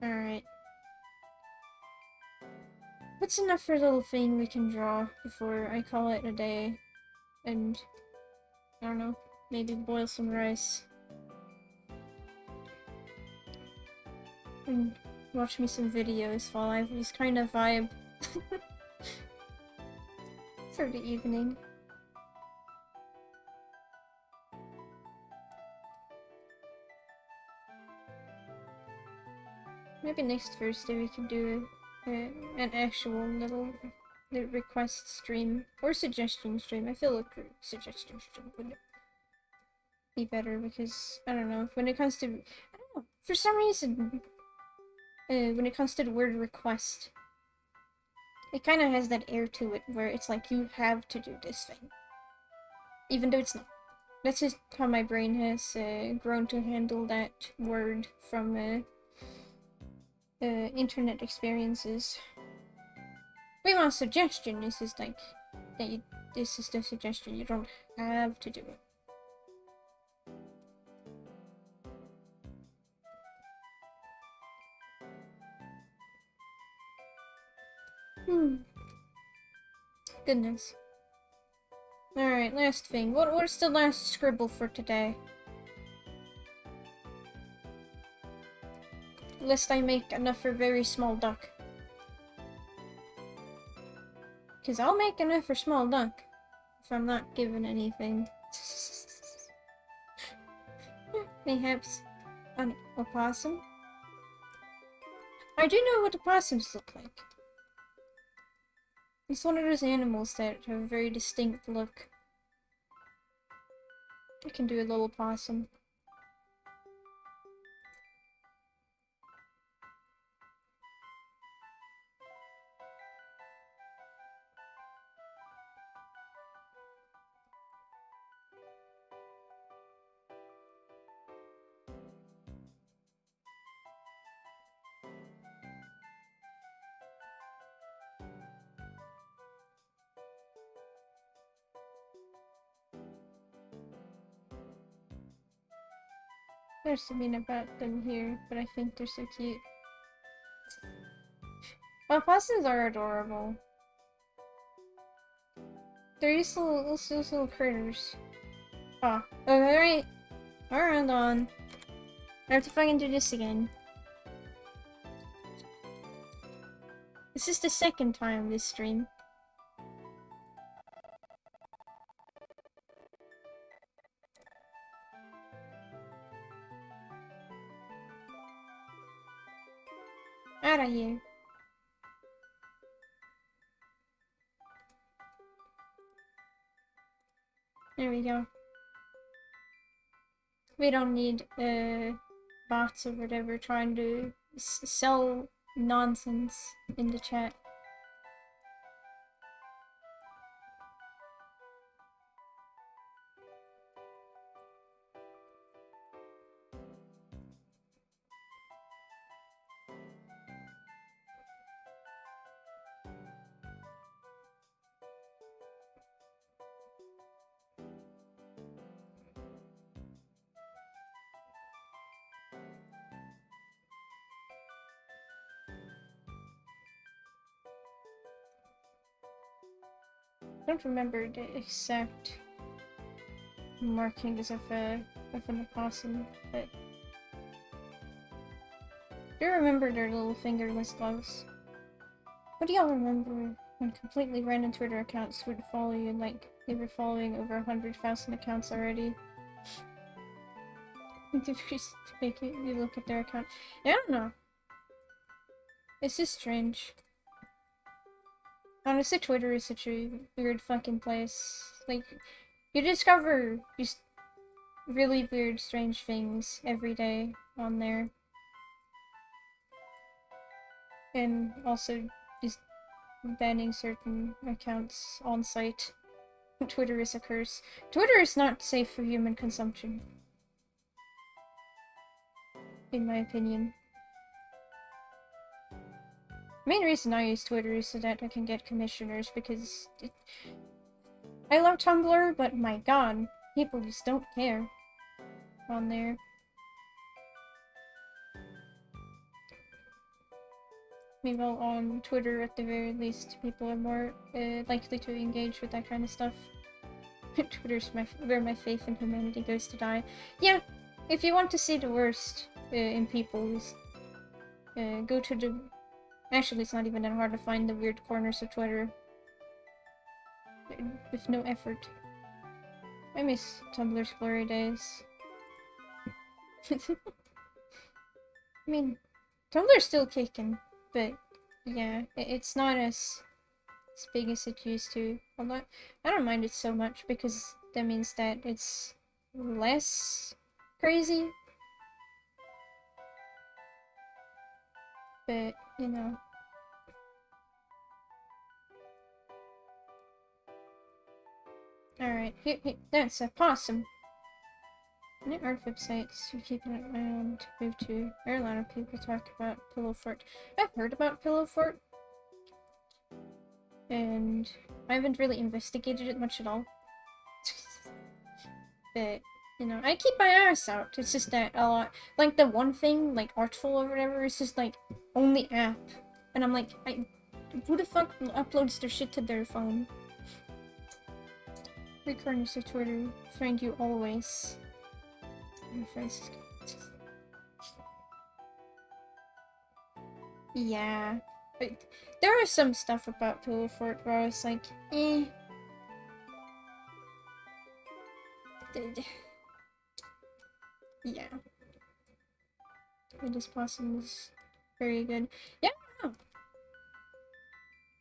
Alright. What's enough for a little thing we can draw before I call it a day? And, I don't know, maybe boil some rice. And watch me some videos while I just kind of vibe for the evening. Maybe next Thursday we can do an actual little request stream or suggestion stream. I feel like a suggestion stream would be better because I don't know when it comes to I don't know for some reason when it comes to the word request, it kind of has that air to it where it's like you have to do this thing, even though it's not. That's just how my brain has grown to handle that word from internet experiences. We want a suggestion. This is like that. This is the suggestion. You don't have to do it. Goodness. Alright, last thing. What's the last scribble for today? Lest I make enough for very small duck. Because I'll make enough for small duck if I'm not given anything. Perhaps an opossum? I do know what opossums look like. It's one of those animals that have a very distinct look. I can do a little possum. There's something about them here, but I think they're so cute. Well, possums are adorable. They're just little critters. Oh, alright. Alright, on. I have to fucking do this again. This is the second time this stream. Out of here. There we go. We don't need bots or whatever trying to sell nonsense in the chat. I don't remember the exact markings of an opossum, but I do remember their little fingerless gloves. What do y'all remember when completely random Twitter accounts would follow you, like they were following over 100,000 accounts already? To make you look at their account. I don't know. It's just strange. Honestly, Twitter is such a weird fucking place. Like, you discover just really weird, strange things every day on there. And also, just banning certain accounts on site. Twitter is a curse. Twitter is not safe for human consumption. In my opinion. The main reason I use Twitter is so that I can get commissioners, because I love Tumblr, but my god, people just don't care on there. Meanwhile, on Twitter, at the very least, people are more likely to engage with that kind of stuff. Twitter's where my faith in humanity goes to die. Yeah, if you want to see the worst in people, go to the... Actually, it's not even that hard to find the weird corners of Twitter. With no effort. I miss Tumblr's glory days. I mean, Tumblr's still kicking, but yeah, it's not as big as it used to. Although I don't mind it so much because that means that it's less crazy. But, you know. Alright, here, that's a possum. New art websites you keep an eye on to move to. There are a lot of people talk about Pillow Fort. I've heard about Pillow Fort. And I haven't really investigated it much at all. But, you know, I keep my ass out. It's just that a lot. Like, the one thing, like, Artful or whatever, is just, like, only app. And I'm like, who the fuck uploads their shit to their phone? Recordings of Twitter. Friend you always. My friends. Yeah. But there was some stuff about Pillow Fort where I was like, eh. Yeah. This possum is very good. Yeah, I don't know.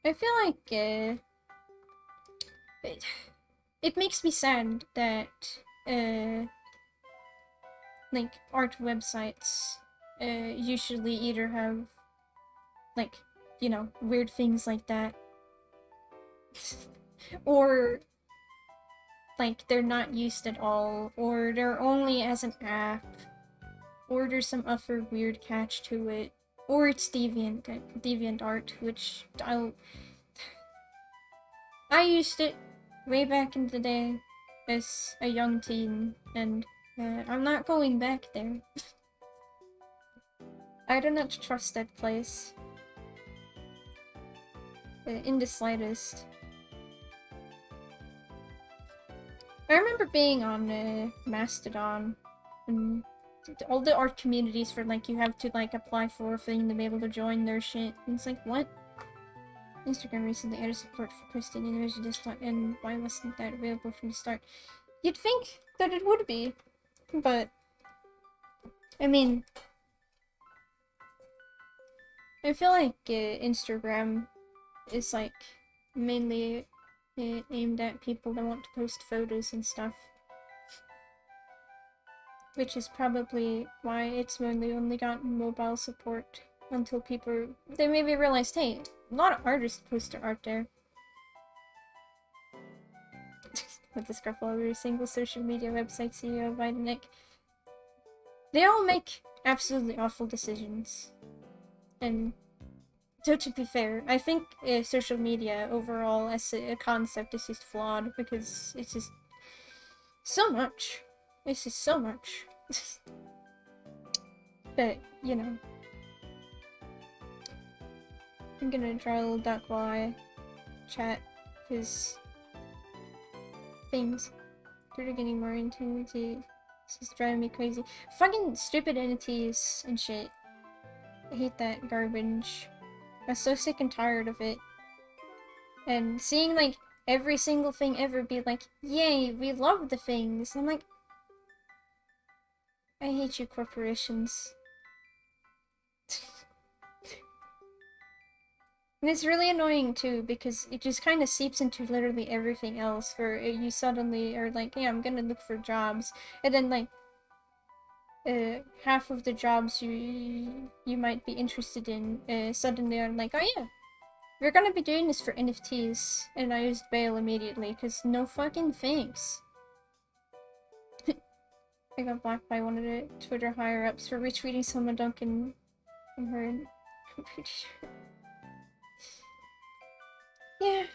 I feel like, it makes me sad that, like, art websites, usually either have, like, you know, weird things like that. Or, like, they're not used at all, or they're only as an app, or there's some other weird catch to it, or it's deviant art, which I used it way back in the day as a young teen, and I'm not going back there. I do not trust that place. In the slightest. I remember being on Mastodon, and all the art communities for, like, you have to, like, apply for a thing to be able to join their shit. And it's like, what? Instagram recently added support for posting images just and why wasn't that available from the start? You'd think that it would be, but I mean, I feel like Instagram is, like, mainly aimed at people that want to post photos and stuff. Which is probably why it's only gotten mobile support until they maybe realized, hey, a lot of artists post their art there. With the scuffle over a single social media website CEO by the neck. They all make absolutely awful decisions. And so to be fair, I think social media overall as a concept is just flawed because it's just so much. It's just so much. But, you know. I'm gonna try a little duck while I chat, because things are getting more into it. This is driving me crazy. Fucking stupid entities and shit. I hate that garbage. I'm so sick and tired of it. And seeing, like, every single thing ever be like, yay, we love the things. I'm like, I hate you, corporations. And it's really annoying too, because it just kind of seeps into literally everything else, where you suddenly are like, yeah, I'm gonna look for jobs, and then, like, half of the jobs you might be interested in, suddenly are like, oh yeah, we're gonna be doing this for NFTs, and I just bail immediately, because no fucking thanks. I got blocked by one of the Twitter higher-ups for retweeting someone Duncan from her. I'm pretty sure. Yeah.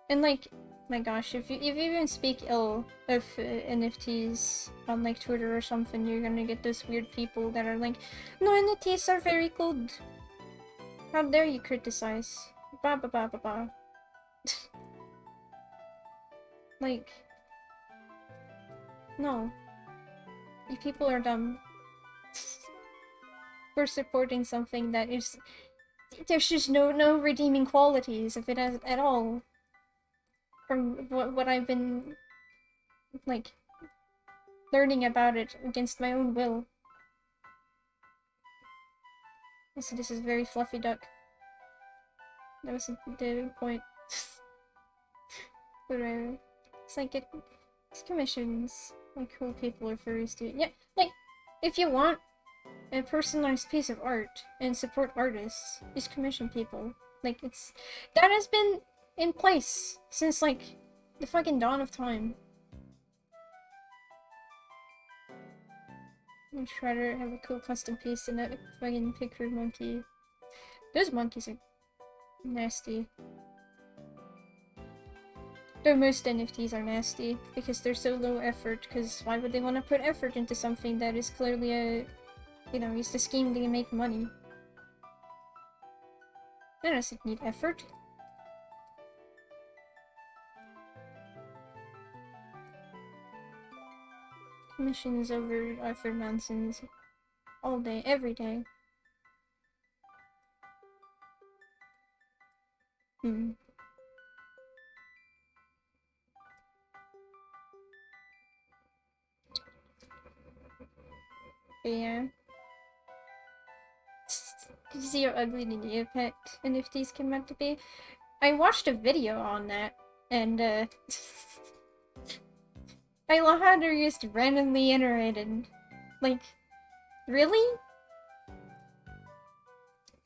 And, like, my gosh, if you even speak ill of NFTs on, like, Twitter or something, you're gonna get those weird people that are like, no, NFTs are very good. How dare you criticize? Ba ba ba ba ba. Like, no. You people are dumb. For supporting something that is... There's just no redeeming qualities of it at all. From what I've been, like, learning about it against my own will. So this is very fluffy duck. That was the point. Whatever. It's like it's commissions. Like cool people or furries do. Yeah, like if you want a personalized piece of art and support artists, just commission people. Like that has been in place since like the fucking dawn of time. I'm try to have a cool custom piece and that fucking picture monkey. Those monkeys are nasty. Though most NFTs are nasty because they're so low effort, because why would they want to put effort into something that is clearly a, you know, it's the scheme to make money. That doesn't need effort. Commissions over Arthur nonsense. All day, every day. But yeah. Did you see how ugly the Neopet NFTs came out to be? I watched a video on that, and I love how they're just randomly iterated. Like, really?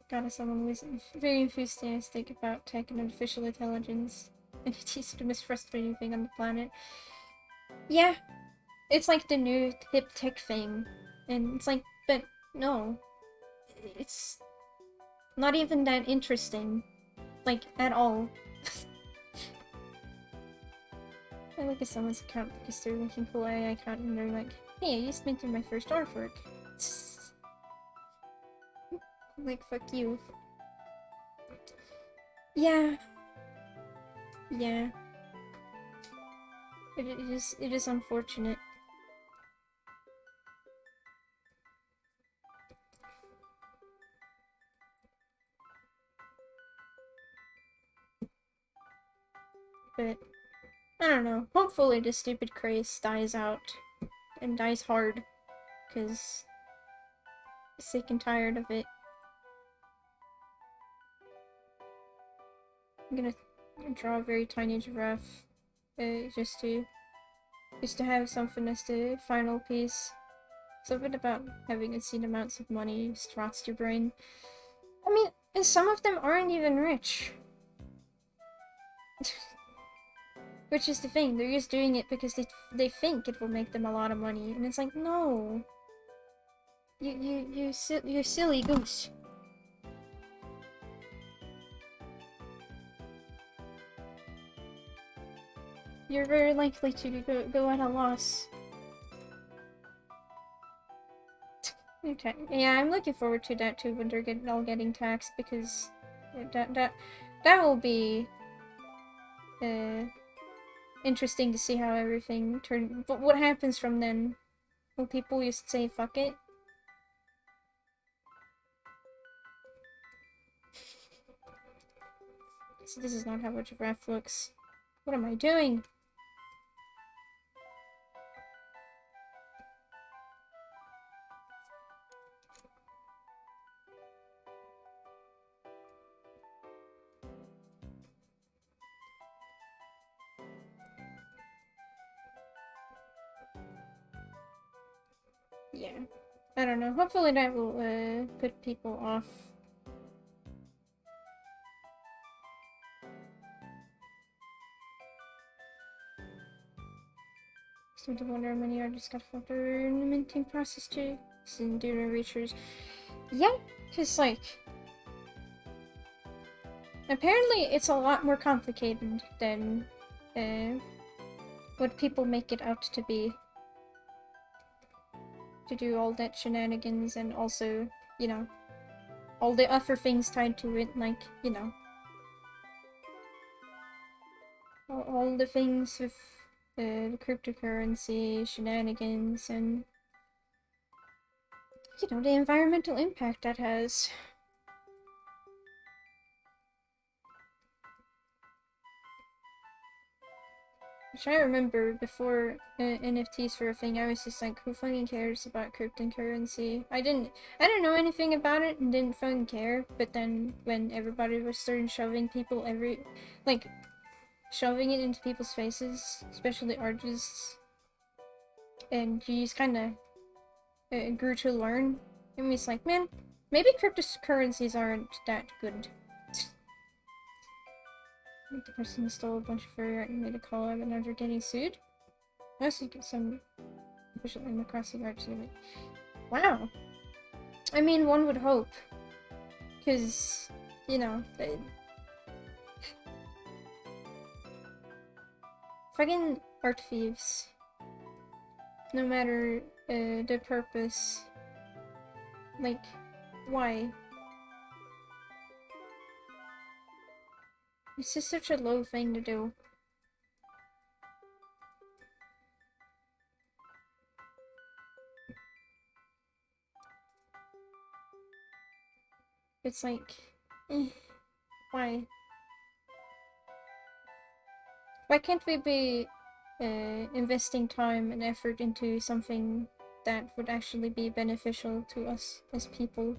God, someone was very enthusiastic about tech and artificial intelligence, and it's the most frustrating thing on the planet. Yeah, it's like the new hip tech thing, and it's like, but no, it's not even that interesting, like, at all. I look at someone's account because they're making cool AI account and they're like, hey, I just minted my first artwork. Like, fuck you. Yeah. Yeah. It is unfortunate. But I don't know. Hopefully the stupid craze dies out. And dies hard. Because I'm sick and tired of it. I'm gonna draw a very tiny giraffe. Just to have something as the final piece. Something about having insane amounts of money just rots your brain. I mean, and some of them aren't even rich. Which is the thing, they're just doing it because they think it will make them a lot of money, and it's like, no. You silly goose. You're very likely to go at a loss. Okay. Yeah, I'm looking forward to that too when they're all getting taxed, because that will be interesting to see how everything turns. But what happens from then? Will people just say fuck it? So this is not how a giraffe looks. What am I doing? Yeah. I don't know. Hopefully that will put people off. Seem to wonder how many artists got fucked over in the minting process too. Due to reachers. Yeah, because like apparently it's a lot more complicated than what people make it out to be. To do all that shenanigans and also, you know, all the other things tied to it, like, you know, all the things with the cryptocurrency shenanigans and, you know, the environmental impact that has. Which I remember before NFTs were a thing, I was just like, who fucking cares about cryptocurrency? I didn't know anything about it and didn't fucking care. But then when everybody was starting shoving people shoving it into people's faces, especially artists, and you just kind of grew to learn. And it's like, man, maybe cryptocurrencies aren't that good. I think the person who stole a bunch of furry art and made a collab and now they're getting sued. Unless you get some official Animal Crossing art to it. Wow. I mean, one would hope. Because, you know, fucking art thieves. No matter the purpose. Like, why? It's just such a low thing to do. It's like, why? Why can't we be investing time and effort into something that would actually be beneficial to us as people?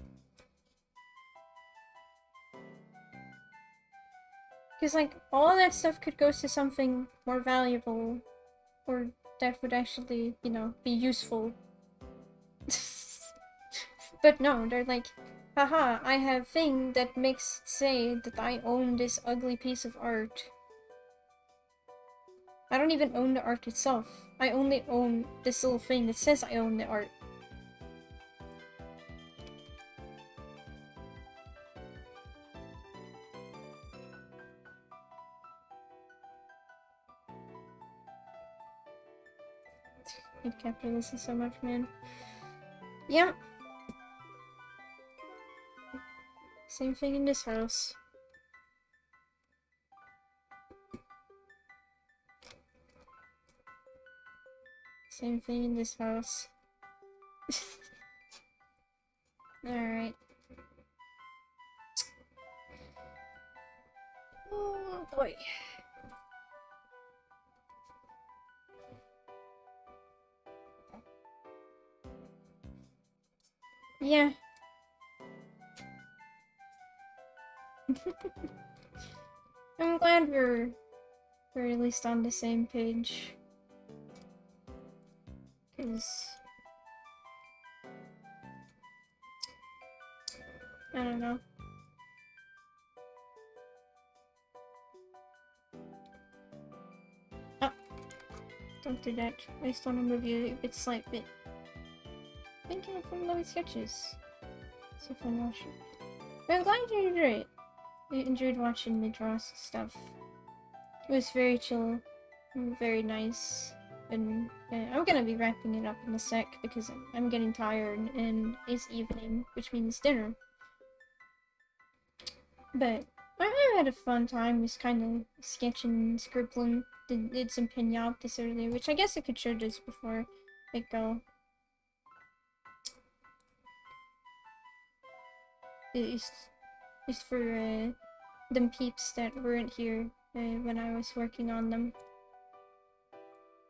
Because, like, all that stuff could go to something more valuable, or that would actually, you know, be useful. But no, they're like, haha, I have thing that makes it say that I own this ugly piece of art. I don't even own the art itself. I only own this little thing that says I own the art. I hate capitalism so much, man. Yeah. Same thing in this house. Same thing in this house. Alright. Oh boy. Yeah. I'm glad we're at least on the same page. Cause I don't know. Oh, don't do that. I just want to move you a slight bit. Thank you for lovely sketches. So fun watching. I'm glad you enjoyed it. I enjoyed watching me draw stuff. It was very chill, very nice, and I'm gonna be wrapping it up in a sec because I'm getting tired and it's evening, which means dinner. But I had a fun time just kind of sketching, scribbling. Did some piñatas earlier, which I guess I could show this before I go. It's for them peeps that weren't here when I was working on them.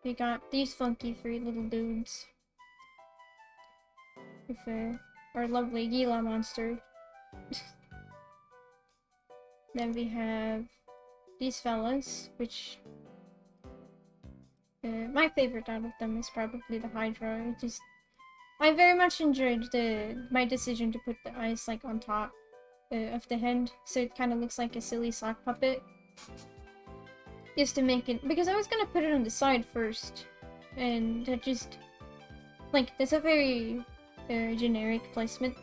We got these funky three little dudes with our lovely Gila monster. Then we have these fellas, which my favorite out of them is probably the Hydra. I very much enjoyed my decision to put the eyes like on top of the head, so it kind of looks like a silly sock puppet. Just to make it, because I was gonna put it on the side first, and that just, like, that's a very generic placement,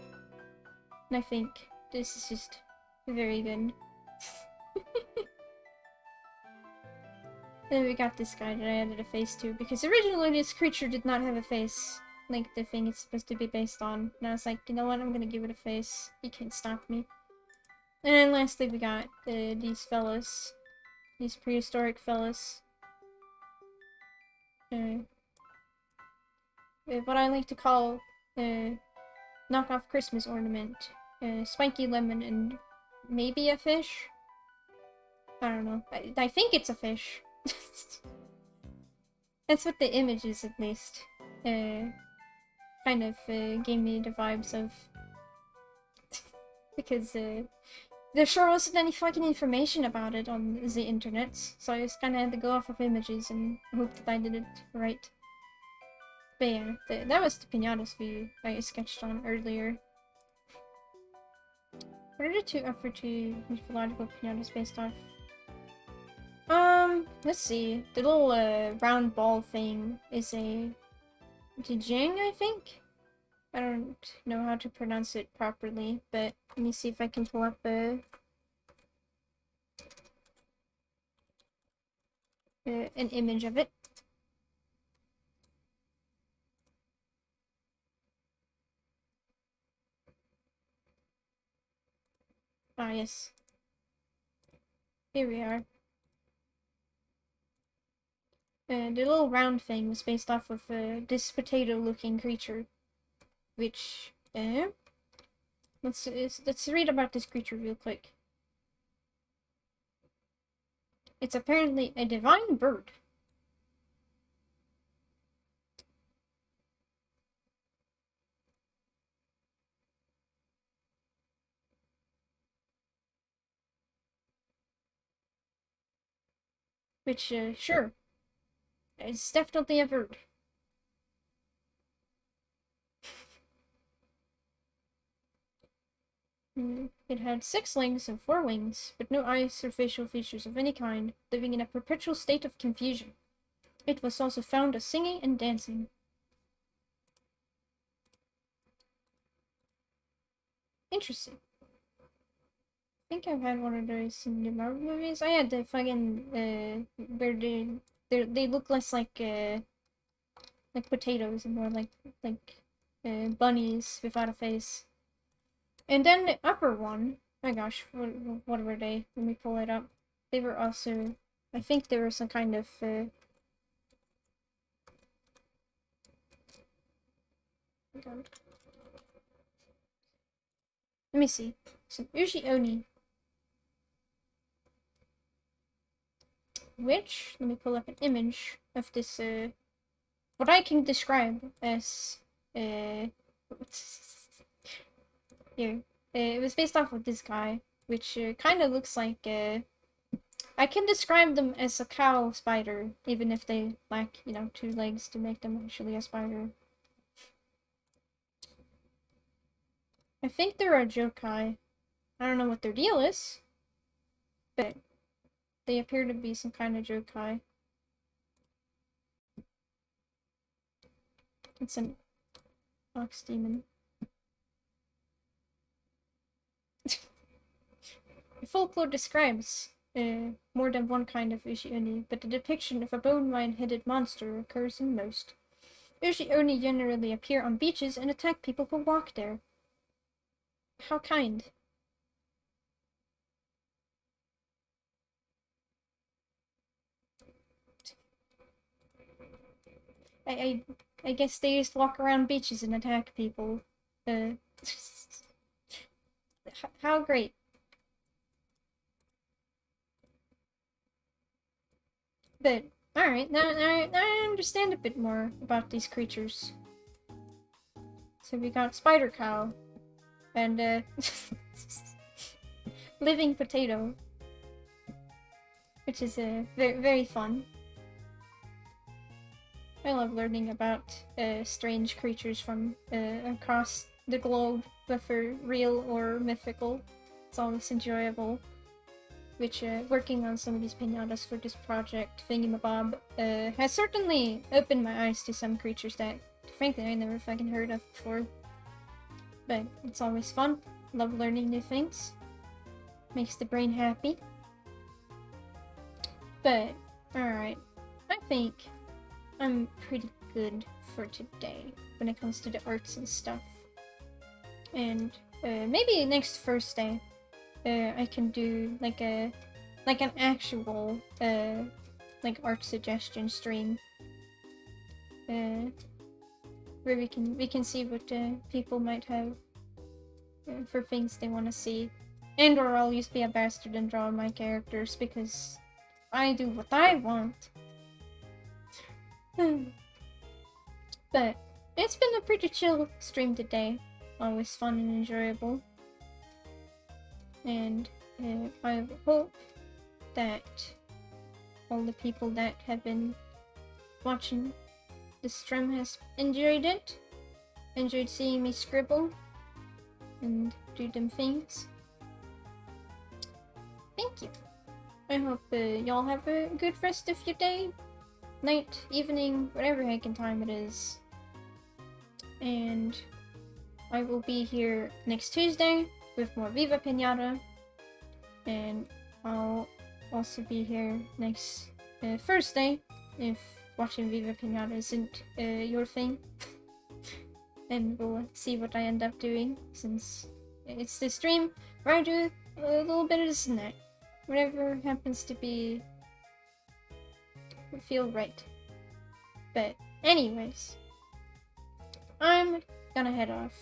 and I think this is just very good. Then we got this guy that I added a face to, because originally this creature did not have a face, like the thing it's supposed to be based on, and I was like, you know what, I'm gonna give it a face, you can't stop me. And then lastly we got these fellas. These prehistoric fellas. What I like to call knockoff Christmas ornament. Spiky lemon and maybe a fish? I don't know. I think it's a fish. That's what the images, at least, kind of gave me the vibes of. Because there sure wasn't any fucking information about it on the internet, so I just kind of had to go off of images and hope that I did it right. But yeah, that was the piñatas view I sketched on earlier. What are the two F-2 mythological piñatas based off? Let's see. The little round ball thing is a Jing, I think? I don't know how to pronounce it properly, but let me see if I can pull up an image of it. Ah, yes. Here we are. The little round thing was based off of this potato-looking creature, which, let's read about this creature real quick. It's apparently a divine bird. Which, sure, it's definitely a bird. It had 6 legs and 4 wings, but no eyes or facial features of any kind, living in a perpetual state of confusion. It was also found as singing and dancing. Interesting. I think I've had one of those in the Marvel movies. I had the fucking, where they look less like potatoes and more like bunnies without a face. And then the upper one, my gosh, what were they? Let me pull it up. They were also, I think there was some kind of, let me see. Some Ushi Oni. Which, let me pull up an image of this, what I can describe as, here. It was based off of this guy, which kind of looks like, I can describe them as a cow spider, even if they lack, 2 legs to make them actually a spider. I think they're a yokai. I don't know what their deal is, but they appear to be some kind of yokai. It's an ox demon. Folklore describes more than one kind of Ushi-Oni, but the depiction of a bone-headed monster occurs in most. Ushi-Oni generally appear on beaches and attack people who walk there. How kind. I guess they just walk around beaches and attack people. How great. But, alright, now I understand a bit more about these creatures. So we got Spider Cow, and, Living Potato, which is, very, very fun. I love learning about, strange creatures from, across the globe, whether real or mythical. It's always enjoyable. Which, working on some of these piñatas for this project, Thingamabob, has certainly opened my eyes to some creatures that, frankly, I never fucking heard of before. But it's always fun. Love learning new things. Makes the brain happy. But, alright. I think I'm pretty good for today when it comes to the arts and stuff. And, maybe next Thursday, I can do like an actual like art suggestion stream, where we can see what people might have for things they want to see, and or I'll just be a bastard and draw my characters because I do what I want. But it's been a pretty chill stream today. Always fun and enjoyable. And I hope that all the people that have been watching the stream has enjoyed it. Enjoyed seeing me scribble and do them things. Thank you. I hope y'all have a good rest of your day, night, evening, whatever heckin' time it is. And I will be here next Tuesday with more Viva Piñata. And I'll also be here next Thursday if watching Viva Piñata isn't your thing. And we'll see what I end up doing, since it's the stream where I do a little bit of this and that. Whatever happens to be feel right. But anyways, I'm gonna head off.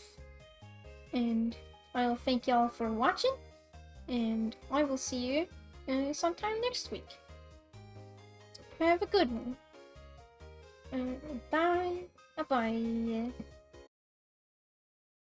And I'll thank y'all for watching. And I will see you sometime next week. Have a good one. Bye. Bye-bye.